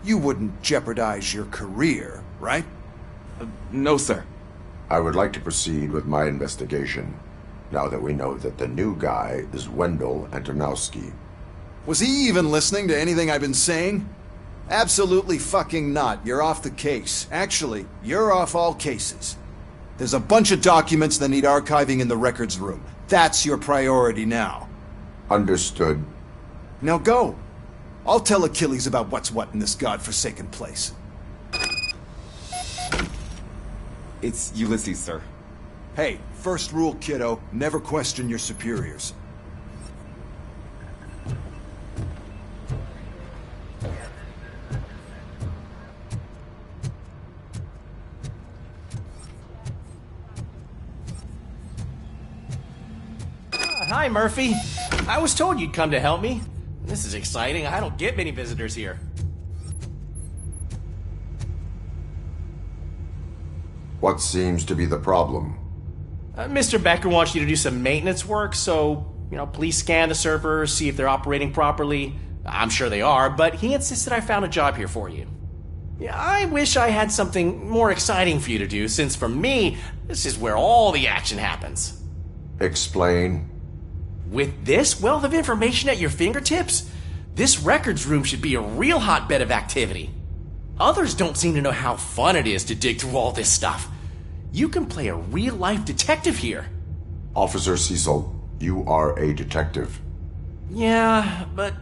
You wouldn't jeopardize your career, right? No, sir. I would like to proceed with my investigation, now that we know that the new guy is Wendell Antonowski. Was he even listening to anything I've been saying? Absolutely fucking not. You're off the case. Actually, you're off all cases. There's a bunch of documents that need archiving in the records room. That's your priority now. Understood. Now go. I'll tell Achilles about what's what in this godforsaken place. It's Ulysses, sir. Hey, first rule, kiddo, never question your superiors. Hi, Murphy. I was told you'd come to help me. This is exciting. I don't get many visitors here. What seems to be the problem? Mr. Becker wants you to do some maintenance work, so, please scan the servers, see if they're operating properly. I'm sure they are, but he insisted I found a job here for you. Yeah, I wish I had something more exciting for you to do, since for me, this is where all the action happens. Explain. With this wealth of information at your fingertips, this records room should be a real hotbed of activity. Others don't seem to know how fun it is to dig through all this stuff. You can play a real-life detective here. Officer Cecil, you are a detective. Yeah, but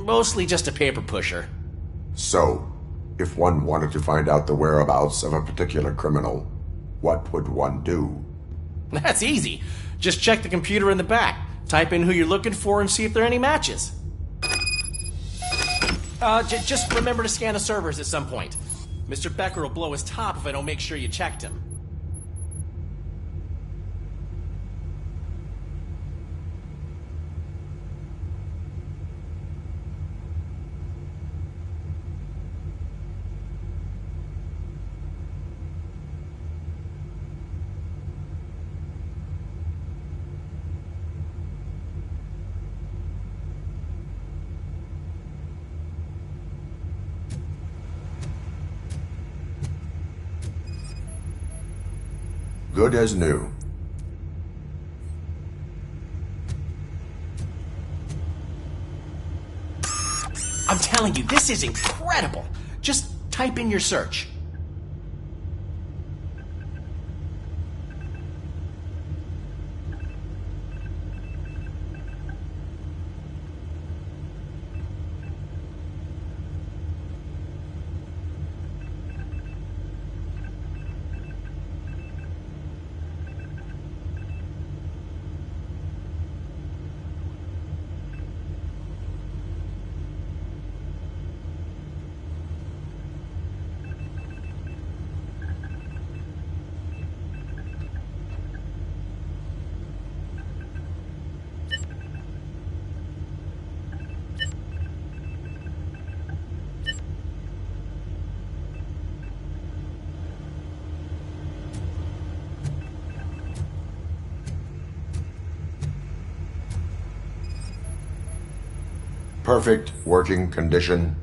mostly just a paper pusher. So, if one wanted to find out the whereabouts of a particular criminal, what would one do? That's easy. Just check the computer in the back, type in who you're looking for, and see if there are any matches. Just remember to scan the servers at some point. Mr. Becker will blow his top if I don't make sure you checked him. Good as new. I'm telling you, this is incredible. Just type in your search. Perfect working condition.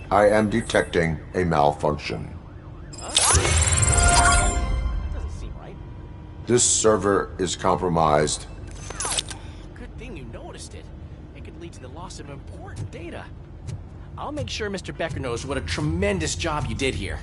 I am detecting a malfunction. Doesn't seem right. This server is compromised. Good thing you noticed it. It could lead to the loss of important data. I'll make sure Mr. Becker knows what a tremendous job you did here.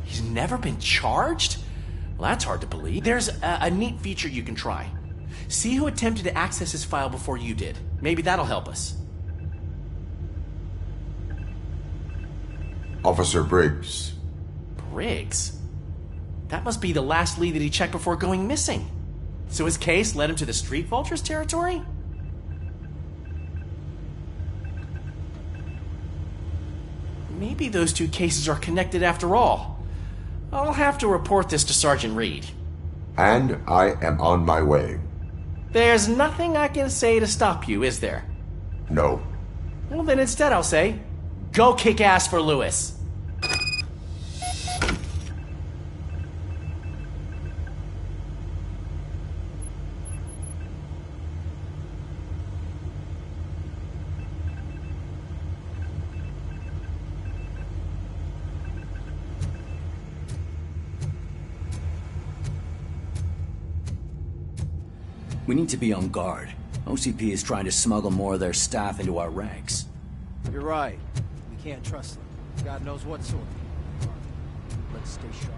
He's never been charged? Well, that's hard to believe. There's a neat feature you can try. See who attempted to access his file before you did. Maybe that'll help us. Officer Briggs. Briggs? That must be the last lead that he checked before going missing. So his case led him to the Street Vultures territory? Maybe those two cases are connected after all. I'll have to report this to Sergeant Reed. And I am on my way. There's nothing I can say to stop you, is there? No. Well, then instead I'll say, go kick ass for Lewis. We need to be on guard. OCP is trying to smuggle more of their staff into our ranks. You're right. We can't trust them. God knows what sort. Let's stay sharp.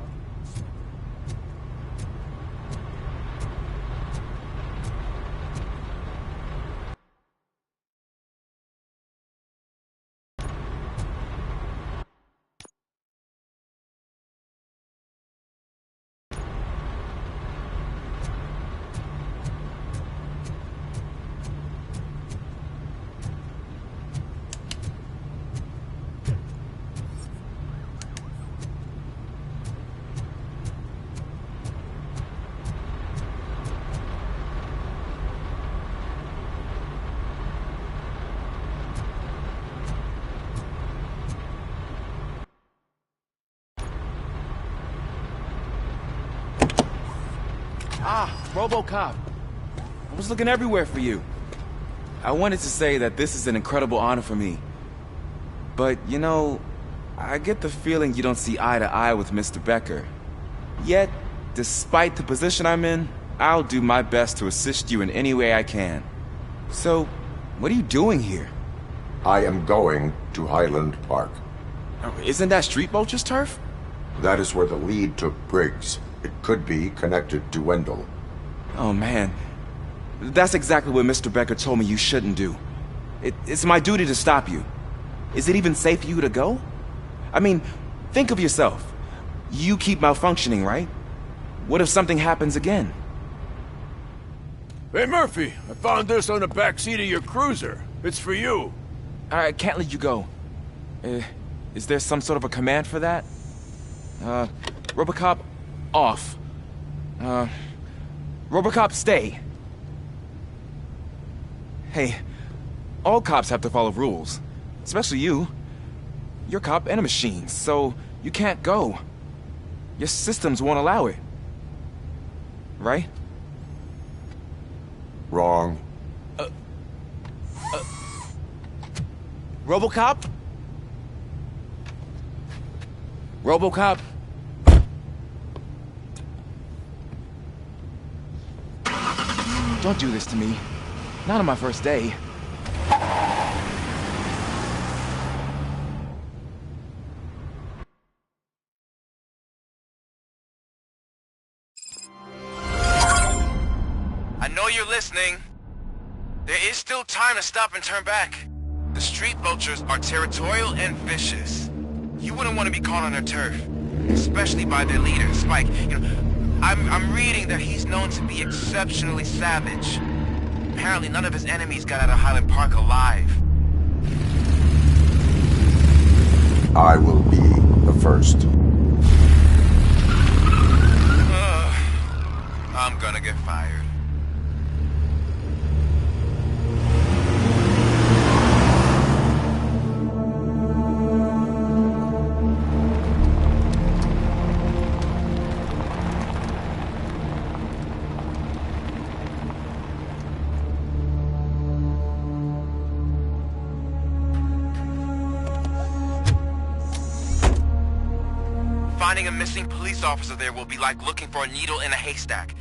Robocop. I was looking everywhere for you. I wanted to say that this is an incredible honor for me. But, you know, I get the feeling you don't see eye to eye with Mr. Becker. Yet, despite the position I'm in, I'll do my best to assist you in any way I can. So, what are you doing here? I am going to Highland Park. Isn't that Street Vulture's turf? That is where the lead took Briggs. It could be connected to Wendell. Oh, man. That's exactly what Mr. Becker told me you shouldn't do. It's my duty to stop you. Is it even safe for you to go? I mean, think of yourself. You keep malfunctioning, right? What if something happens again? Hey, Murphy, I found this on the back seat of your cruiser. It's for you. I can't let you go. Is there some sort of a command for that? Robocop, off. Robocop, stay. Hey, all cops have to follow rules. Especially you. You're a cop and a machine, so you can't go. Your systems won't allow it. Right? Wrong. Robocop? Robocop? Don't do this to me. Not on my first day. I know you're listening. There is still time to stop and turn back. The street vultures are territorial and vicious. You wouldn't want to be caught on their turf, especially by their leader, Spike. You know, I'm reading that he's known to be exceptionally savage. Apparently none of his enemies got out of Highland Park alive. I will be the first. I'm gonna get fired. Finding a missing police officer there will be like looking for a needle in a haystack.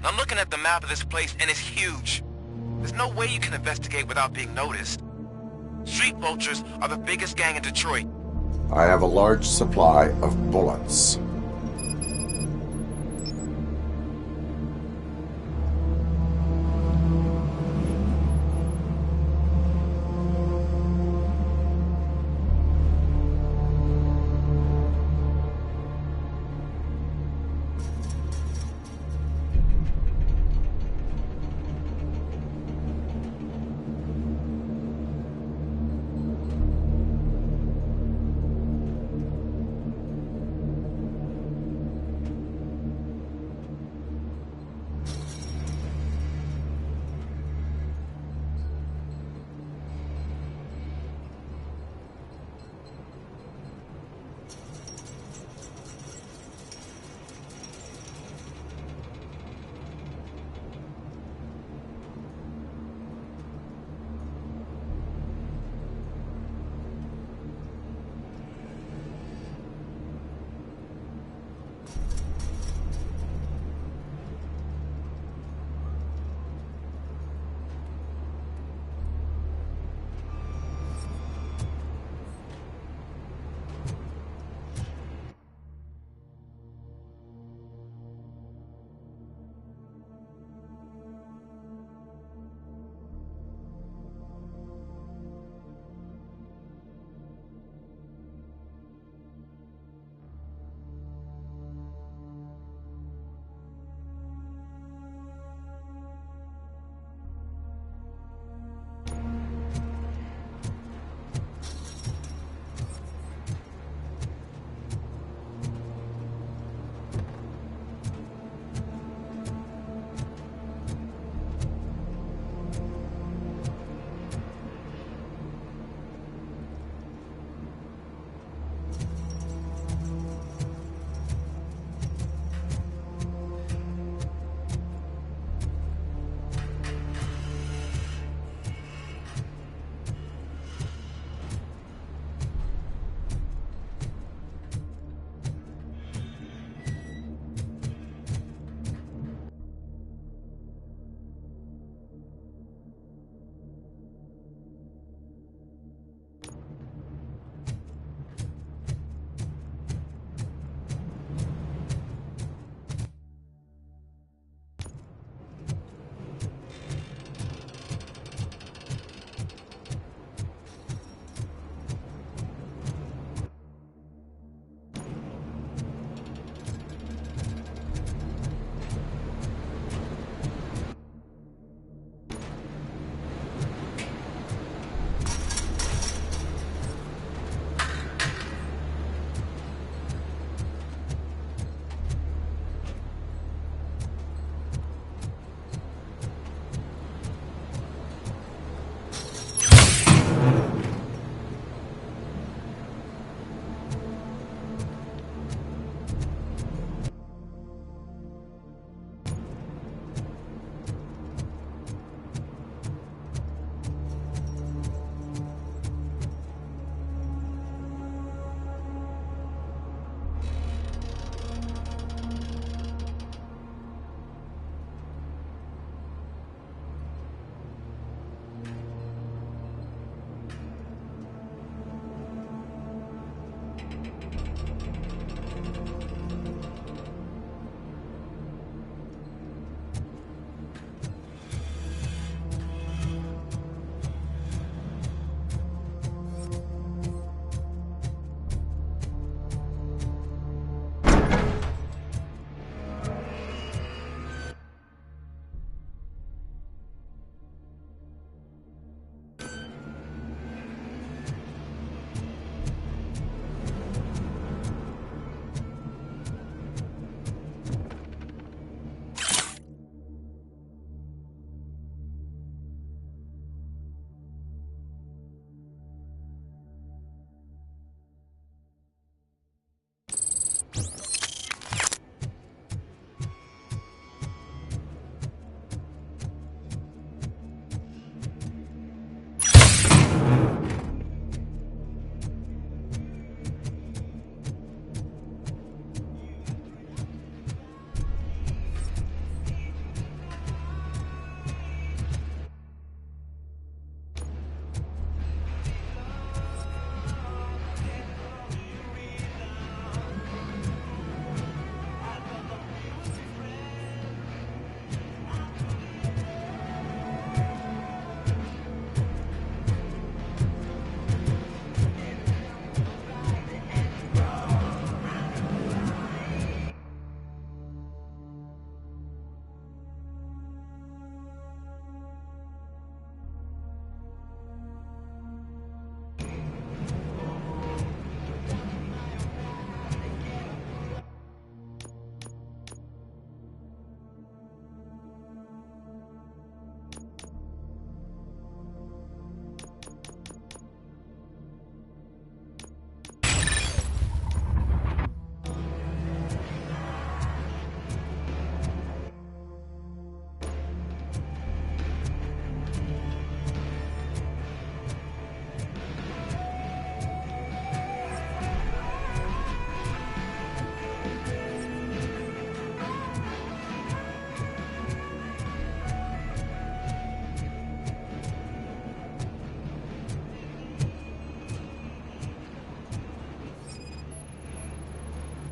I'm looking at the map of this place and it's huge. There's no way you can investigate without being noticed. Street vultures are the biggest gang in Detroit. I have a large supply of bullets.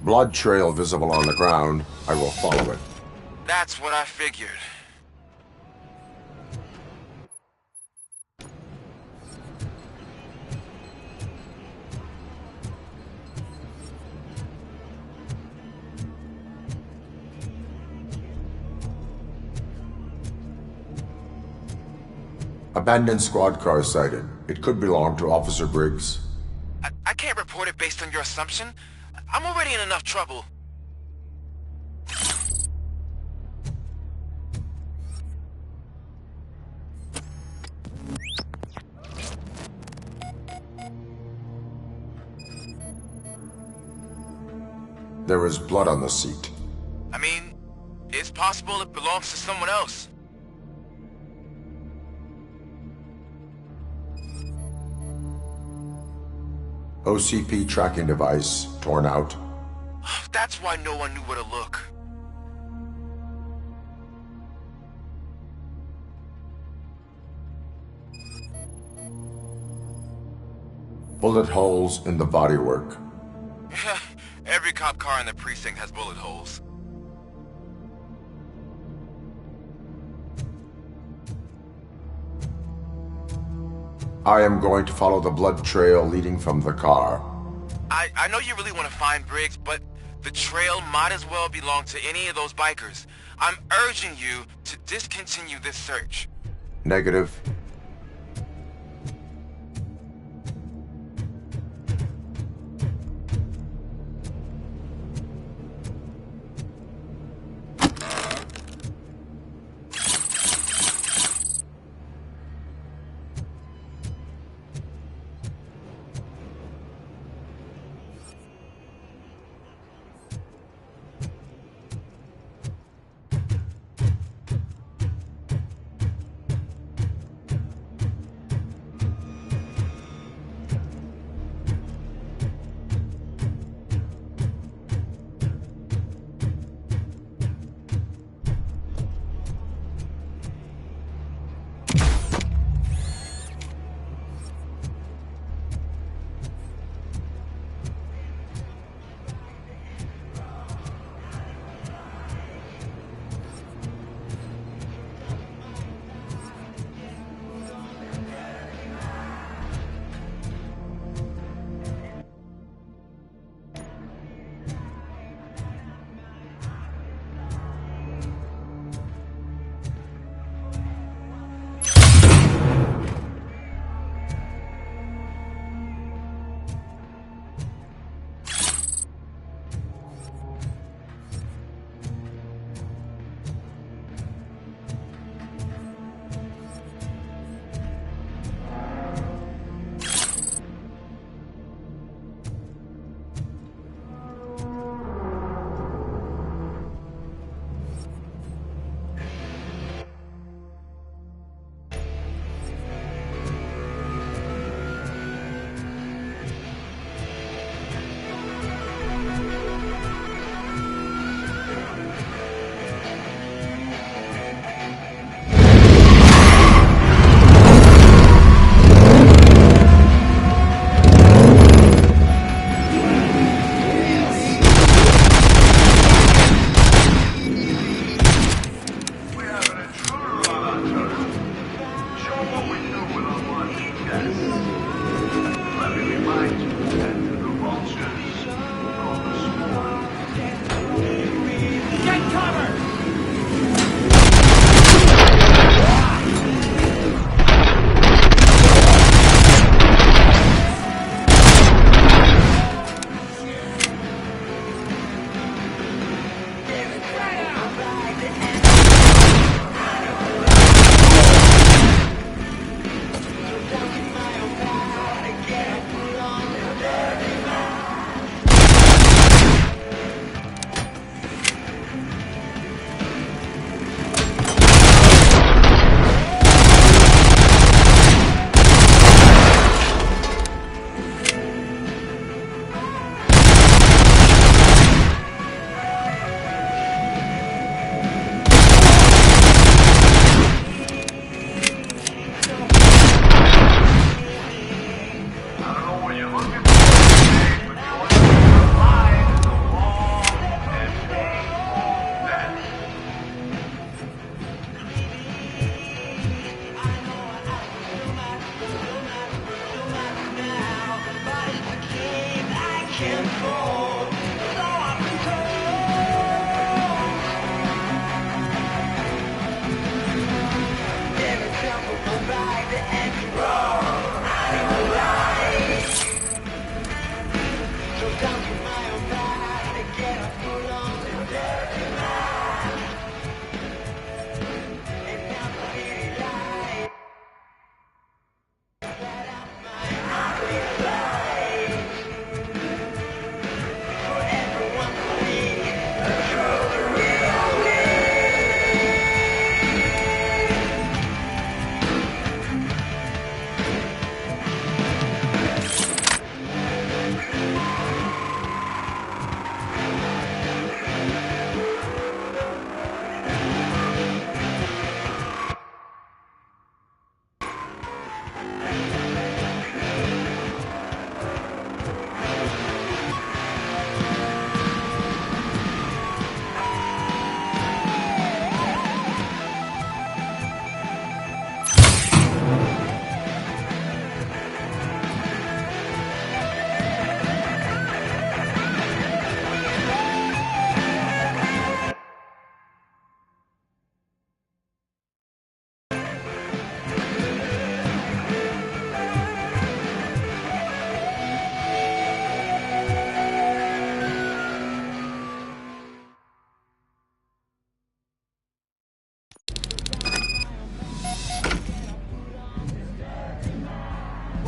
Blood trail visible on the ground. I will follow it. That's what I figured. Abandoned squad car sighted. It could belong to Officer Briggs. I can't report it based on your assumption. I'm already in enough trouble. There is blood on the seat. I mean, it's possible it belongs to someone else. OCP tracking device torn out. That's why no one knew where to look. Bullet holes in the bodywork. Every cop car in the precinct has bullet holes. I am going to follow the blood trail leading from the car. I know you really want to find Briggs, but the trail might as well belong to any of those bikers. I'm urging you to discontinue this search. Negative.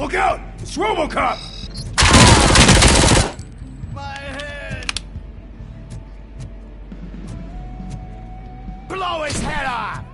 Look out! It's Robocop! My head! Blow his head off!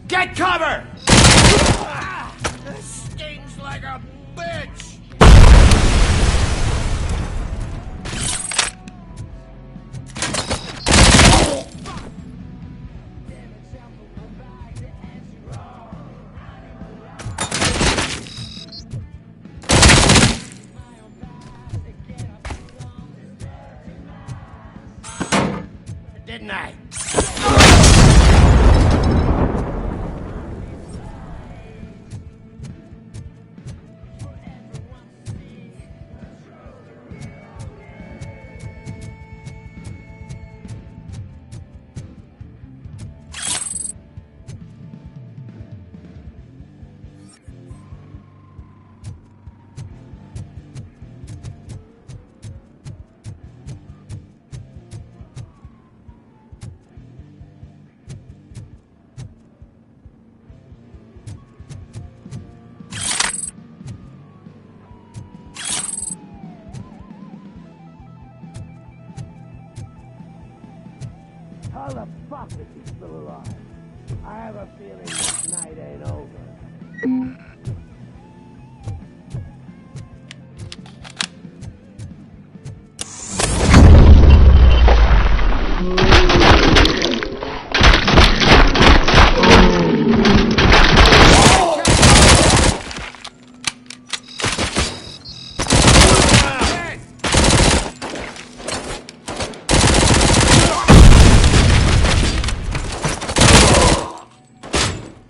Get cover! This stings like a bitch! Didn't I? How the fuck is he still alive? I have a feeling this night ain't over.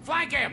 Flank him!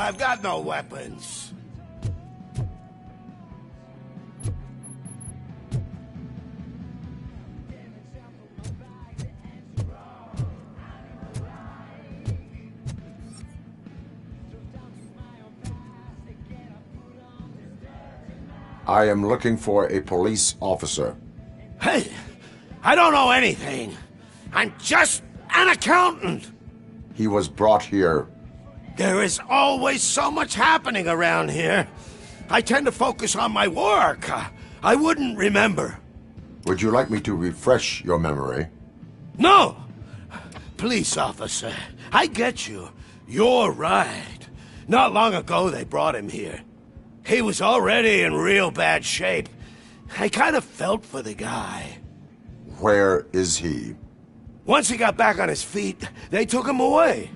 I've got no weapons. I am looking for a police officer. Hey, I don't know anything. I'm just an accountant. He was brought here. There is always so much happening around here. I tend to focus on my work. I wouldn't remember. Would you like me to refresh your memory? No! Police officer, I get you. You're right. Not long ago they brought him here. He was already in real bad shape. I kind of felt for the guy. Where is he? Once he got back on his feet, they took him away.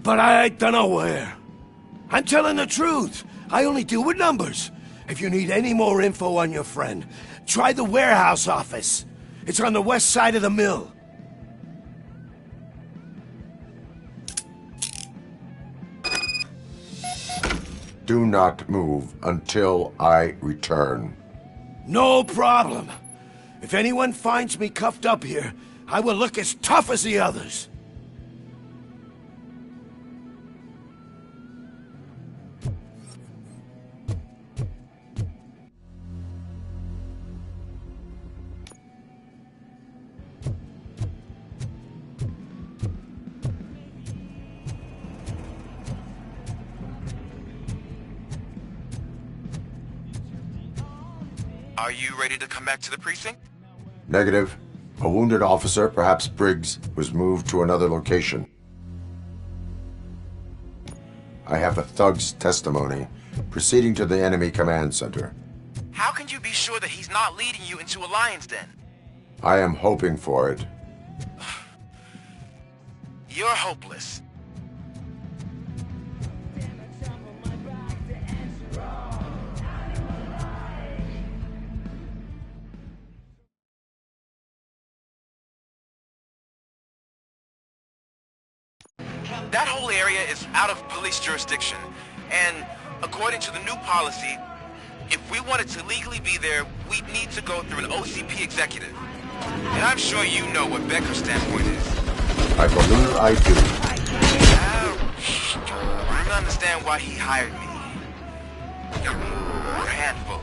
But I don't know where. I'm telling the truth. I only deal with numbers. If you need any more info on your friend, try the warehouse office. It's on the west side of the mill. Do not move until I return. No problem. If anyone finds me cuffed up here, I will look as tough as the others. Are you ready to come back to the precinct? Negative. A wounded officer, perhaps Briggs, was moved to another location. I have a thug's testimony proceeding to the enemy command center. How can you be sure that he's not leading you into a lion's den? I am hoping for it. You're hopeless. That whole area is out of police jurisdiction, and according to the new policy, if we wanted to legally be there, we'd need to go through an OCP executive. And I'm sure you know what Becker's standpoint is. I believe I do. I don't understand why he hired me. You're a handful.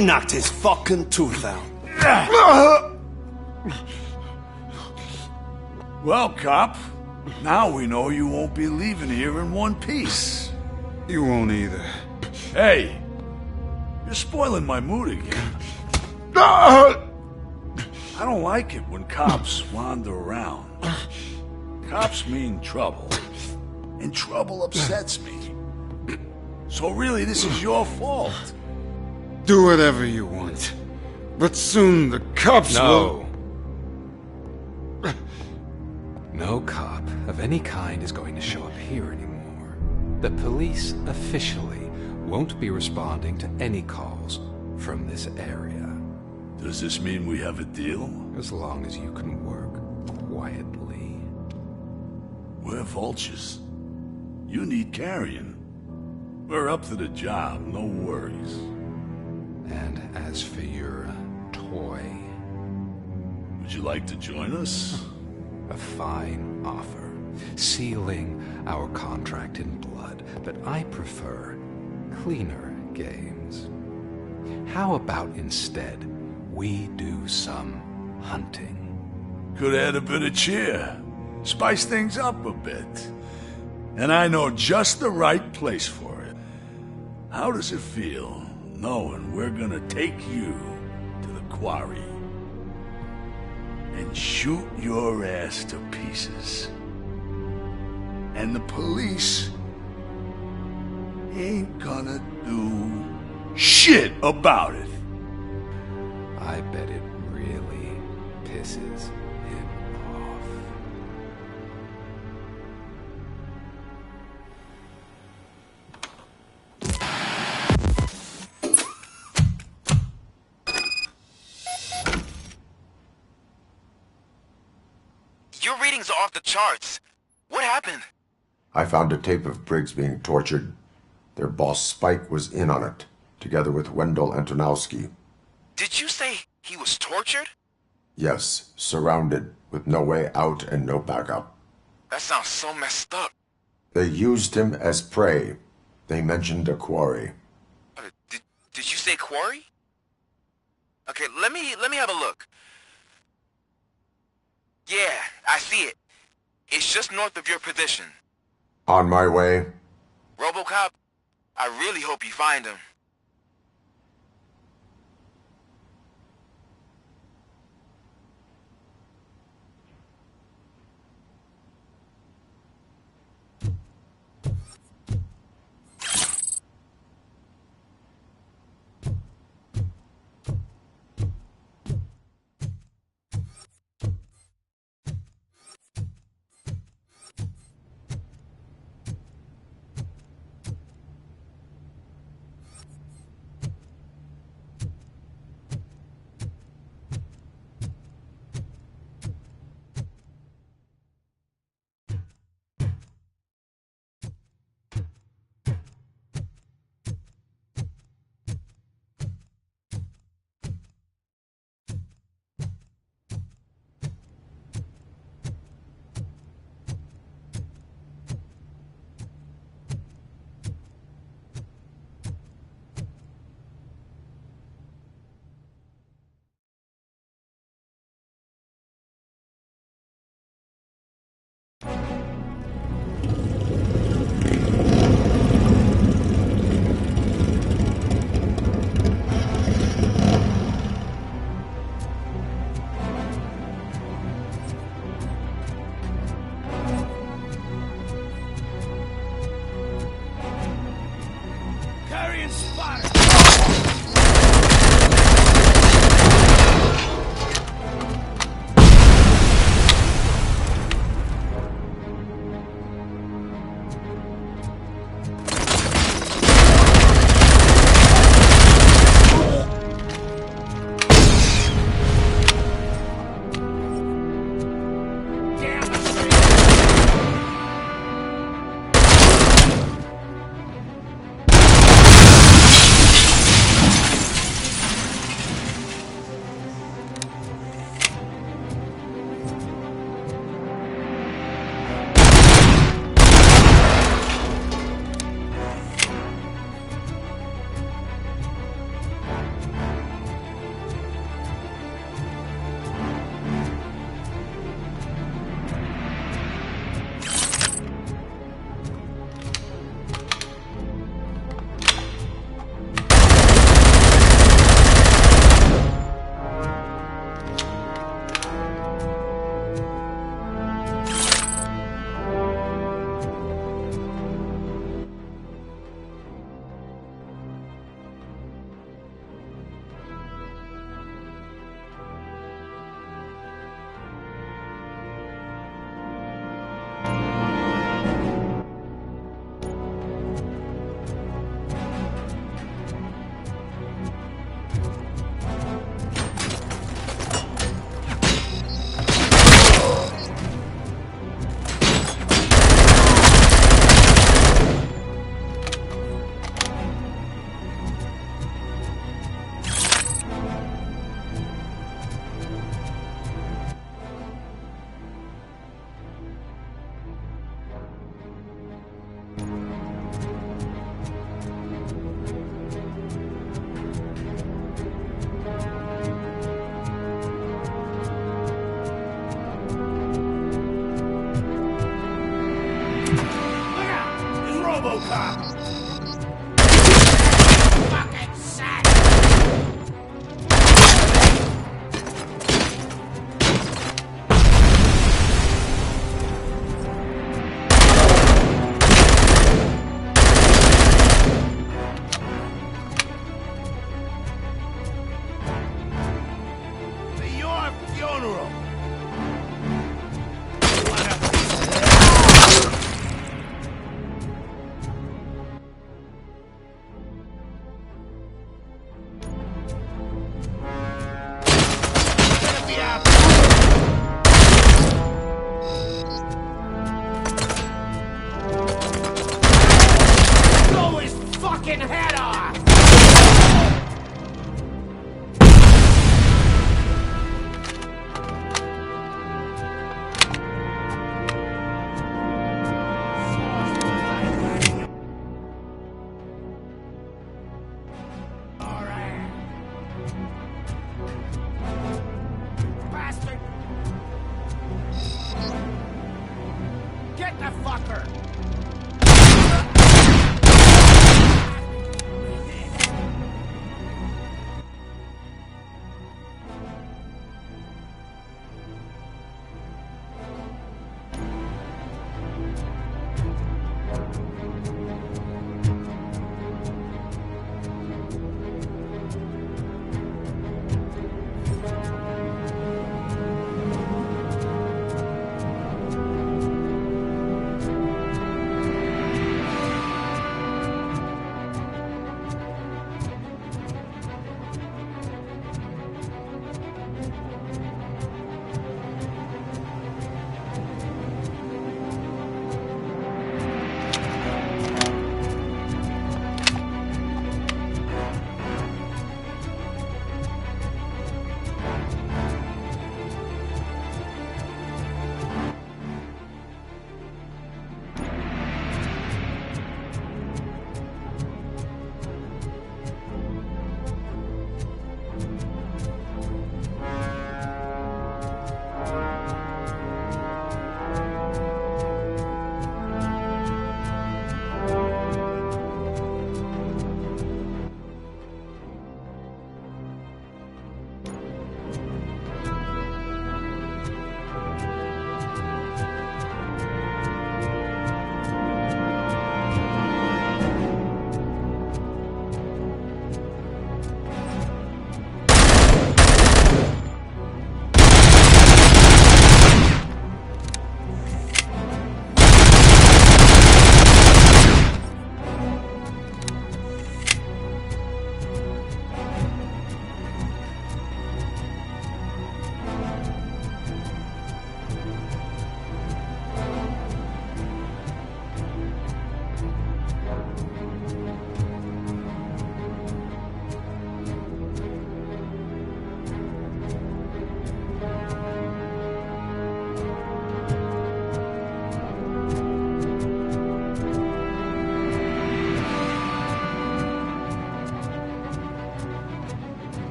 I knocked his fucking tooth out. Well, cop, now we know you won't be leaving here in one piece. You won't either. Hey, you're spoiling my mood again. I don't like it when cops wander around. Cops mean trouble, and trouble upsets me. So really, this is your fault. Do whatever you want. But soon the cops will... No cop of any kind is going to show up here anymore. The police officially won't be responding to any calls from this area. Does this mean we have a deal? As long as you can work quietly. We're vultures. You need carrion. We're up to the job, no worries. And as for your toy... Would you like to join us? A fine offer, sealing our contract in blood, but I prefer cleaner games. How about instead we do some hunting? Could add a bit of cheer, spice things up a bit. And I know just the right place for it. How does it feel knowing we're gonna take you to the quarry and shoot your ass to pieces? And the police ain't gonna do shit about it. I bet it really pisses him off. Your readings are off the charts. What happened? I found a tape of Briggs being tortured. Their boss Spike was in on it, together with Wendell Antonowski. Did you say he was tortured? Yes, surrounded, with no way out and no backup. That sounds so messed up. They used him as prey. They mentioned a quarry. Did you say quarry? Okay, let me have a look. Yeah, I see it. It's just north of your position. On my way. Robocop, I really hope you find him. Robocop! Fucking sack! To your funeral! Blow his fucking head off! Bastard! Get the fucker!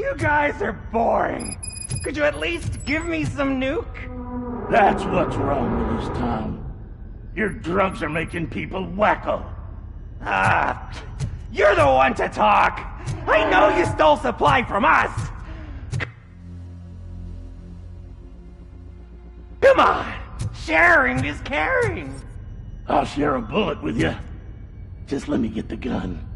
You guys are boring. Could you at least give me some nuke? That's what's wrong with this town. Your drugs are making people wacko. Ah, you're the one to talk. I know you stole supply from us. Come on, sharing is caring. I'll share a bullet with you. Just let me get the gun.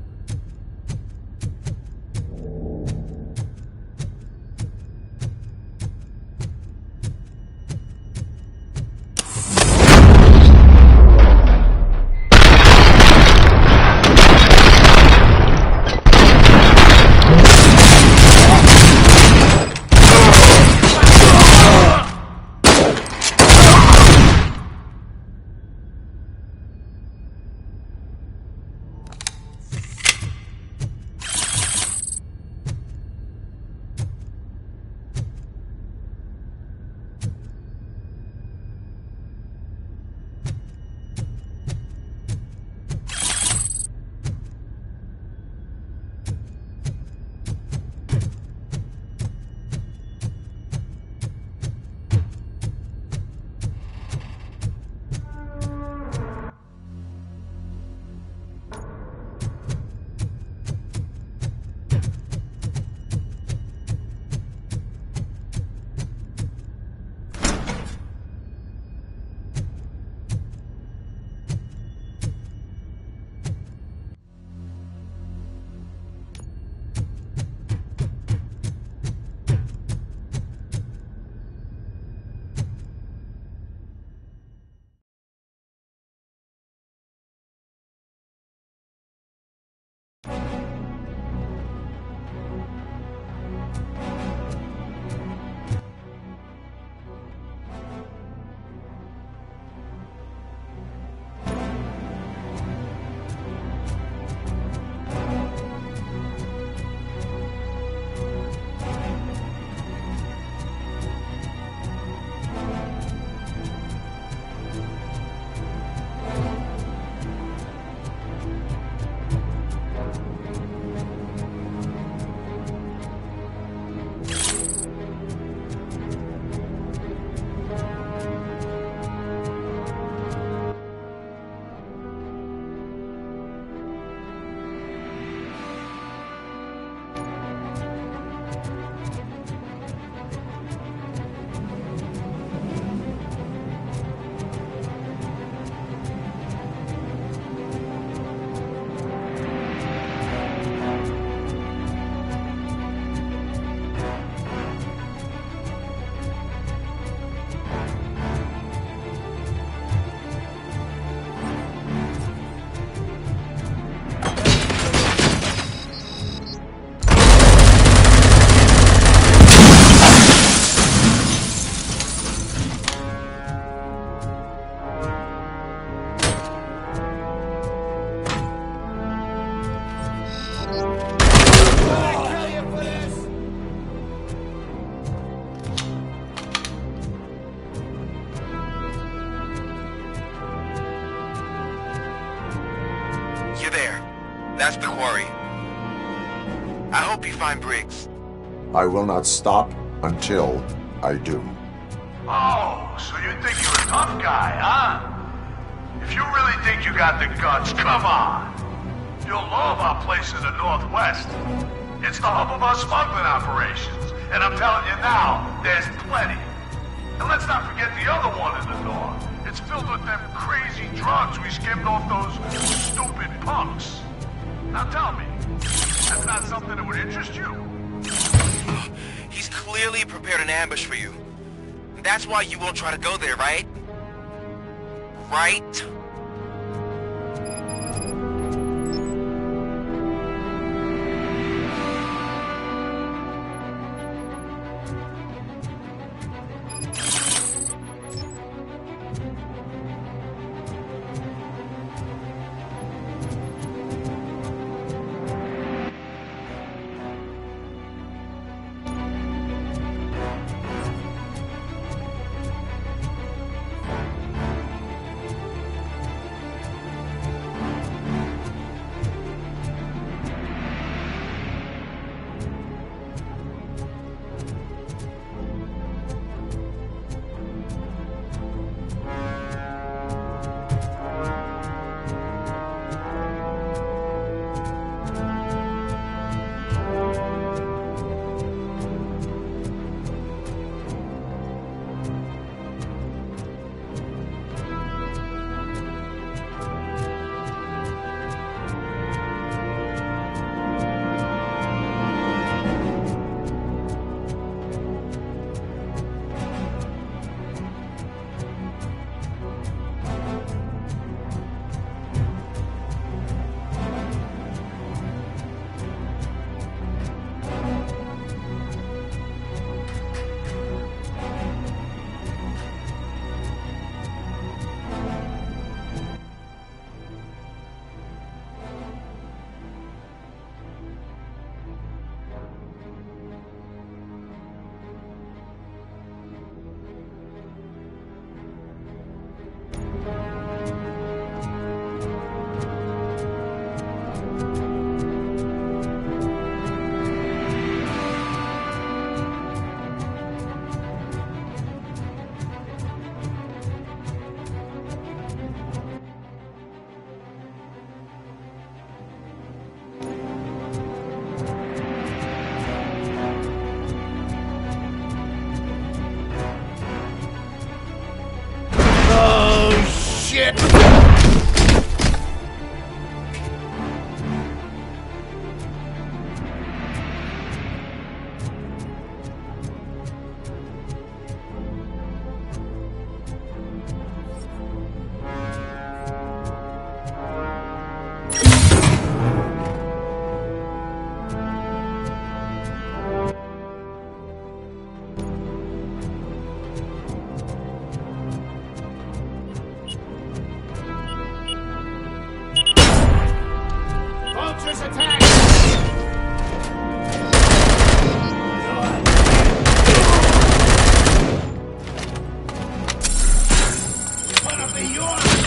That's the quarry. I hope you find Briggs. I will not stop until I do. Oh, so you think you're a tough guy, huh? If you really think you got the guts, come on. You'll know about place in the Northwest. It's the hub of our smuggling operations. And I'm telling you now, there's plenty. And let's not forget the other one in the door. It's filled with them crazy drugs we skimmed off those stupid punks. Now tell me, that's not something that would interest you? He's clearly prepared an ambush for you. That's why you won't try to go there, right? Right? vultures attack! Gonna be yours,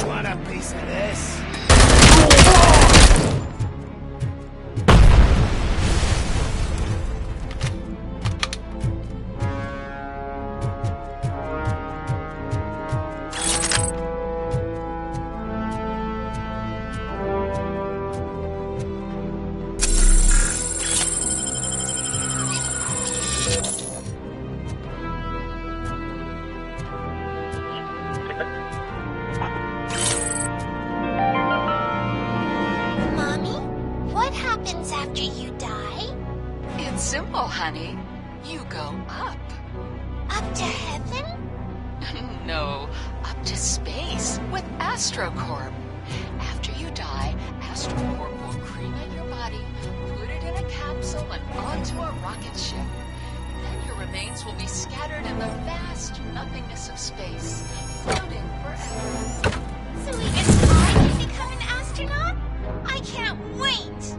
Want a piece of this? It's simple, honey. You go up. Up to heaven? No, up to space with AstroCorp. After you die, AstroCorp will cremate your body, put it in a capsule and onto a rocket ship. Then your remains will be scattered in the vast nothingness of space, floating forever. So even I can become an astronaut? I can't wait!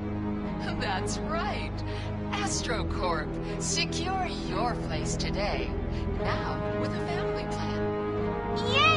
That's right. AstroCorp. Secure your place today. Now with a family plan. Yay!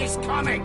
is coming!